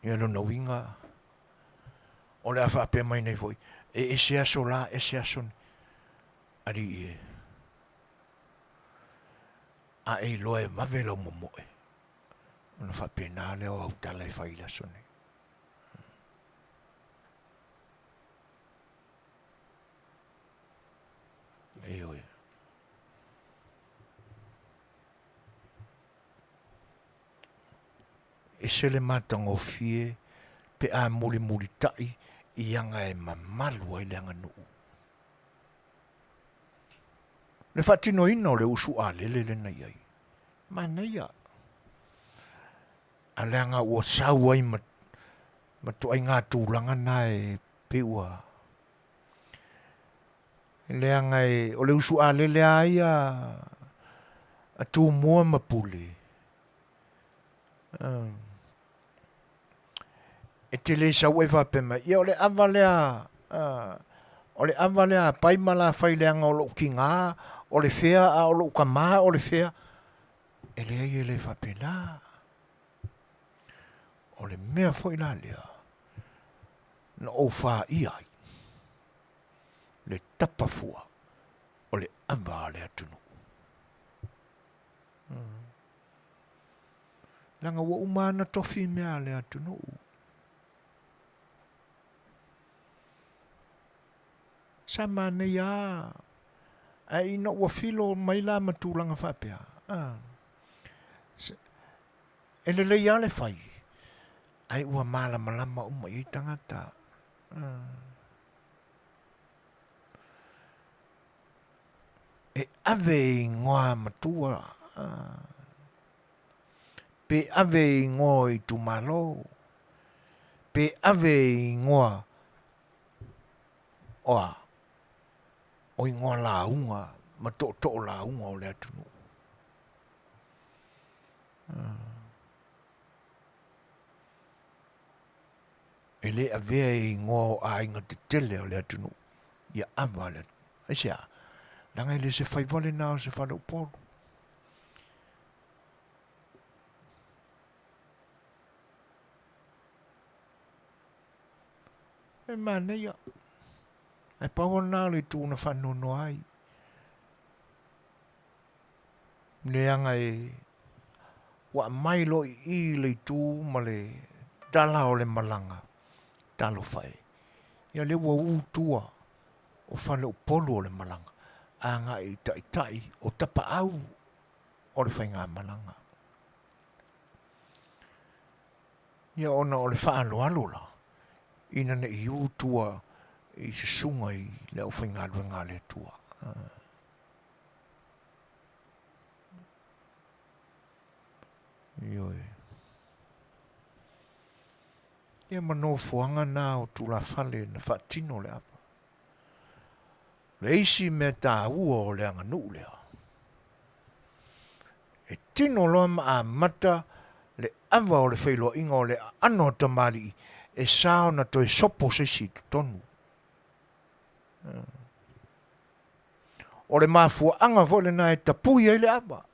Ia lona winga. O le awha ape mai nei foi. E se aso la, e se aso ni. Ari e. A e loe mavela o momoe. Ona wha ape nā leo au tala e whaila so nei. E oe. E se le matanga o fie, pe a muli muli tai, I anga e mamalu ai le anga nuu. Le whatino ina o le usu a lele le na iai. Ma nei a. A le anga ua sau ai ma to ai ngā tūlanga na e peua. Le anga e, o le usu a lele ai a tū mua ma pule. E te le sa ue whapema. Ia o le avalea, o le avalea paimala whaileanga o lo ki ngā, o le whea a o lo ka maa o le whea. E le ai e le whapena. O le mea whaila lea. Na o wha iai. Le tapafua. O le avalea tunu. Langa wa umana tofi mea lea tunu. Sama ne ya. Ai no wa filo mai la matulanga whapea. E le ya le fai. Ai ua mala malama uma I tangata. E ave ngoa matua. Pe ave ngoa I tumalo. Pe ave ngoa. Oa. O ingoa la unga, ma to la unga o le atunu. E le avea ingoa o a inga te tele o le atunu. Ia ama le atunu. Aisea, langa ile se whaivale nao se whana upolu. E mana ia. Ai pawa nā le tūna whanono ai. Neanga e wa mailo I le tū ma le tala o le malanga. Talo whae. Ia le wa utua o whane o polo o le malanga. Anga I tai o tapa au o le whainga malanga. Ia ona o le whaano alola. Ina ne I utua I se sunga I le au whainga luenga le tua. Ioi. Ia mano fuanga nā o tula whale na whaatino le apa. Le isi me tā ua o le anga nuu lea. E tino loa ma a mata le awa o le whailo inga o le ano tamari e sao na toi sopo se si tonu. O le mafua anga vole na e tapui e le apa.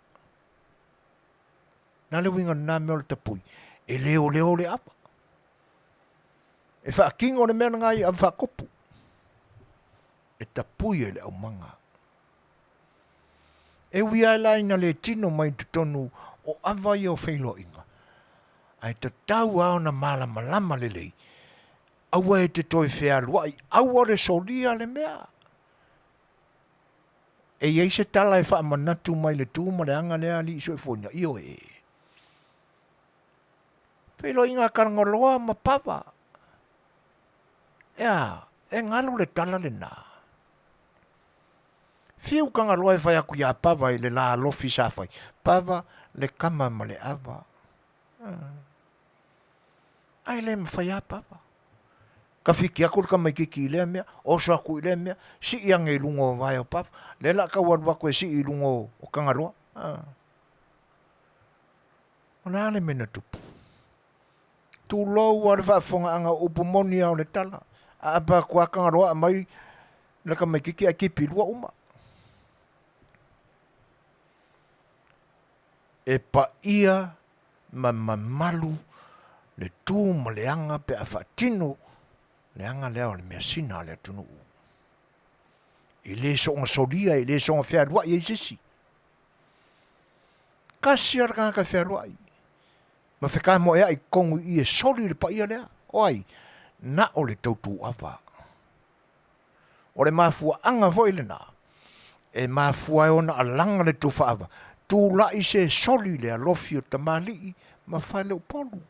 Na le winga na me o le tapui. E leo le apa. E wha king o le mea ngai a wha kopu. E tapui e le au manga. E wia lai na le tino mai tutonu o awai o whailo inga. Ai te tau au na mala malama le lei. Aua e te toi whea luai. Aua le solia le mea. E iei se tala e wha manatu mai le tūma le anga lea li iso e whonia. Io e. Whailo inga karangoloa ma papa. Ea, e ngalo le tala le nā. Fiu kanga loa e whai aku ia pava I le la lofi sa whai. Pava le kama ma le awa. Ai le ma whai a pava. Ka whiki aku ka mai kiki lea mea, oso aku I lea mea, si iang e lungo vai o papa. Le la ka wadwa koe si I lungo o kanga loa. O nā le mena tupu. tūlou a le whaafonga upumoni au le tala. A apa kua kangaroa mai le ka mai kiki a kipi lua uma. E pa ia ma mamalu le tū ma le anga pe a whaatino le anga leo le mea sina le tunu. I le songa solia, i le songa whiarua i sisi. Kasi ar kanga whiarua i. Ma wheka mo ea i kongu i e soli le pa ia lea. Oai, na o le tautu awa. O le mafua anga voi le na. E mafua e ona alanga le tufa awa. Tu la i se soli le alofi o tamali i ma whai leo polu.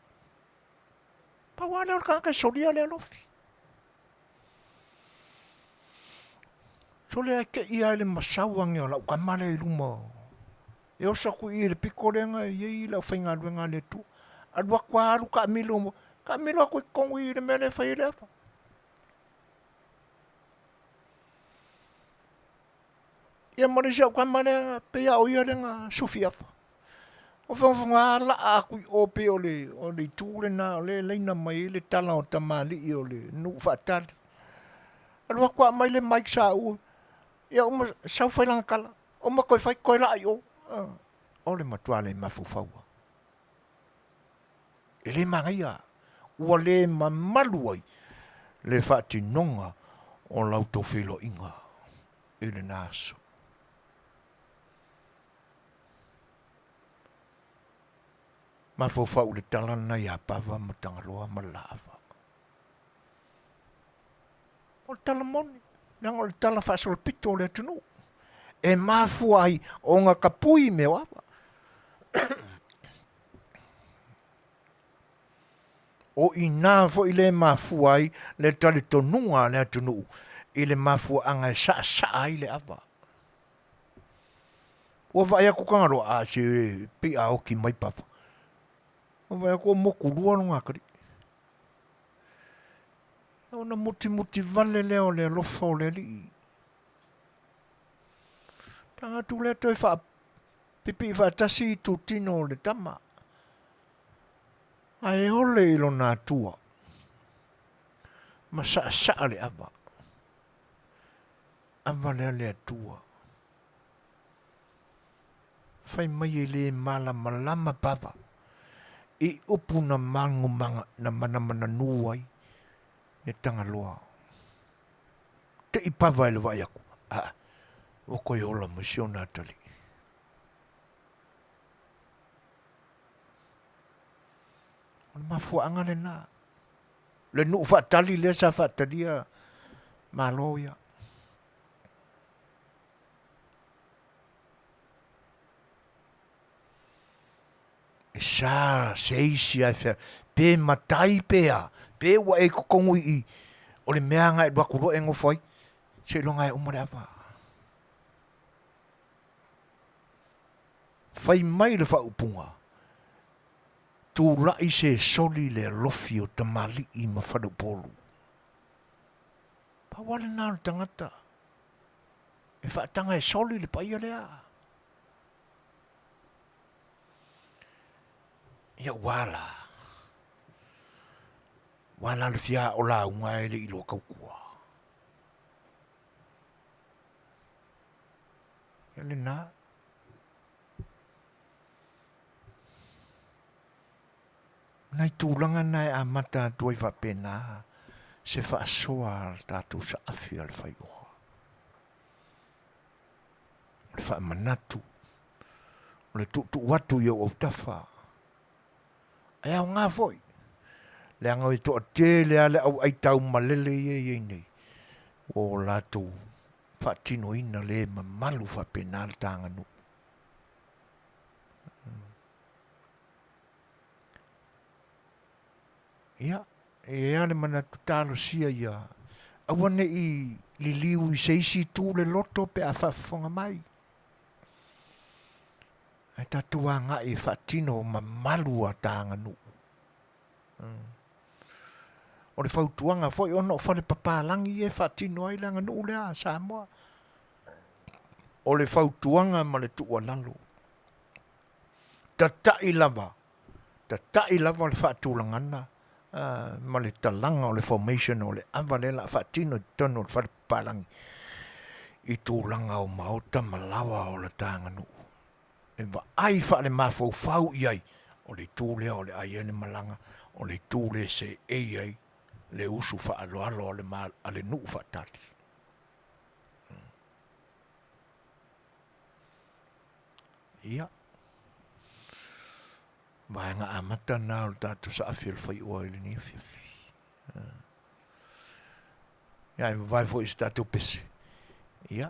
Pa wane o kanga solia le alofi. So le ke ia le masauangi o lau kamale i luma. E osa ku i le piko renga e i lau whainga luenga le tu. Adwa kwa aru ka milo mo. Ka milo ako i kongu i le mele whai le apa. Ia marisau kamale pe ia o ia renga sufi apa. O whangwhanga la aku i ope o le tūle na o le leina mai le tala o tamali i o le nu whaatali. Adwa kwa mai le maik sa ui. Ia uma sau whailanga kala. Uma koe whai koe la i o. O le matua le mafufaua. E le mangaia. Ua le mamalu ai. Le whaati nonga o lauto whilo inga. E le naso. Mafufau le talana ia pava matangaloa malava. O le talamoni. Nang o le tala whaasol pito o le tunu. E mafua ai o ngā kapui me wawa. O i nā fo i le mafua ai le tali tonunga le tunu. I le mafua anga e sa ai le awa. O vai ako kangaro a se pi a oki mai papa. O vai ako moku lua no ngakari. Ona muti vale leo le lofa o le li. Tanga tu le toi wha pipi wha tasi i tu tino le tama. Ai ole i lo nā tua. Ma sa le ava. Ava le le tua. Whai mai e le malama pava. I upu na mangu manga na mana nuai. E tanga loa. Te i pava ele vai aku. O koe ola masio nā tali. O le mafua anga le nā. Le nuu whaatali le sa whaatalia maloia. E sa se isi ai whea. Pe matai pea. Pe wa e kokongu i. O le mea ngai wakuro e ngofoi. Se longa e umare apa. Fai mai le whaupunga. Tu lai se soli le lofi o tamali i mawhadu polu. Pa wale nāru tangata. E whaatanga e soli le paia lea. Ia wala. Wala le fia o la unga e le ilo kaukua. Ia le nā. Nai tūlanga nai a mata tuai whapena se whaasoa al tātou sa awhi al whaioha. Le whaamanatu. Le tutu watu i au tawha. E au ngā foi. Le anga i toa te lea le au aitau malele i nei. O lātou whaatino ina le mamalu whapena al tānganu. Ia, e ale mana tutalo sia ia. Awane i li liu i seisi tū le loto pe a whafonga mai. E tatua ngā i whatino ma malu a tānganu. O le whautuanga foi ono whale papalangi e whatino ai langa nu lea a Samoa. O le whautuanga ma le tua lalo. Ta tai lava le whaatulangana. ma le talanga o le formation o le avalela fatino tono fa palang I tūlanga o maota malawa o le tānganu. E wa ai fa le mafau fau iai o le tūlea o le aiene malanga o le tūle se ei le usu fa aloalo o le mal ale nuu fa tali. Ia. Vaenga amata nā o tātu sa awhil whai ua ili ni awhiawhi. Ia, i vai fo i tātu pese. Ia,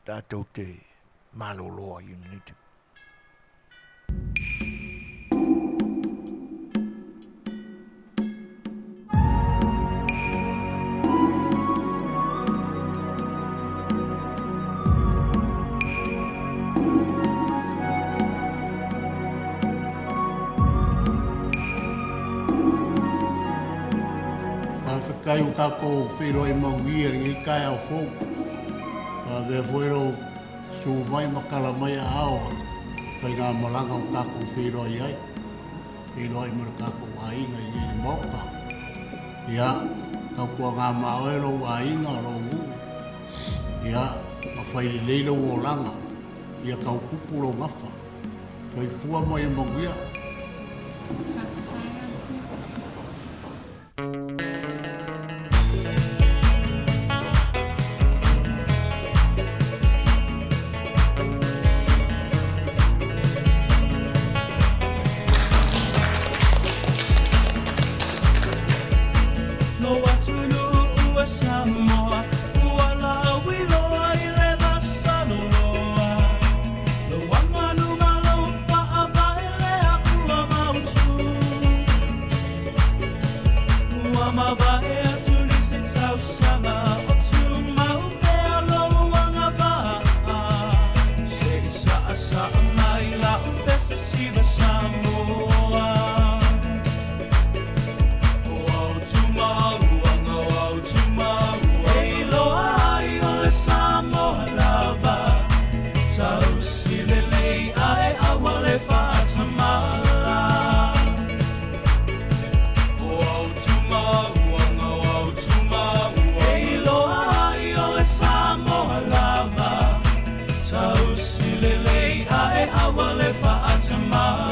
tātou te maloloa i unite. Kai o kako whiro e mawia ringi kai au fōu. Vea whiro su mai makala mai a aoa. Whai ngā malanga o kako whiro i ai. Whiro i mara kako a inga i ere moka. Ia, kau kua ngā maoero a inga o rongu. Ia, ma whaile leilo o langa. Ia kau kupuro ngafa. Kai fua mai e mawia. Saus silelei ai awale pa atama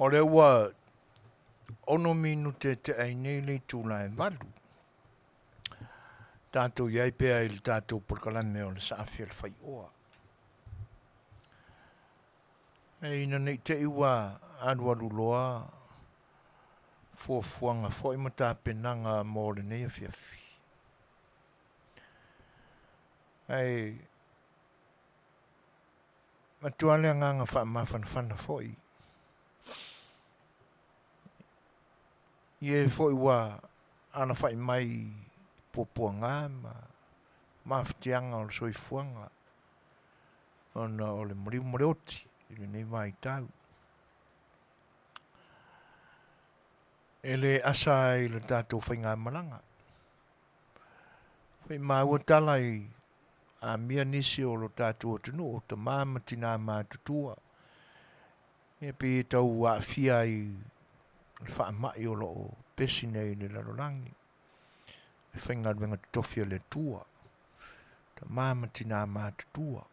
O le ua ono minute te ai nei le tūlai walu. Tātou iai pēa i le tātou porkalame o le saafia le whai oa. E ina nei te iwa anualu loa fuafuanga fo ima tā penanga mō le nei a fiafi. Ai matuale nganga wha mawhanawhana foi. Ie foi wa ana whai mai popoanga ma mawhatianga o le soifuanga. Ona o le moriu morioti, ili nei mai tau. Ele asa i le tātou whainga malanga. Whai maua tala i a mia nisi o lo tātou atunu o ta māma tina mātutua. E pe tau a fia i le wha mai o lo pesi nei le larolangi. E whainga wenga tofia le tua. Ta māma tina mātutua.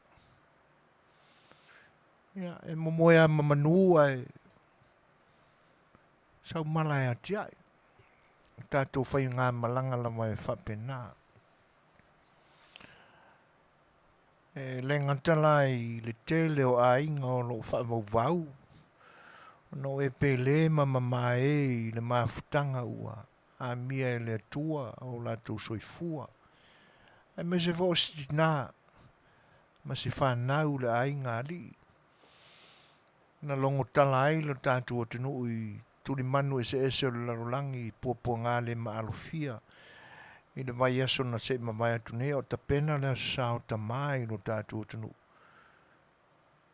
Ia, e momoea mamanua e sau malai atiai. Tātou whainga malanga la mai whapena. E le ngatala i le tele o ainga o lo whaamau vau. No e pele mamama e le mafutanga ua. A mia e le tua o la tu soifua. E me se fo stina. Ma se whanau le ainga ali. Na longo tala ai lo tātou atunu i tuli manu e se o le larolangi pōpō ngā le maalofia. I le vai aso na se mawai atune o ta pena le sao ta mai lo tātou atunu.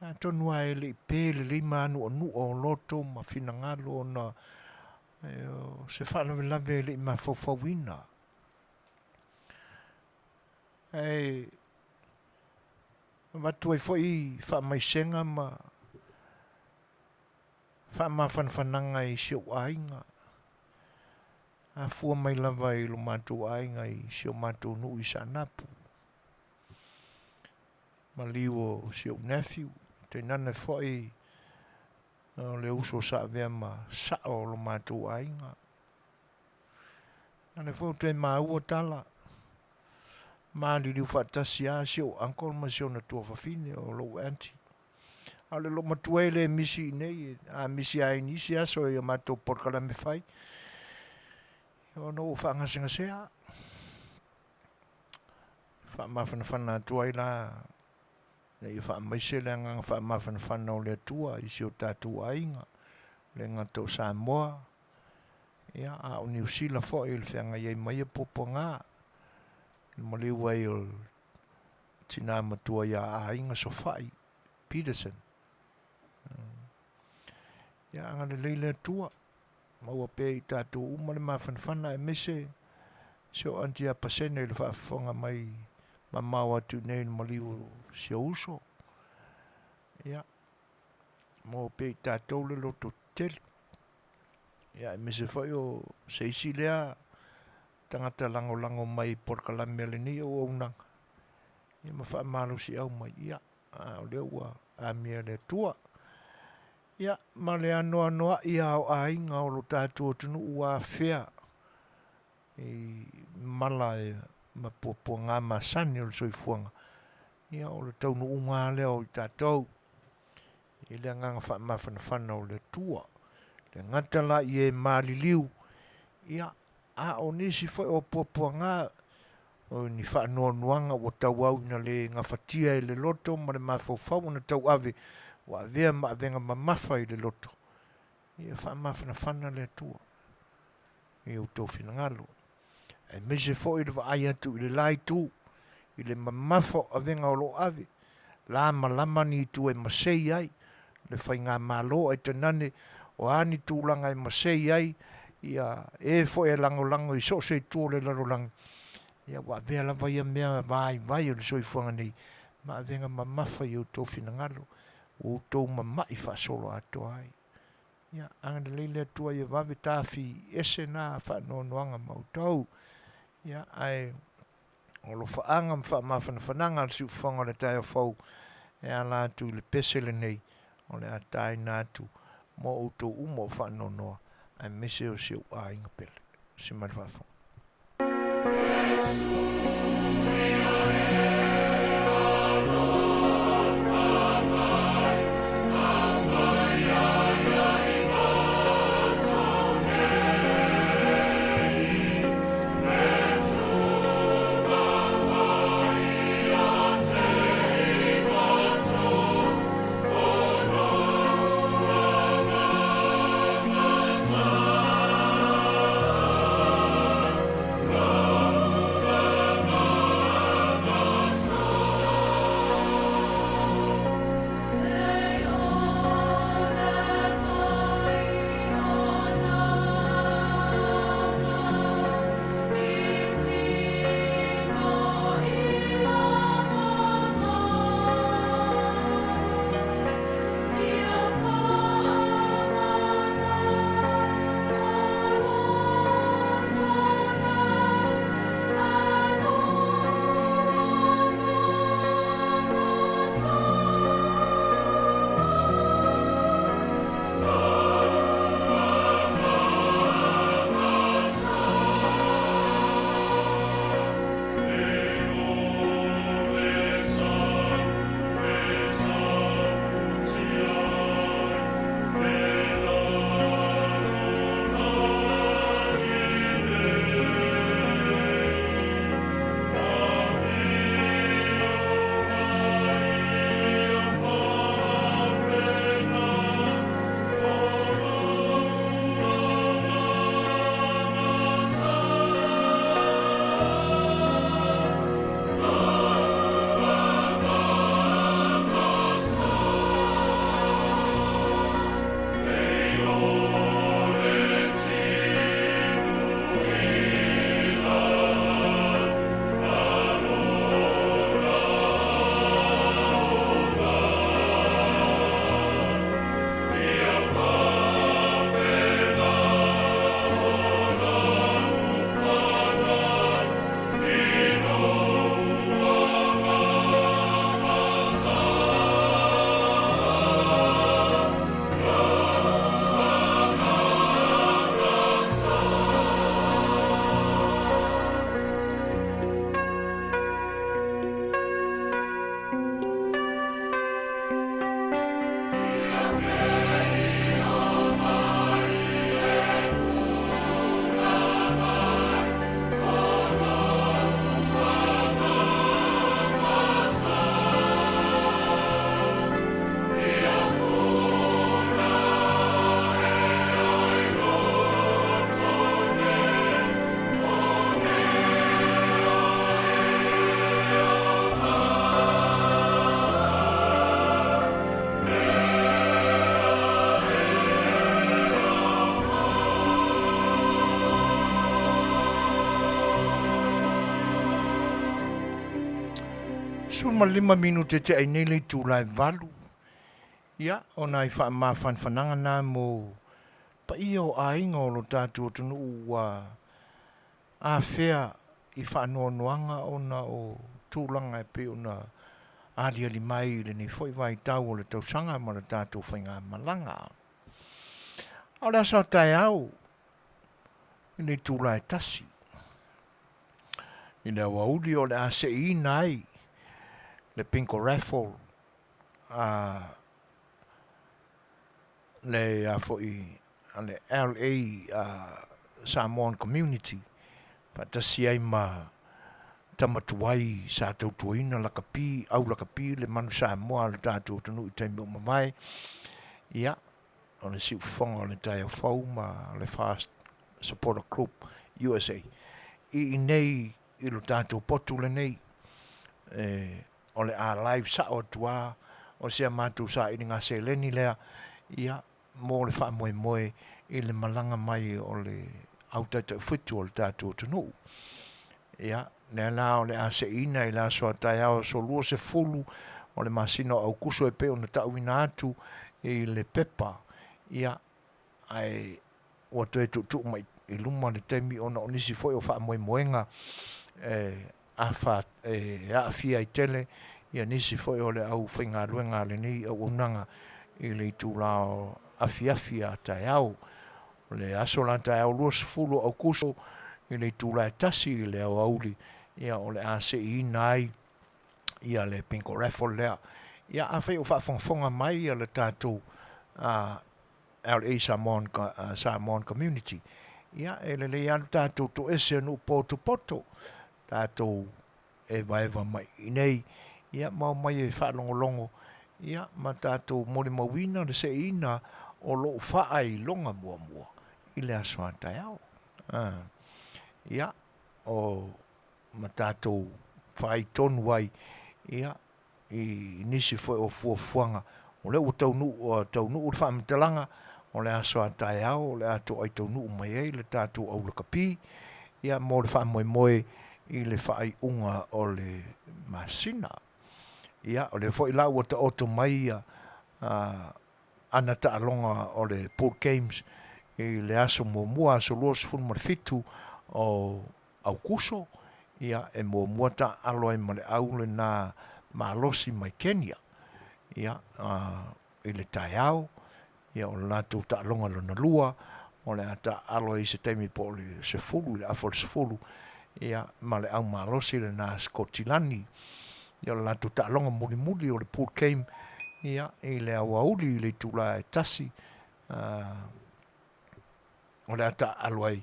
Nā tonua e le pēle le manu o nu o loto ma fina ngalo na se whanau lave le ma fofawina. E watu ai foi wha mai senga ma wha ma whanwhananga i sio ainga. A fua mai lava i lo mātou ainga i sio mātou nui sa napu. Ma liwo sio nephew. Te nana foi le uso sa vea ma sao lo mātou ainga. Nane foi te maua tala. Ma li liu whatasi a sio ankol ma sio na tua whawhine o lo anti. A le lo matuele misi nei. A misi ai nisi aso e mātou porkala me whai. O no whaangasinga sea. Whaamawhanawhana tua i la. Nei whaamaise le ngang whaamawhanawhana o le tua i sio tātou ainga. Le ngatou Samoa. Ia a o New Zealand fo i le whianga iei mai e popo ngā. Le maliu ai o tina matua ia a inga so whai. Peterson. Ia anga le leile tua. Maua pe i tātou umare mawhanawhana e mese. Sio antia pasene i le whaafonga mai ma maua tu nei le maliu sio uso. Ia. Maua pe i tātou le loto tele. Ia e mese whai o seisi lea tangata lango mai porkalame le ni o unanga. Ia ma whaamalu si au mai. Ia. O lea ua a mea le tua. Ia, ma le anoa ia o ainga o lo tātou tunu ua whea. I mala e ma pōpō ngā masani o le soifuanga. Ia o le taunu unga leo i tātou. I le nganga whaamawhanawhana o le tua. Le ngatala i e maliliu. Ia, a o nisi whai o pōpō ngā. O ni whaanoanuanga o tau au na le ngawhatia e le loto. Ma le mawhauwhau na tau ave. Wa vea ma venga mamafa i le loto. Ia whaamawhanawhana le tua. I o tō whina ngalo. E mese fo i le wa ai atu i le lai tū. I le mamafa a venga o lo ave. La malama ni tu e masei ai. Le whai ngā malo e tanane. O ani tūlanga e masei ai. Ia e fo e lango i so se tū le larolangi. Ia wa vea la vai a mea vai o le soifuanga nei. Ma venga mamafa i o tō whina ngalo. O tō mamai whaasolo ato ai. Ia, anga leile atua i wawe tāwhi ese nā whaanoanuanga mau tau. Ia, ai, o lo whaanga whaamawhanawhananga al siu whanga le tai o whau. E ala atu le pesele nei, o le atai nātu, mo uto umo whanonoa, ai mese o se ua inga pele. Se marifafo. Suma 5 minute te ai nei tu lai valu. Ia, ona i wha maa whanwhananga nā mo pa ia o ainga o lo tātua tunu ua a whea i whaanoanuanga ona o tūlanga e pe ona alia li mai le ni foi vai tau o le tausanga ma le tātua whainga malanga. O le asao tai au i nei tu lai tasi. I le wauli o le ase i nai le Pinko Raffle le le LA Samoan community pa tasi ai ma tamatuai sa tautuina lakapi au lakapi le manu Samoa le tātou tunu i taimi o mamai ia o le siu fonga o le tai au fau ma le Fast Supporter Group USA i nei i lo tātou potu le nei o le a live sa o tua o sea matu sa i ngā se leni lea ia mo le wha moe moe i le malanga mai o le au tātou whitu o le tātou tunu ia nea la o le a se ina i la soa tai au so lua se fulu o le masino au kuso e pe o na tau ina atu i le pepa ia ai o to e tu mai i luma le temi o na onisi foi o wha moe moenga a fia i tele ia nisi foi o le au whainga ruenga le ni au unanga i le tu lao afiafi a tai au. Le aso lan tai au lua sefulu au kuso i le tūla e tasi i le au auli. Ia o le a se i nai ia le pinko raffle lea. Ia a whai o whaafonga mai ia le tātou LA Samoan Community. Ia e le anu tātou to ese anu poto. Tātou e waewa mai i nei. Ia mau mai e whaalongolongo. Ia ma tātou mori mawina le se ina o lo whaai longa mua. I le asoa tai au. Ia o ma tātou whai tonu ai. Ia i nisi foi o fuafuanga. O le o taunu o whaamitalanga. O le asoa tai au. O le ato ai taunu mai ei le tātou au lakapi. Ia mo le whaamoe i le whaai unga o le masina. Ia o le foi la o ta oto mai ana ta alonga o le Port Games i le aso mua aso los fun marfitu o au kuso. Ia e mua ta alo e male au le na malosi mai Kenya. Ia i le tai au. Ia o le natu ta alonga lo na lua. O le ata alo i se teimi po le se fulu, le afol se fulu. Ia male au malosi le na Skotilani. Ia le natu ta alonga muli o le Port Game. Ia i le awauli i le tula e tasi. O le ata alo ai.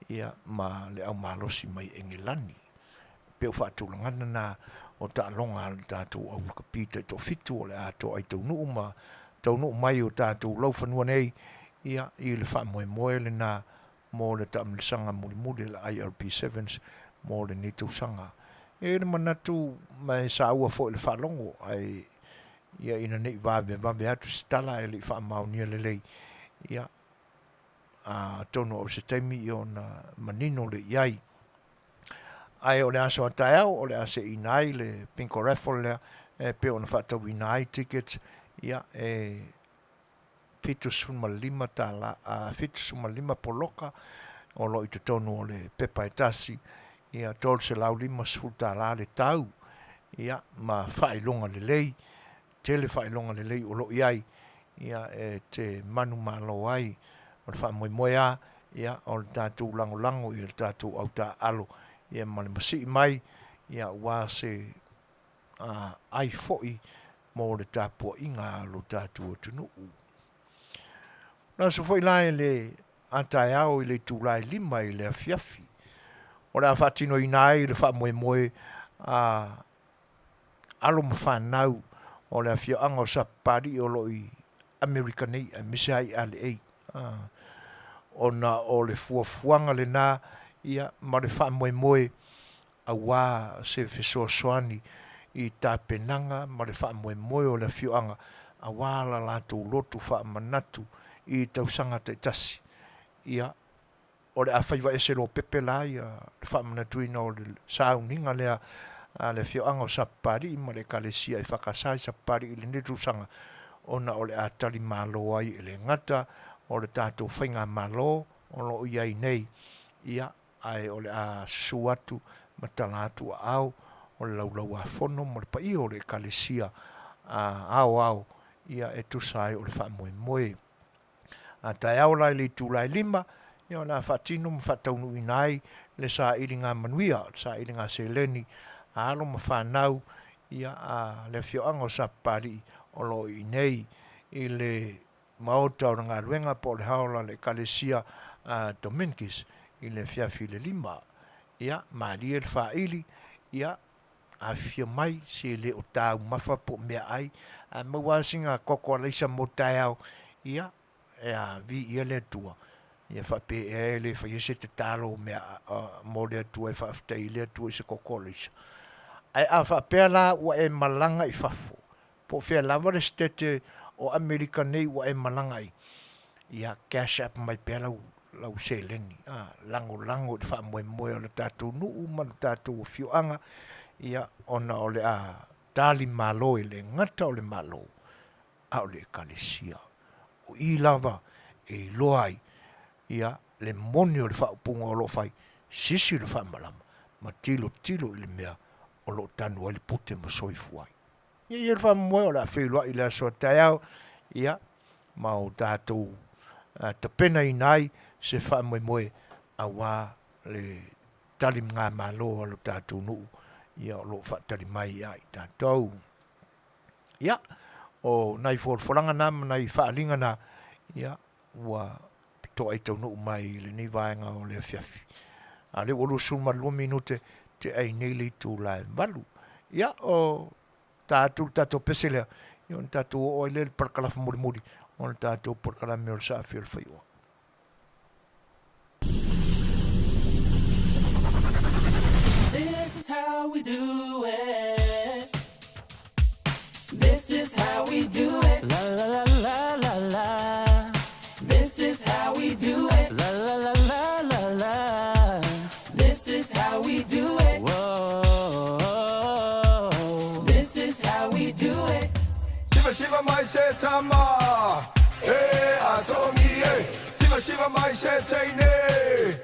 Ia ma le au malosi mai Engilani. Peo whaatulangana na o ta alonga le tātou au kapita to fitu o le ato ai taunu mai o tātou lau whanua nei. Ia i le whaamoe le na mo le taamlisanga muli le IRP7s mo le nitusanga. E le manatu mai sa ua fo le whalongo ai ia ina nei vabe atu stala e le whaamaunia le lei. Ia tono o se teimi i o na manino le iai. Ai o le aso a tai au, o le ase inai le pinko raffle lea, pe o na whaatau inai tickets, ia fitu suma lima poloka, o lo i te tonu o le pepa e tasi, ia tol se lau lima sfuta la le tau, ia ma whailonga le lei, tele whailonga le lei o lo iai, ia te manu malo ai, o le wha a, ia o le tātou lango i le tātou au tā alo, ia male masi mai ia wa se ai foi mo le tapo inga lo tatu tunu na so foi la le atai au le tulai lima i le afiafi o la fatino inai le fa moe alo mfanau o le afia ango sa pari o lo i americanei a misai ale ona o le fuafuanga le na ia ma le wha moe a wā se fesoasoani i tā penanga ma le wha moe o le whioanga a wā la lātou lotu wha manatu i tausanga te tasi. Ia o le awhaiwa e se lo pepe la ia le wha manatu ina o le sauninga lea le whioanga o sapari ma le kalesia i whakasai sapari i le netusanga ona o le atari malo ai i le ngata o le tātou whainga malo o lo iai nei ia ai o le a suatu matalatu au o le laulau a fono mo le pai o le kalesia au ia e tusai o le wha moe a tai au lai le tūlai lima ia o la whatino ma whataunu inai le sa iringa manuia sa iringa seleni a alo ma whanau ia a le whioango sa pari o lo i nei i le maota o ngā ruenga po le haola le kalesia Dominicus i le fiafi le lima. Ia, maari e le whaili, ia, a fia mai, se le o tāu mawha po mea ai, a mawasinga koko leisa mo tai au, ia, e a vi ia le tua. Ia whape e le whaiese te tālo mea mo le tua e whaaftei le tua i se koko leisa. Ai a whapea la ua e malanga i whafo. Po whea lava le stete o Amerika nei ua e malanga i. Ia, cash up mai pea lau seleni lango i wha moe o le tātou nuu ma le tātou whioanga ia ona o le a tali malo i le ngata o le malo a o le kalesia o i lava e loai ia le moni o le whaupunga o lo whai sisi le wha malama ma tilo i le mea o lo tanu ali pute ma soifu ai ia le wha moe o le a wheilua i le aso tai au ia ma o tātou ta pena i nai se wha moe a wā le tali ngā malo alo tātou nuu ia o lo wha tali mai ai tātou. Ia, o nai whoranga nā, nai whaalinga nā, ia, ua to ai tau nuu mai le ni vaenga o le fiafi. A le olu suma 2 minute te ai nili tū lai malu. Ia, o tātou peselea, ia on tātou o ele parkalafa muri, on tātou parkalame o sa fiol whaiua. This is how we do it. This is how we do it. La la la la la la. This is how we do it. La la la la la la. This is how we do it. Whoa. This is how we do it. Shiva shiva mai se tama. Atomi Shiva shiva mai se taine.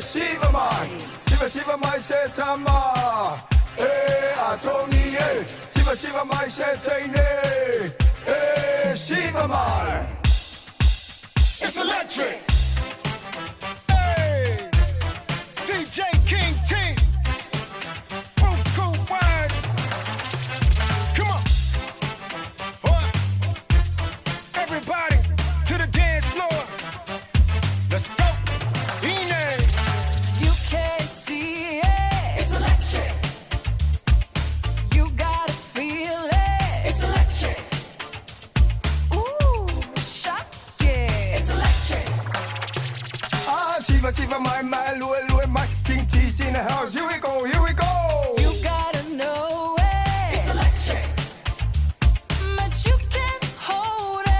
Shiva mai. Shiva shiva mai se tama. Atomi Shiva shiva mai se taine. Shiva mai. It's electric. Hey, DJ King T, Fruit Cool Wines. Come on, what? Everybody to the dance floor. Let's go. Ine. You can't see it. It's electric. You gotta feel it. It's electric. Ooh, shock it. It's electric. Shiva shiva mai lue mai. King T's in the house. Here we go. You gotta know it. It's electric. But you can't hold it.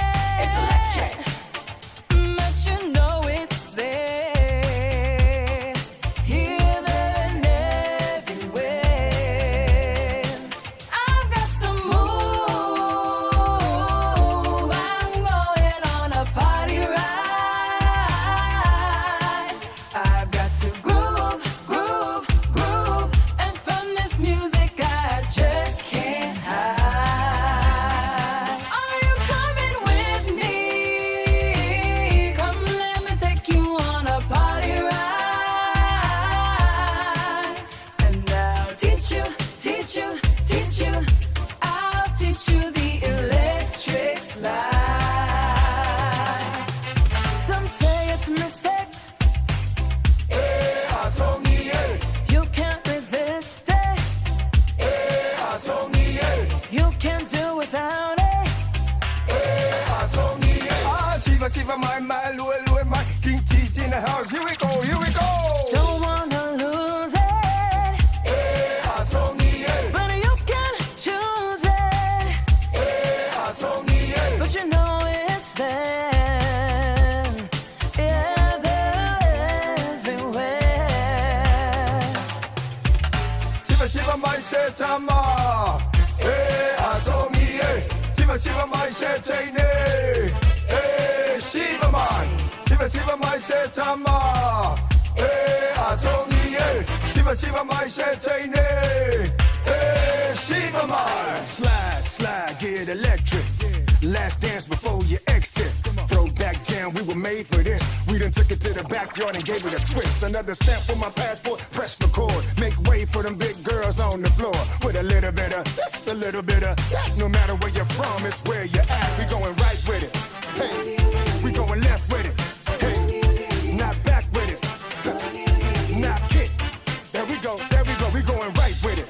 It's electric. But you know it's there. Here, there, and everywhere. I've got to move. I'm going on a party ride. I've got to groove, groove, groove. And from this music I just can't hide. Are you coming with me? Come, let me take you on a party ride. And I'll teach you, teach you, teach you. I'll teach you the electric slide. Some say it's a mistake. Atomi You can't resist it. Atomi You can't do without it. Atomi Shiva shiva mai lue mai. King T's in the house. Here we go. Don't wanna lose it, Atomi but you can choose it. Atomi But you know it's there. Yeah, they're everywhere. Shiva shiva mai se tama. Atomi Shiva shiva mai se taine. Shiva mai. Shiva shiva mai se tama. Atomi Shiva shiva mai se taine. Shiva mai. Slide, get electric. Last dance before you exit. Throwback jam, we were made for this. We done took it to the backyard and gave it a twist. Another stamp for my passport, press record. Make way for them big girls on the floor. With a little bit of this, a little bit of that. No matter where you're from, it's where you're at. We going right with it. Hey, we going left with it. Hey, not back with it. Not kick. There we go. We going right with it.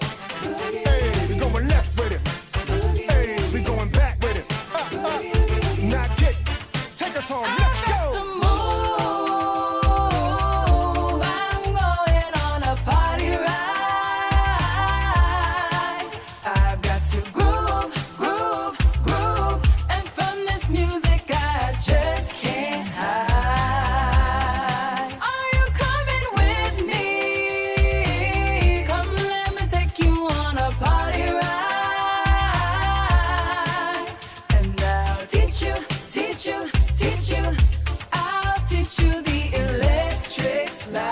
Hey, we going left with it. Hey, we going back with it. Not kick. Take us home. Let's Got to go. move. I'm going on a party ride. I've got to groove, groove, groove. And from this music I just can't hide. Are you coming with me? Come, let me take you on a party ride. And I'll teach you, teach you, teach you. I'll teach you the electric slide.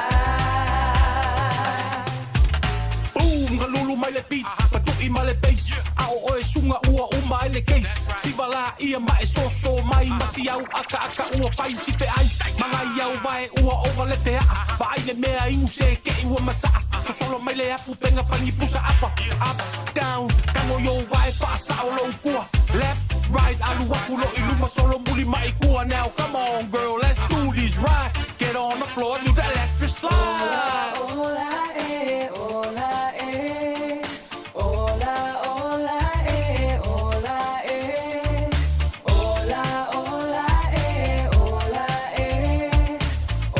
Boom, galulu mai le beat, patui mai le bass. Ao oe sunga ua uma mai le case si vala ia mai so mai masi au aka ua fai si pe ai mangai au vai ua over le fea vai le mea i se ke ua masa so solo mai le apu penga fangi pusa up down kamo yo vai fa sa lo kua left right alu wapulo i luma solo muli mai kua now come on girl let's do this right get on the floor do the electric slide Ola, eh, ola, eh. Ola, ola, eh, ola, eh. Ola, ola, eh, ola, eh.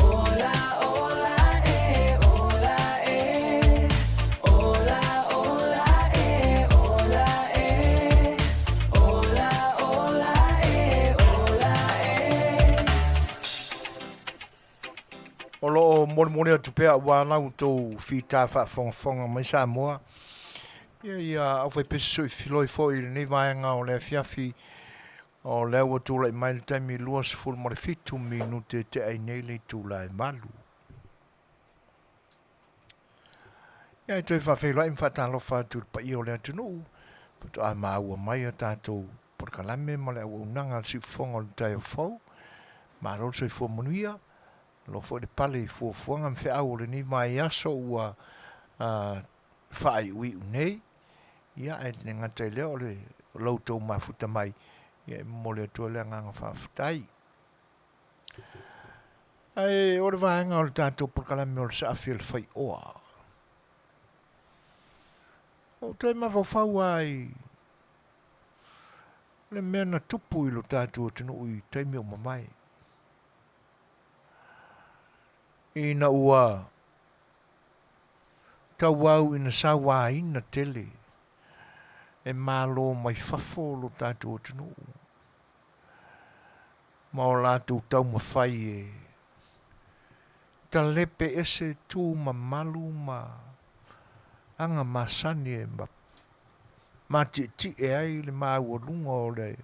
Ola, ola, eh, ola, eh. Ola, ola, eh, ola, eh. Ola, ola, eh, ola, eh. O loo mori atu pea wana utou fita whaafonga mai sa moa. Ia au whai pese sui filoi foi ni vaenga o lea fiafi o lea ua tūlai mai le taimi lua sifuru mare fitu minute te ai nei le tūlai malu. Ia toi whawhilai mwhatalofa tu pa i o lea tunu. Pato a maua mai a tātou porkalame ma lea ua unanga si fonga le tai o fau. Ma rol soi fua manuia. Lo fo de pale fo fuanga me au le ni mai aso ua fai ui nei ia e nga te le o le lautou mafuta mai ia mo le to le nga fa ftai ai o le vaenga o le tatou porkalame o le sa fil fai oa o te ma fau ai le mena tupu i lo tatou tunu i taimi o mamai ina ua tauau ina sawa ina tele e malo mai fafo lo tātou tunu ma o lātou tau mawhai e ta lepe ese tū ma malu ma anga masani e ma ti e ai le ua lunga o le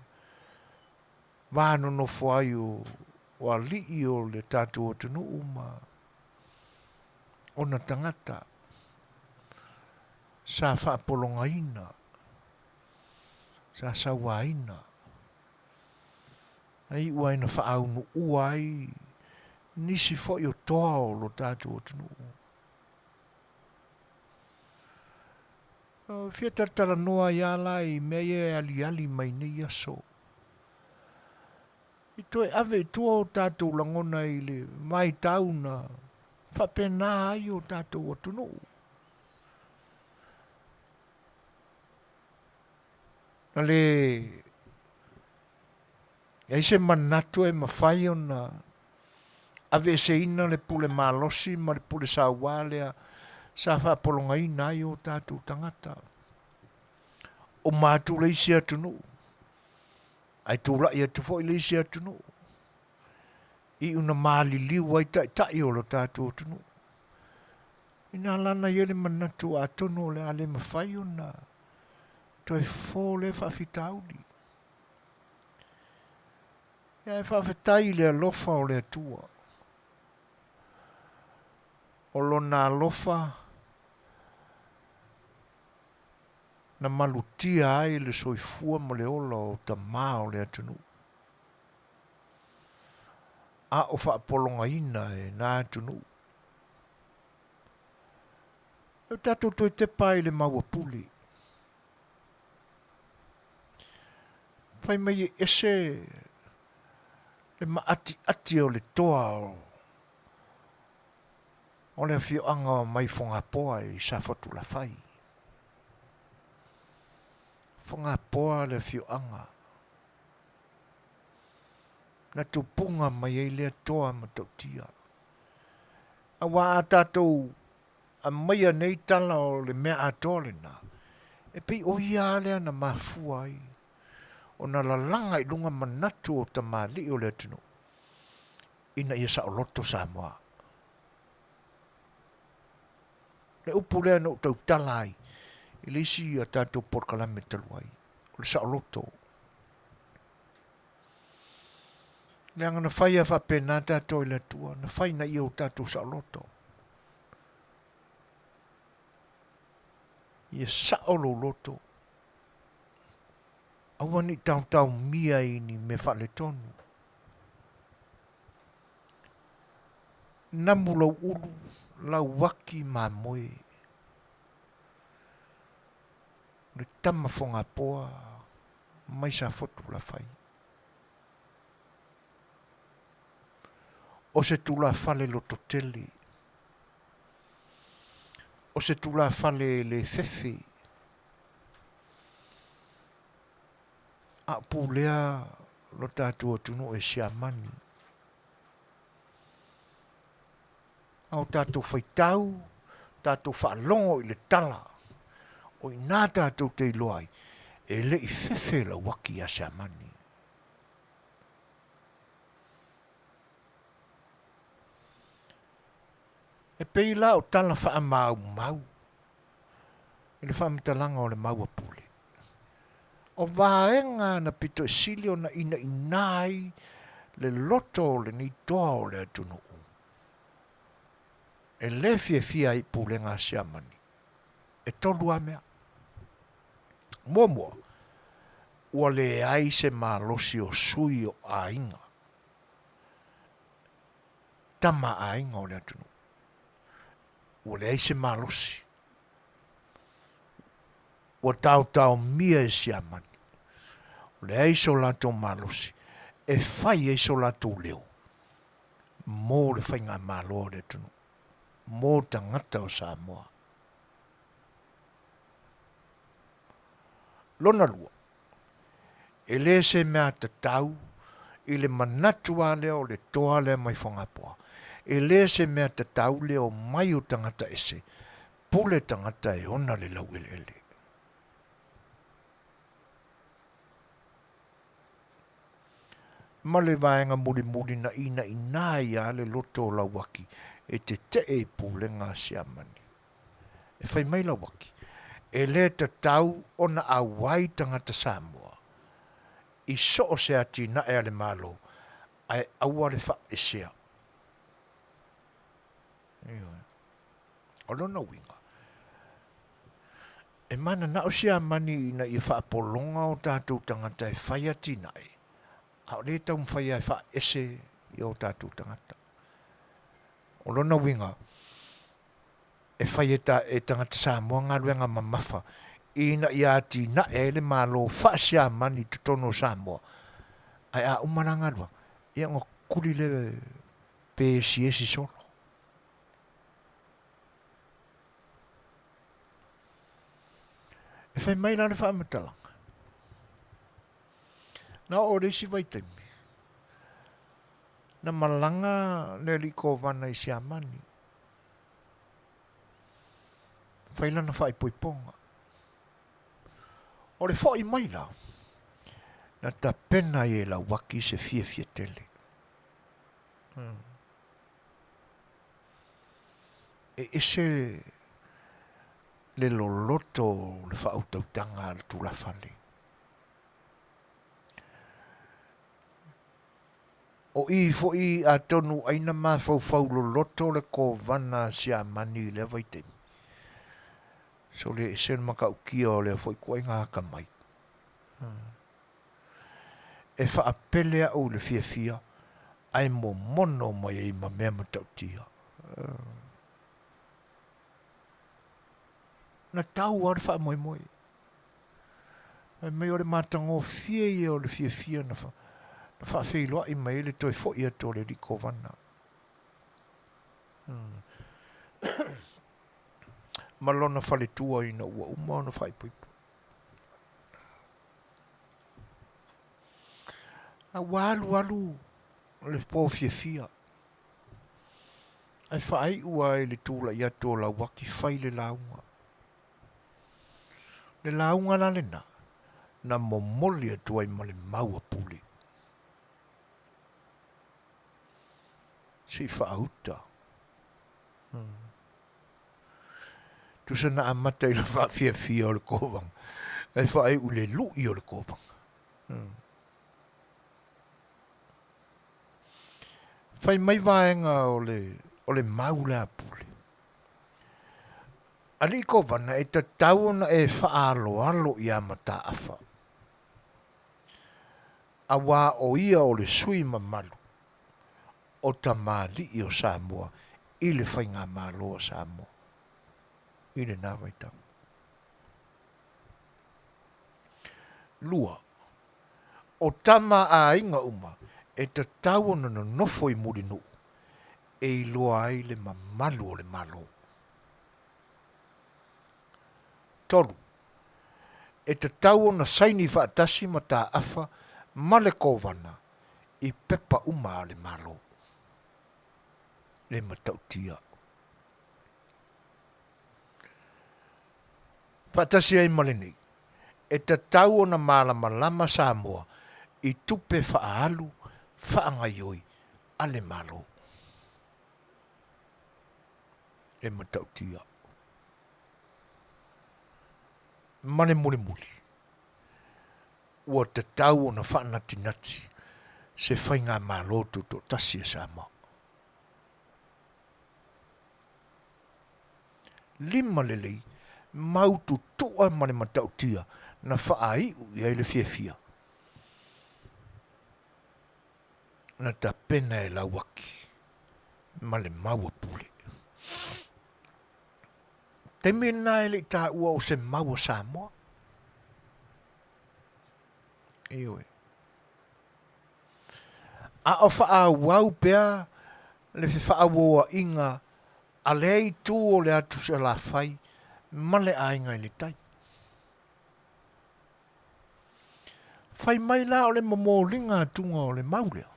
vāno no whai o a lii o le tātou tunu ma ona tangata sa whaapolonga ina sa sawa ina ai ua ina whaaunu uai nisi fo i o toa o lo tātou tunu fia tatala noa ia lai mea ia ali mai nei aso i toi ave tua o tātou langona i le mai tauna whapena ai o tātou atunu. Na le ai se manatu e mawhai o na ave se ina le pule malosi ma le pule sawalea sa whapolonga ina ai o tātou tangata. O mātu le isi atunu. Ai tūla i atu fo i le isi atunu. I una mali liu ai tai o lo tātou tunu. Ina lana i ele manatu a tono le ale mawhai o na toi fō le whawhitauli. Ia e whawhitai le alofa o le atua. O lo na alofa na malutia ai le soifua mo le ola o ta maa o le atunu. A o whaapolonga ina e nā tunu. E tātou toi te pai le maua puli. Whai mai e ese le maati o le toa o le fio anga mai fonga poa i sa fatu la whai. Fonga poa le fio anga. Na tupunga mai e lea toa ma tautia. A wā a tātou a maia nei tala o le mea atole na. E pei o ia lea na mafua ai. O na lalanga i lunga manatu o ta mali o lea tino. Ina ia sa o loto sa moa. Le upu lea no tau talai. I le isi a tātou porkalame taluai. O le sa o loto. Le anga na whai a whapena tātou i le tua, na whai na iau tātou sa loto. Ia sa o lo loto. Aua ni tau mia ini me whale tonu. Namu lau ulu, lau waki mā moe. Le tama whonga poa, mai sa fotu la whai. O se tula whale loto tele. O se tula whale le fefe. A pūlea lo tātua tunu e sia mani. Au tātou whaitau, tātou whaalongo i le tala. O i nā tātou te iloai, e le I fefe la waki a sia mani. E pei la o tala wha mau mau. E le wha mitalanga o le mau apule. O vaenga na pito silio na ina inai le loto le ni toa o le atunu. E le fia I pulenga siamani. E tolu a mea. Momo. Ua le ai se malosi o sui o ainga. Tama ainga o le atunu. Ua le ai se malosi. Ua tau mia e siamani. Le ai so lato malosi. E fai e so lato leo. Mō le whainga malo le tunu. Mō tangata o Samoa. Lona lua. E le se mea te tau. I le manatua leo le toa le mai whangapoa. E le se mea te tau leo mai o tangata ese. Pule tangata e ona le lau ele. Ma le vaenga muri na ina ia le loto la waki e te e pulenga siamani. E whai mai la waki. E le te tau ona a wai tangata Samoa. I so o se ati na e ale malo ai aua le wha e sea. O lona winga. E mana na o siamani na I wha apolonga o tātou tangata e whai ati na e. A le tau mwhai ai wha ese I o tātou tangata. O lona winga, e whai e tangata Samoa ngā ruenga mamafa, ina I ati na e le malo wha sia mani tutono Samoa. Ai a umana ngā rua, ia ngā kuri le PSS solo. E whai mai la le wha amatalanga. Na o reisi vaitemi. Na malanga le liko vana I siamani. Whaila na whai poiponga. O le whai mai la. Na ta pena e la waki se fia tele. E ese le loloto le whautautanga al tula whale. O fo a tonu aina ma fau lo loto le ko vana sia mani le vaite. So le sen maka ukia o le foi ko inga ka mai. E fa apele o le fia ai mo mono mai I ma mema tautia. Na tau ar fa moi. Ai mai o le matango fie o le fia na fa. Fa feilo I mai le toi fo ia to le liko vana. Malona fale tua ina ua uma na fai puipu. A walu le po fia. Ai fai ua le tula ia to la waki fai le launga. Le launga la lena. Na momoli atua I male maua puli. Si whaauta. Tu sa na amata I la whawhia o le kōwang. Ai whae ule lui o le kōwang. Whai mai vaenga o le maula pule. Ali kōwana e ta tauna e whaalo I amata awha. a wā o ia o le sui mamalu o ta mali i o Samoa i le whainga malo o Samoa. I le nāwai tau. Lua, o tama a inga uma e ta tau na no nofo i muri nu e i loa ai le mamalu o le malo. Tolu, e te tau na saini whaatasi ma tā awha ma le kovana i pepa uma le malo. Le matautia. Whaatasi ai male nei, e te tau na malama Samoa i tupe whaalu whaangaioi a le malo. Le matautia. Mane muli. Ua te tau o na whaanatinati se whainga mālotu to tasi e Samoa. Lima lelei, mautu toa mane matautia na whaai i aile fiafia. Na ta pena e la waki, male maua pule. Te mena ele ta ua o se maua Samoa. Ioi. A o wha wau pea le wha woa inga a le ai tū o le atu se la whai ma le ainga i le tai. Whai mai la o le momolinga tunga o le maulea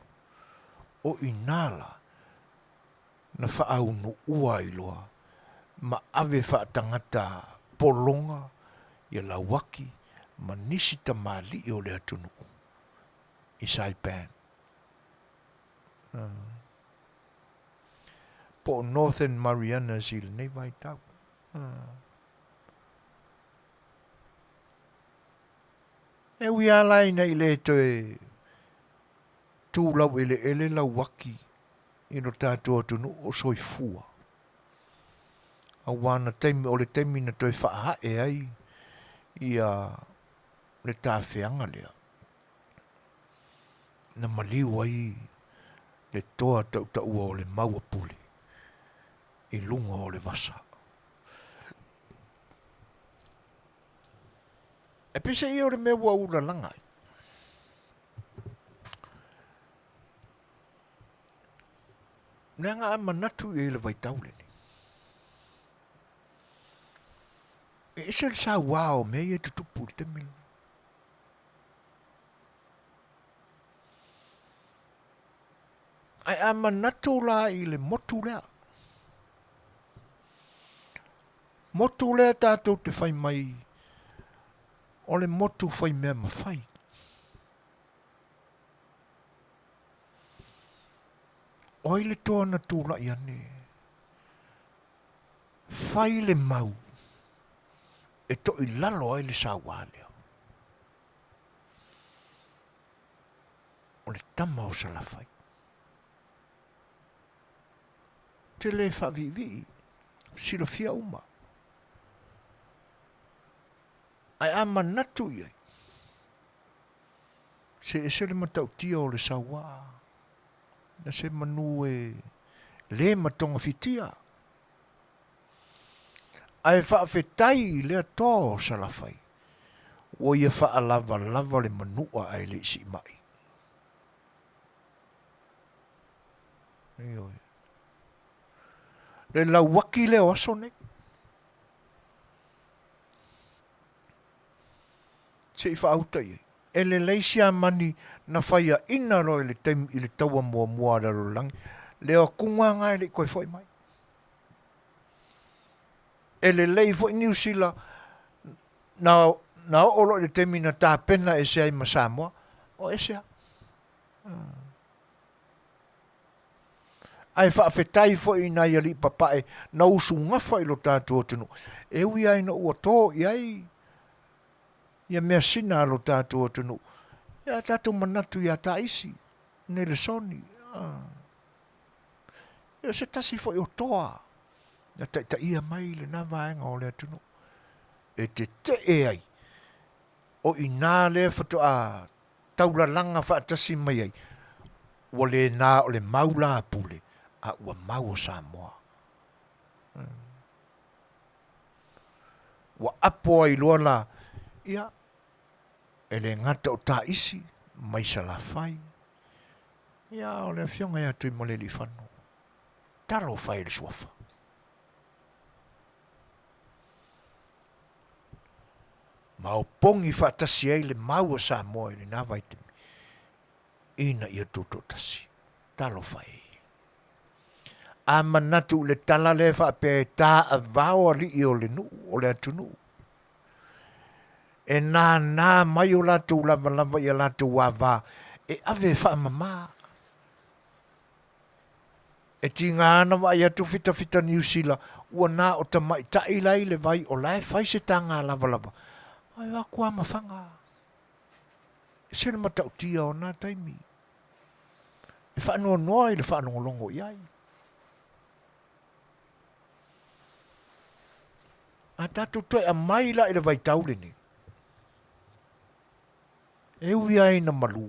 o inala na wha unu ua i loa ma ave wha tangata polonga i la waki ma nisi ta mali i o le atunu i Saipan. Po Northern Marianas i le nei vai tau. E ui alai nei le toe tūlau ele lau waki i no tātua atunu o soifua. A wana teimi o le teimi na toi wha e ai i a le tāwhianga lea. Na maliu ai le toa tau ua o le maua puli i lunga o le vasa. E pisa i o le mea ua ula langai. Nea ngā manatu i le vaitaule ni. E isa le sa wao mea i tutupu te mil. Ai a manatu la i le motu lea. Motu lea tātou te whai mai o le motu whai mea mawhai. O i le toa na tūla i ane. Whai le mau. E to i lalo ai le sāwālea. O le tama o sa la whai. Te le whavivi. Sila fia uma. Ai a manatu i ai. Se e se le matau tia o le sāwā. Na se manu e le matonga fitia. Ai whaafetai lea tō sa la whai. O ia whaalava le manua ai le isi mai. Ioi. Le lau waki leo aso ne. Se i whaautai e. E le leisia mani na whaia ina roi le tem i le taua mua raro langi. Leo kunga ngai le koe foi mai. E le lei foi New Zealand na olo le temi na tā pena e se ai ma Samoa. O e sea. Ai whaafetai foi na ia li papae na usu ngafa i lo tātua tunu. E ui ai na ua tō i ai. Ia mea sina alo tātua tunu. Ia tātou manatu ia tā isi. Ne le soni. Ia se tasi foi o toa. Ia ta ia mai le na vaenga o le atunu. E te e ai. O i nā le whatu a taulalanga whaatasi mai ai. Ua le nā o le maula pule, a ua mau o Samoa. Ua apo ai loa la, ia, e le ngata o tā isi, mai sa la whai. Ia, o le fionga ia tui mo le li whanu. Talo whai le suafa. Ma o pongi whaatasi ai le mau o Samoa i le nā vaitemi. Ina ia tuto tasi. Talo whai. A manatu le tala le whape tā a vāo ali i o le nu, o le atunu. E nā mai o lātou lava i a lātou wāwā, e ave whaamamā. E ti ngā ana wa i atu fita New Zealand, ua nā o tamai ta ilai le vai o lai whai se tā ngā lava. Ai wa kua mawhanga. E sena matau tia o nā taimi. E whanua noa i le whanua longo iai. A tātou toi a mai la i le vai taule ni. E ui ai na malu.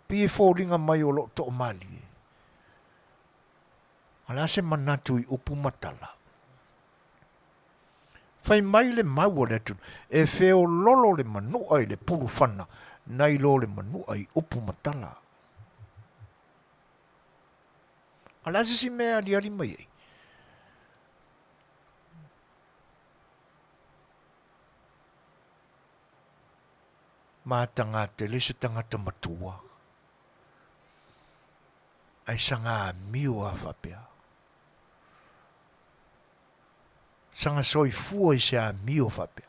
Pie fōringa mai o lo to mali. Ala se manatu i upu matala. Fai mai le mau le tun. E feo lolo le manu ai le pulu whana. Nai lo le manu ai upu matala. Ala se si mea li ali mai ai. Ma tangata le se tangata matua. Ai sanga miu a whapea. Sanga soi fua i se a miu whapea.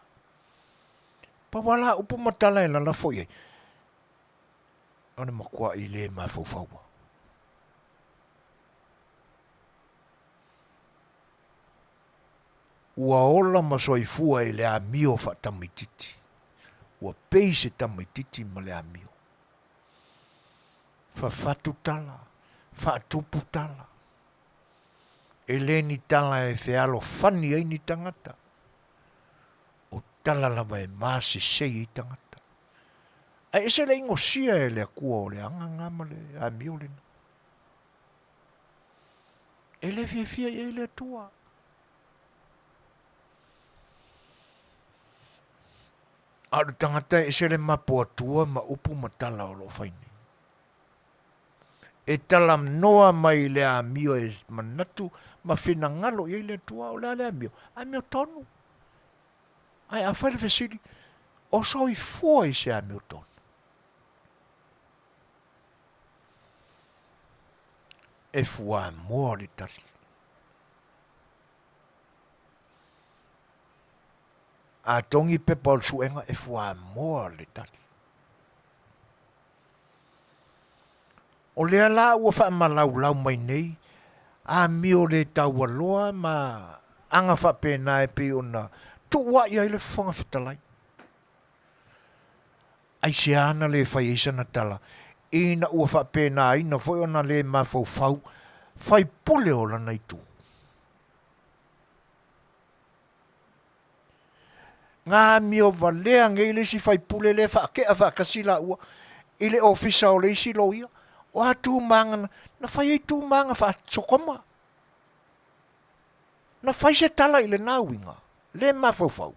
Pa wala upu matala e lala foi ai. Ane makua i le ma faufaua. Ua ola ma soi fua i le a miu whatamititi. Ua pei se tamaititi ma le a miu. Whawhatu tala. Whaatupu tala. E le ni tala e whialo whani ai ni tangata. O tala lava e māse sei i tangata. Ai ese le ingo sia e le akua o le angangama le a miu le na. E le fia e le tua. Aru tangata e se le mapo atua ma upu ma tala o lo whaini. E tala noa mai le a mio e manatu ma whina ngalo i le tua o le a mio. A mio tonu. Ai a whaile whesiri. O so i fua i se a mio tonu. E fua mua li tali. A tongi pepa o suenga e fua mua li tali. O lea la ua wha malau mai nei, a mio le tau aloa ma anga wha pēnā e pe ona tu wa ia le whanga whatalai. Ai se ana le whai eisa na tala, ina ua wha pēnā ina foi ona le ma fau, whai pule o lana i tu. Ngā mio valea ngei le si whai pule le wha ke a wha kasila ua, ile ofisa o le isi lo ia. O a tūmanga, na whai ei tūmanga wha tsokoma. Na whai se tala i le nāwinga, le mawhauwhau.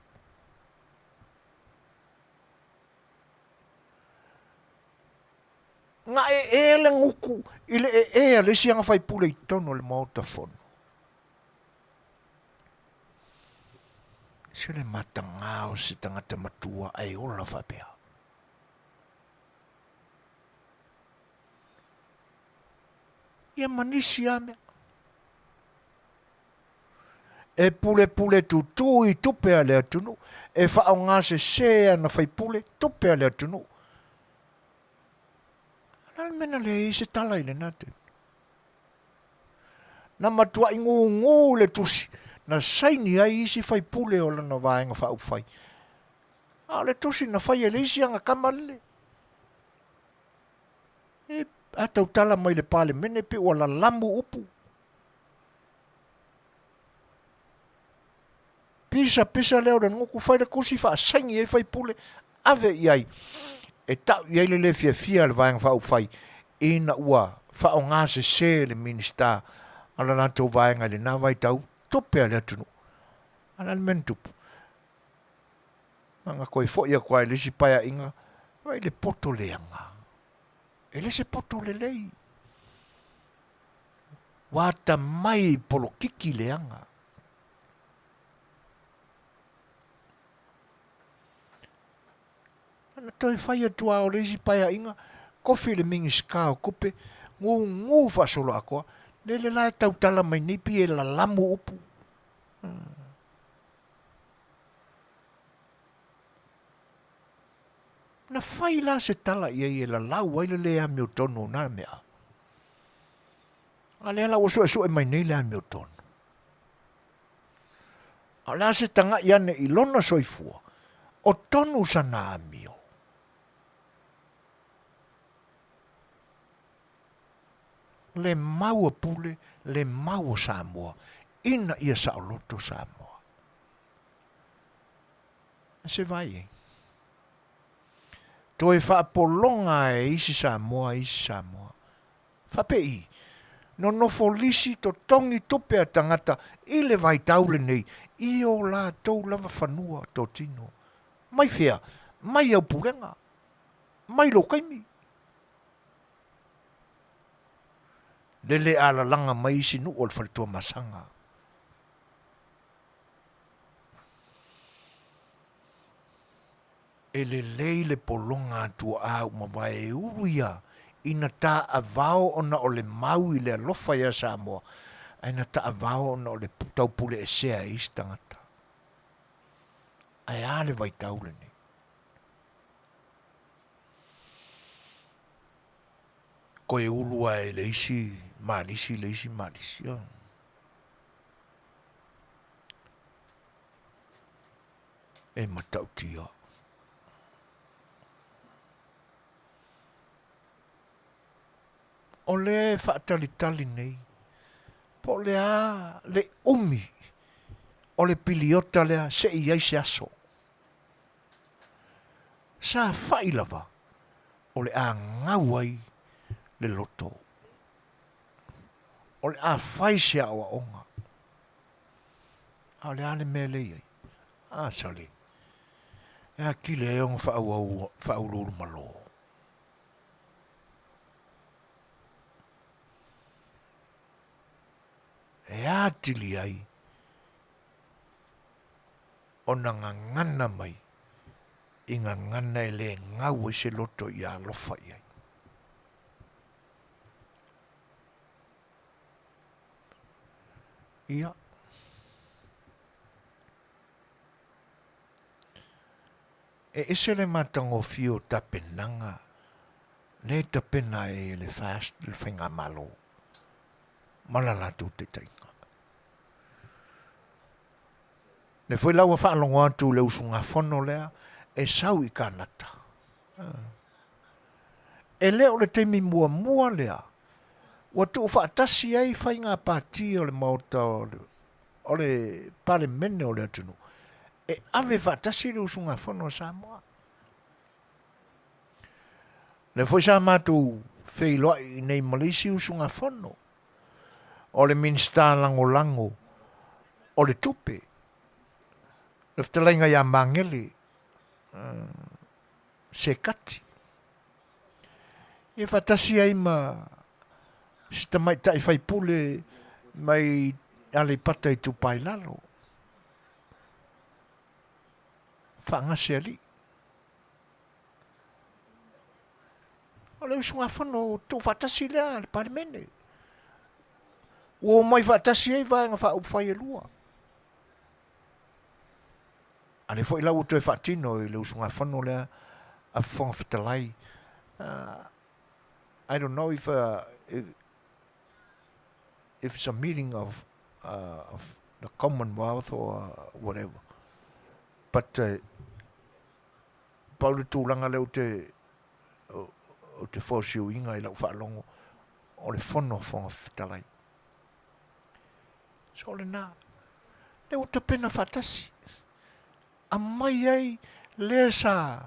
Ngā e le nguku, i le e le sianga whai pule i tono le maota whono. Se le matanga o se tangata matua ai ola whapea. Ia manisi ame. E pule tu i tupe a le atunu. E whao ngā se ana whai pule tupe a le atunu. Nal mena le i se tala i le nate. Na matua i ngu le tusi. Na saini ai isi whai pule o lana vāenga whao whai. A le tusi na whai e le isi anga kamale. E a tau tala mai le pale mene pe wala lamu upu. Pisa leo na ngoku whai le kusi wha saini e whai pule. Ave iai. e tau iai le fia le vaenga whau whai, ina ua whao ngā se le minista, ala nā tau vaenga le nā vai tau, tope ale atunu. Ala le mentupu. Anga koe foia koe le si paia inga, vai le poto leanga. E le se poto le lei. Wata mai polo kiki leanga. Ana toi whai atua o le si paia inga, kofi le mingi skao kupe, ngu whasolo akoa, le la tau tala mai nipi e la lamu upu. Na whai la se tala ia la lau ai le a meo tono na mea. A le ala wasu e mai nei le a meo tono. A la se tanga iane i lona soifua, o tonu sa na meo. Le maua pule, le maua Samoa, ina ia sa o loto Samoa. Se vai e. Toi whaapolonga e isi Samoa. Whapei, no folisi to tongi tope a tangata, i le vai taule nei, i o la tau lava whanua to tino. Mai whea, mai au purenga, mai lo kaimi. Lele ala langa mai isi nu o le whalitua masanga. E le leile polonga tua au mawai uia, ina ta avao ona o le mau i le alofa ia Samoa, ina ta avao ona o le taupule e sea i stangata. Ai ale vai taule ni. Ko e ulua e leisi malisi. E matautia. O le whaatalitali nei, po le a le umi, o le piliota lea se iai se aso. Sa whailava, o le a ngauai le loto. O le a whai se awa onga. A le a le mea leiai. A sale. E a kile e onga whaululu malo. E a tili ai. O na ngana mai. I ngana e le ngau e se loto i a lofa i ai. Ia. E ese le matango fio tapenanga. Le tapena e le fast le whainga malo. Malala tu te tainga. Ne foi laua whaalongo atu le usunga whono lea, e sau i kanata. E leo le teimi mua lea, ua tu whaatasi ai whainga pāti o le mauta o le pale mene o le atunu. E ave whaatasi le usunga whono Samoa. Ne foi sa mātu wheiloa i nei Malisi usunga whono. O le minsta lango, o le tupe. Le whtalainga ia mangele, se kati. E whatasi ai ma, sita mai tai whaipule, mai ale pata i tupai lalo. Whaangase ali. O le usunga whano, tu whatasi lea, le parimene. O mai whatasi ai vanga whauwhai e lua. Ale foi la uto e whatino i le usunga whano lea a whanga whatalai. I don't know if it's a meeting of the Commonwealth or whatever. But Paulu tūlanga leo te whosio inga i lau whaalongo o le whono whanga whatalai. So le nā, leo te pena whatasi. A mai ai le sa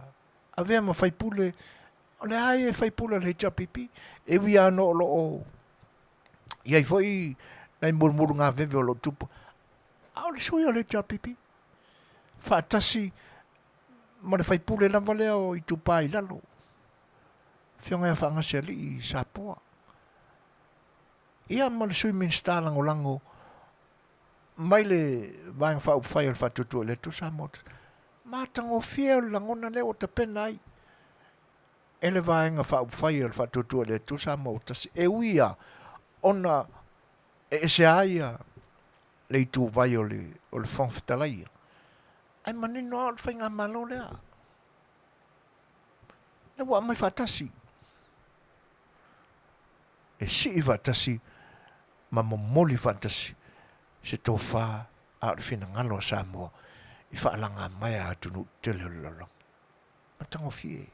Avea ma faipule, o le ai e faipule le chapipi, e wia no lo o. Iai foi, nai murmuru ngā veve o lo tupu. A o le sui o le chapipi. Whaatasi, ma le faipule lava lea o i tupa i lalo. Fionga e whaangase ali i Sapoa. Ia ma le sui minsta lango lango, mai le vaeng whau whai o le whatutu le tu sa mot. Ma tango fia o langona leo o te penai. E le vaenga whau whai o le whatutu le tu sa mot. E uia, ona e se aia le i tu vai o le whangwhetalaia. Ai manino au le whainga malo lea. Le wa mai whatasi. E si i whatasi, ma momoli whatasi. Se tō wha a le whina ngalo sa moa. I whaalanga mai a tunu tele lolo. Ma tango fie.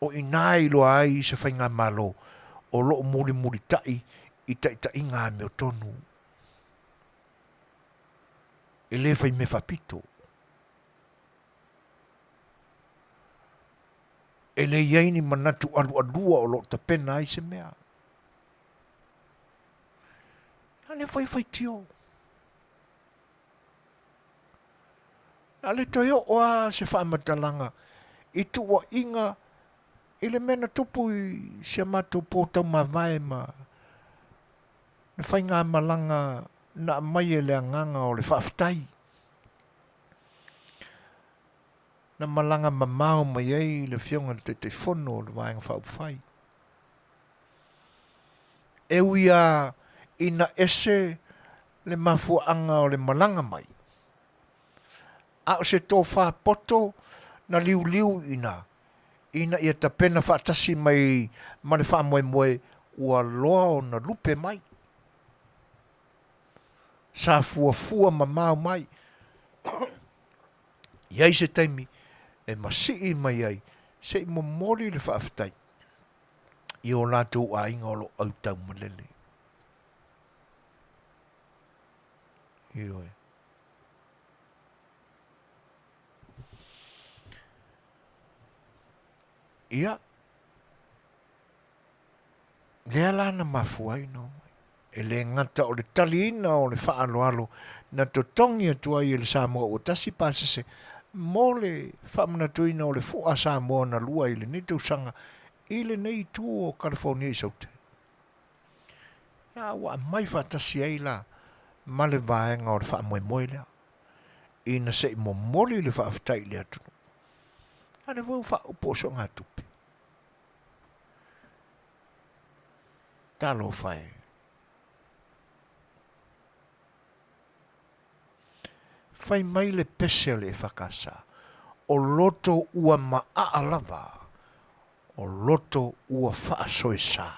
O inai loa ai se whainga malo. O lo muri tai i tai ngā meo tonu. E le whai me whapito. E le iaini manatu alua o lo ta pena ai se mea. Ale whai tio. Ale toio oa se whaamatalanga. I tua inga. I le mena tupu i se matu pōtau mawai ma. Ne whai ngā malanga na mai e le anganga o le whaftai. Na malanga mamau mai ei le fionga te whono o le waenga whauwhai. E uia ina ese le mafuanga o le malanga mai. A o se tō whapoto na liu ina. Ina ia ta pena whaatasi mai ma le whaamoe ua loa o na lupe mai. Sa fua mamau mai. Iai se taimi e masii mai ai se i momori le whaafitai. I o lātou a inga o lo au tau malele. I oe. Ia. Lea lana mafuai no. E le ngata o le taliina o le whaaloalo na totongi atua i le Samoa o tasi pasese mo le whamanatuina o le fua Samoa na lua i le nitausanga i le nei tu o California i saute. Ia wa mai whatasi ai la ma le vaenga o le whaamoemoe lea. I na se i momoli le whaafitai le atunu. Ane wau whauposo ngā tupi. Talo whae. Whai mai le pese le whakasa. O loto ua maaalava. O loto ua whaasoesa.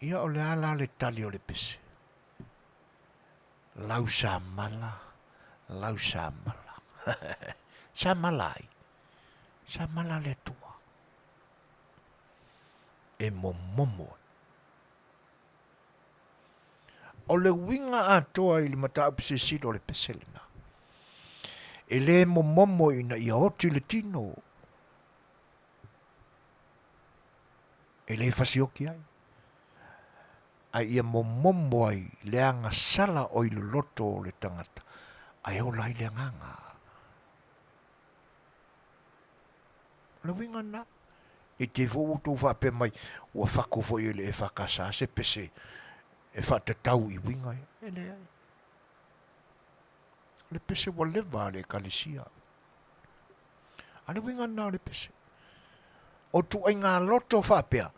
Ia o le ala le tali o le pese. Lau sa mala. Lau sa mala. Sa malai. Sa mala le tua. E momomo. O le winga atoa i le mata upse sido le peselena. E le momomo ina ia oti le tino. E le fasioki ai. Ai ia momomo ai le anga sala o i le loto o le tangata. Ai o lai le anganga. Le winga na. E te fōu tō whape mai. Ua whako foi le e whakasa se pese. E whata tau i winga e. E le ai. Le pese wa lewa le kalisia. A le winga na le pese. O tu ai ngā loto whapea.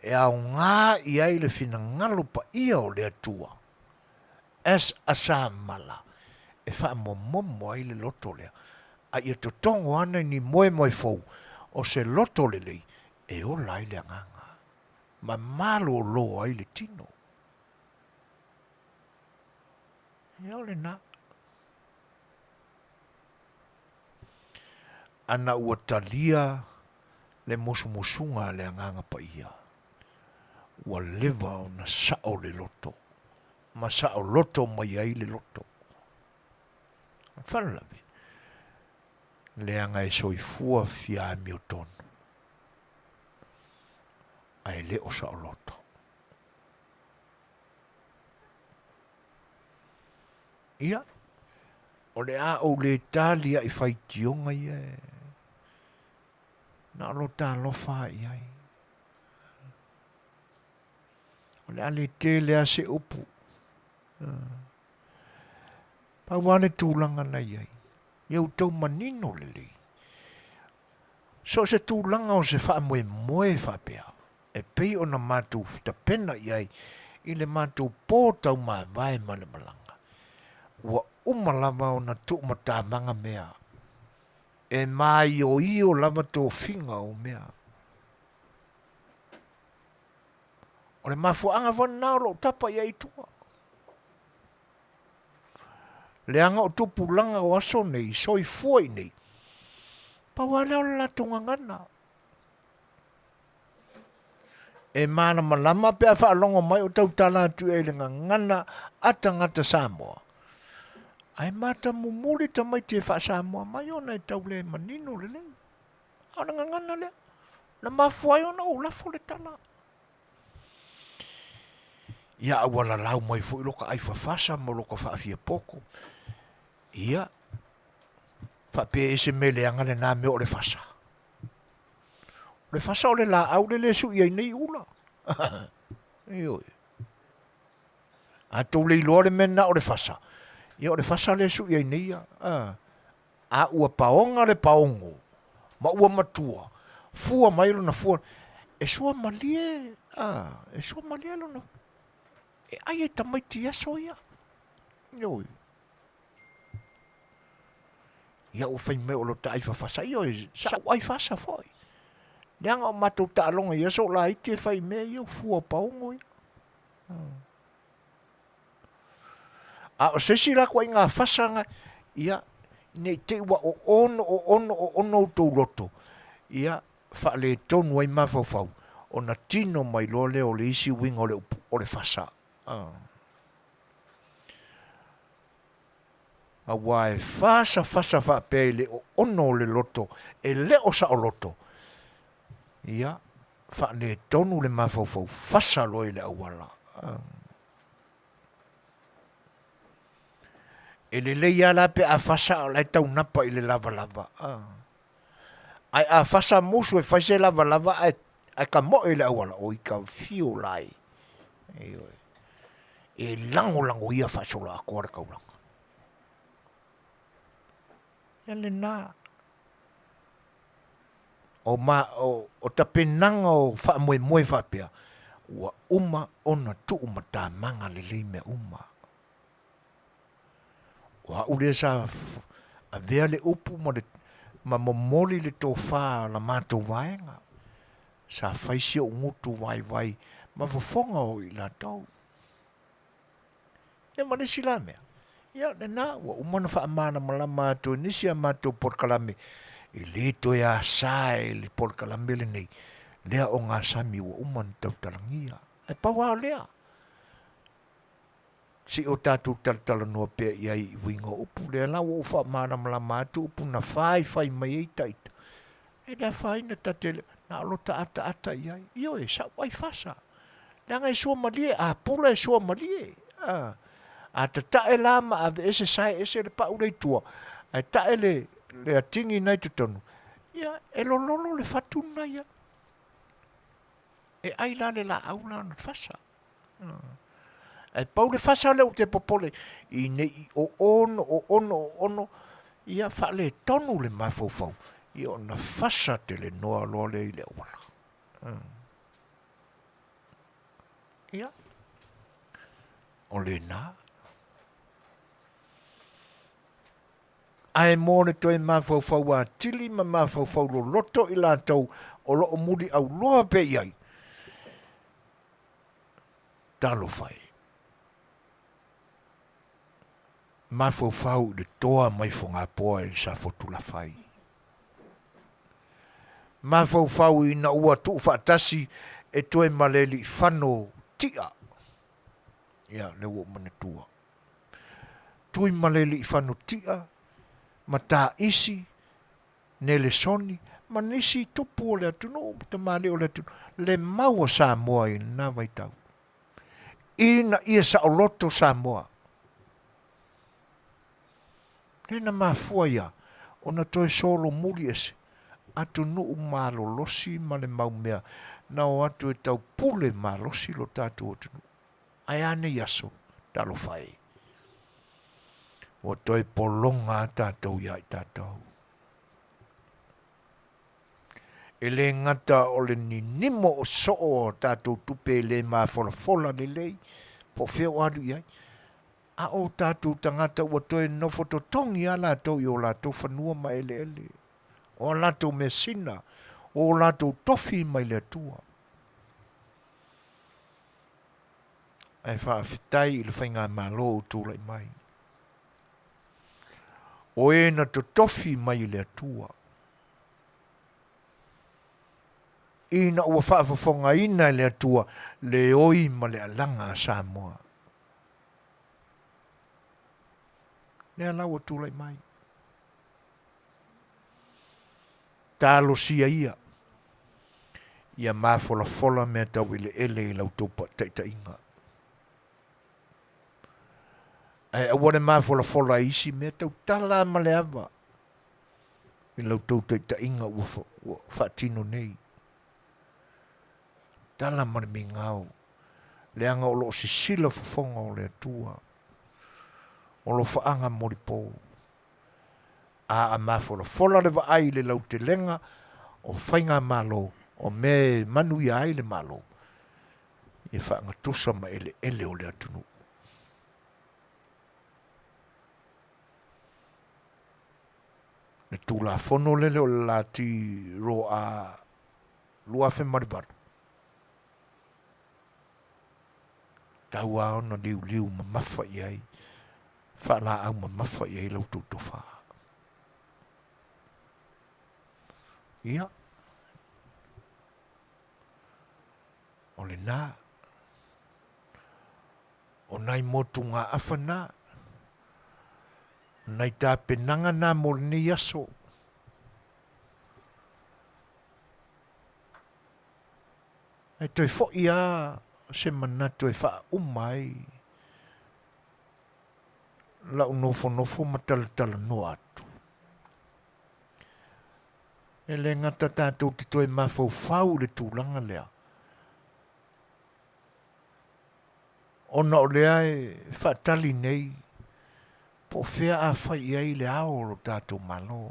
E au ngā i ai le whina ngalopa ia o le atua. As a sa mala. E wha momomo ai le loto lea. A ia to tongo ana ni moe fou. O se loto le lei. E o lai le nganga. Ma malo lo ai le tino. E o le na. Ana ua talia le musumusunga le nganga pa ia. Ua lewa o na sao le loto. masa o loto mai ai le loto. Whalalawe. Leanga e soifua fia mi o tono. Ai le o sa o loto. Ia. O le a o le talia i whai tionga ia. Na lo ta lo fa ia. O le a le te le a se upu. Pauane tūlanga na iai. Iau tau manino le lei. So se tūlanga o se wha moe wha pia. E pei o na mātou ta pena iai. I le mātou pōtau mā vai ma le malanga. Ua umalama o na tu matamanga mea. E mai o io lama tō finga o mea. O le mafuanga whanau lo tapa iai tua. Leanga o tupu langa o aso nei, soi fuai nei. Pawale o la tunga ngana. E mana malama pia wha alongo mai o tau tala tu e lenga ngana ata ngata Samoa. Ai mata mumuri ta mai te wha Samoa mai o nei tau le manino le nei. Ana ngana le. Na mafuai o na ulafo le tala. Ia awala lau mai fu iloka ai whawhasa mo loka whaafia poko. Ia. Whape e se meleanga le nā mea o le whasa. Le whasa o le la au le su iai nei ula. Ioi. A tau le iloa le mena o le whasa. Ia o le whasa le su iai nei a. A ua paonga le paongo. Ma ua matua. Fua mailo na fua. E sua malie. E sua malie lo na. E ai e tamaiti aso ia. Ioi. Ia o whai mea o lo tai whawhasa. Ioi, sa ai whasa foi. Neanga o matou ta alonga ia so la iti e whai mea ia fua paongo ia. A o sesi la kwa inga whasanga ia nei te ua o ono tau roto. Ia wha le tonu ai mawhawhau. O na tino mai lo le o le isi winga o le whasa. A wae whasa wha pele o ono le loto. E le o sa o loto. Ia, wha ne tonu le mawhawhau. Whasa loi le awala. E le leia la pe a whasa o lai tau napa i le lava. Ai a whasa musu e whaise lava ai ka mo e le awala. O i ka fio lai. E lango ia whasola a kore kaulanga. Ele nā. O tapenanga o wha moe whapea. Ua uma ona tu uma tā manga le lei mea uma. Ua ule sa a vea le upu ma momoli le tō wha la mātou vaenga. Sa whaisi o ngutu vai. Ma wafonga o i la tau. Ia manisi la mea. Ia le nā, ua umana wha amana malama ato nisi a mātou porkalame. I le to ya sae le porkalame le nei. Lea o ngā sami ua umana tau talangia. E pawa lea. Si o tātou talanua pia iai winga upu. Lea la ua wha amana malama ato upu na whai mai ei taita. E la whai na tatele. Na alo ta ata iai. Io e sa wai whasa. Lea ngai sua malie. A pula e sua malie. A ta tae lama a ese sai ese le pa urei tua. A tae le atingi nai tutonu. Ia, e lololo le fatuna ia. E ai la le la aula na fasa. E pau le fasa le o te popole. I nei o ono. Ia fa le tonu le mafofau. Ia o na fasa te le noa loa le i le wala. Ia. O le nā. Ai mōne toi mawhauwhau a tili ma mawhauwhau lo loto i lātou o lo o muri au loa pe iai. Talo whai. Mawhauwhau le toa mai whonga poa e sa fotula whai. Mawhauwhau i na ua tu whaatasi e toi maleli whano tia. Ia, le ua mana tua. Tui maleli I whanutia, ma tā isi, ne le soni, ma nisi tupu o le atunu, ta male o le atunu, le maua Samoa I nā vai tau. Ina ia sa o loto Samoa. Nena mafua ia, ona toi solo muli ese, atunu umalo losi ma le maumea, na o atu e tau pule ma losi lo tātu atunu. Ai ane yaso, talo fai. O toi polonga tātou ia I tātou. E le ngata o le ninimo o soo tātou tupe le mawholafola le lei, po wheo adu iai. A o tātou tangata ua toi nofo to tongi a lātou I o lātou whanua ma ele ele. O lātou mesina, o lātou tofi mai le atua. Ai whaafitai I le whainga malo o tūlai mai. O e na to tofi mai le atua. Ina ua whaafafonga ina le atua le oi ma le alanga a Samoa. Nea lau o tūlai mai. Tālo sia ia. Ia mawholafola mea tau I le ele I lau tōpa taitainga. Ai awane mawholafola isi mea tau tala ma le awa. I lau tau taitainga ua whaatino nei. Tala ma le mingau. Leanga o lo sisila fafonga o le atua. O lo whaanga moripo. A mawholafola le waai le lau te lenga o whainga malo o me manu ia ai le malo. I whaanga tusa ma ele o le atunu. Ne tūla whono lele o le lati ro a lua whe maribaru. Tau ao na liu ma mafa iai. Whaala au ma mafa iai lau tūto wha. Ia. O le nā. O nai motu ngā awhana. Nai tā penanga nā mo le ni aso. E toi fo ia se mana toi wha umai. Lau nofo matala no atu. E le ngata tātou te toi mawhau le tūlanga lea. Ona o lea e whaatali nei. Po whea a whai ai le aoro tātou malo.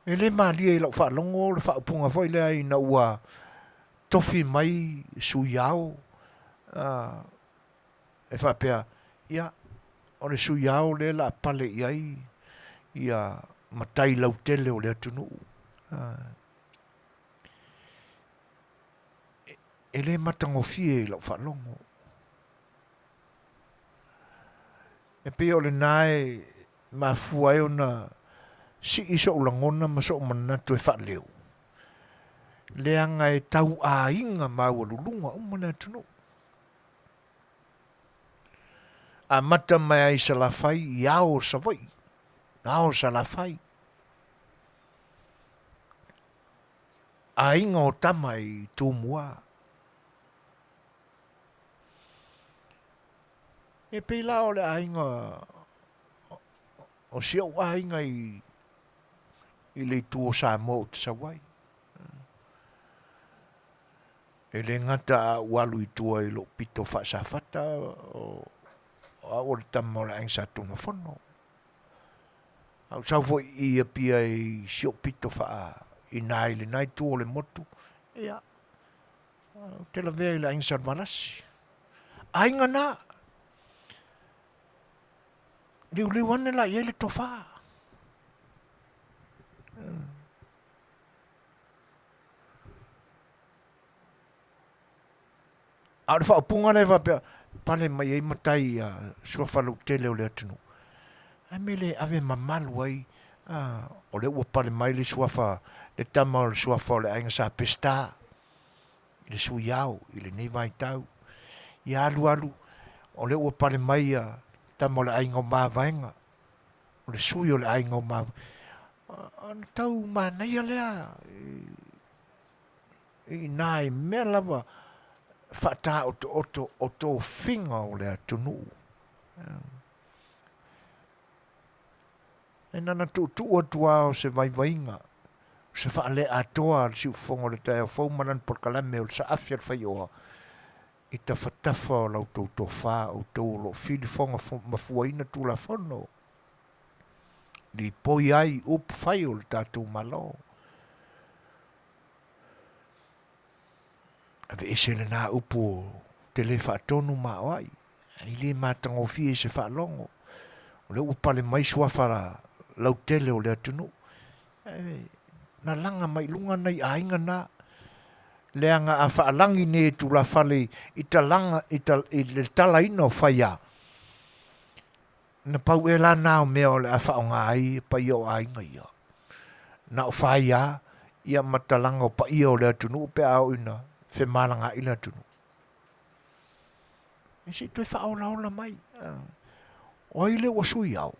E le malia I lau whaalongo le whaapunga whai lea I na ua tofi mai sui au. E whapea, ia, o le sui au le la pale iai. Ia matai lau tele o le atunu. E le matangofie I lau whaalongo. E pe o le nae ma fuai ona si iso ulangona ma so manatu e whaleo. Leanga e tau a inga maua lulunga umana tunu. A mata mai ai sa la fai iao sa vai. Ao sa la fai. A inga o tama I tū mua. E pei la o le a inga o si au a inga I le tū o sa mo te sa wai. E le ngata a walu I tua I lo pito wha sa fata o le tama o le aing sa tunga whono. Au sau fo I pia I sio pito wha I nai le nai tū o le motu. Ea. Te la vea I le aing sa walasi. Ainga na. Liu ane la I le tofa. Aure whaapunga nei whapea, pale mai ei matai sua whalu tele o le atunu. A mele ave mamalu ai, o le ua pale mai le sua wha, le tama o le sua wha o le ainga sa pesta, I le sui au, I le nei vai tau. ia alu o le ua pale mai tama o le ainga o māvaenga o le sui o le ainga o māvaenga ana tau manai lea i nai mea lava whata o tō whinga o le atunu. E nana tu atua o se vaivainga, se whaale atoa si ufongo le tae o faumanan por kalame o le sa afia whai oa i ta whatafa o lau tō wha o tō lo whilifonga mafuaina tū la whono. Li poi ai up whai o le tātou malo. Ave ese le nā upo te le whaatonu mā oai. I le mātango fie se whaalongo. O le upale mai suafara lau tele o le atunu. Na langa mai lunga nei ainga nā. Leanga a whaalangi ne tu la whale i ta langa i le tala ina o whaia. Na pau e la nā o mea o le a whaonga ai pa ia o ainga ia. Na o whaia ia matalanga o pa ia o le atunu pe au ina. Fe malanga ila tunu. E se tue whaola ola mai. O ile wa sui au.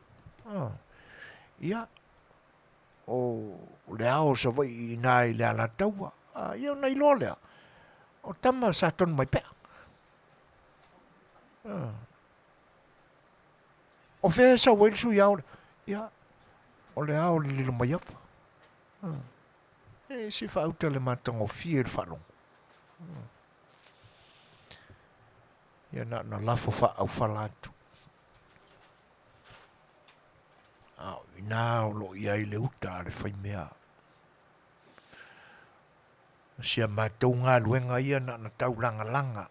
Ia. O le ao sa vai i nai le ala taua. Ia nei lo lea. O tama sa tonu mai pea. O fe sa wail sui au. Ia. O le ao le lilo mai apa. E se whauta le matang o fie le whalong. Ia na lafo wha au whalatu. I nā o lo ia i le uta le whai mea. Sia mātou ngā luenga ia na tau langa.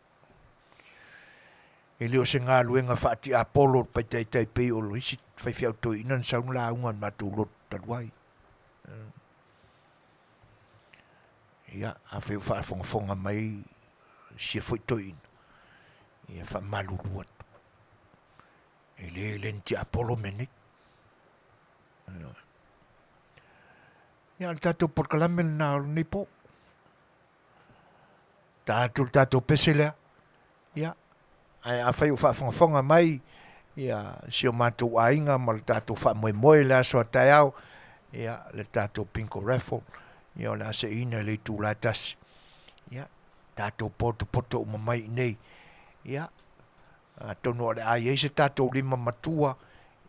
E leo se ngā luenga whaati Apollo pai tai pei o lo isi whai whiau toi inan saun la ungan mātou lot taluai. Ia, a wheu whaafonga mai sia fwoi toin. Ia wha maluruat. E le lenti Apollo menik. Ia, tātou porkalamel nā nipo. Tātou peselea. Ia, a wheu whaafonga mai. Ia, sio mātou ainga ma le tātou wha moe le aso a tai au. Ia, le tātou pinko raffle. Ia o le ase ina le tū la tasi. Ia, tātou poto umamai nei. Ia, tono o le ai eise tātou lima matua.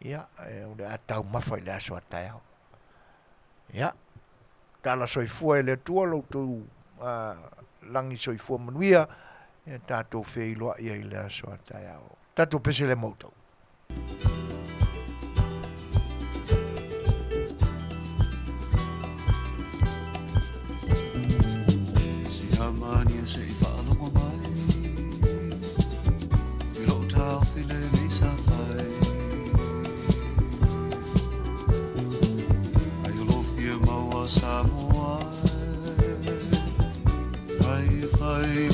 Ia, o le atau mawhai le aso atai au. Ia, tala soifua e le tua lau tū langi soifua manuia. Ia, tātou wheiloa ia i le aso atai au. Tātou pese le mautou. Mania se whaalongo mai I lo tau while nei sa whai Ai o lofia maua Samoa Ai whai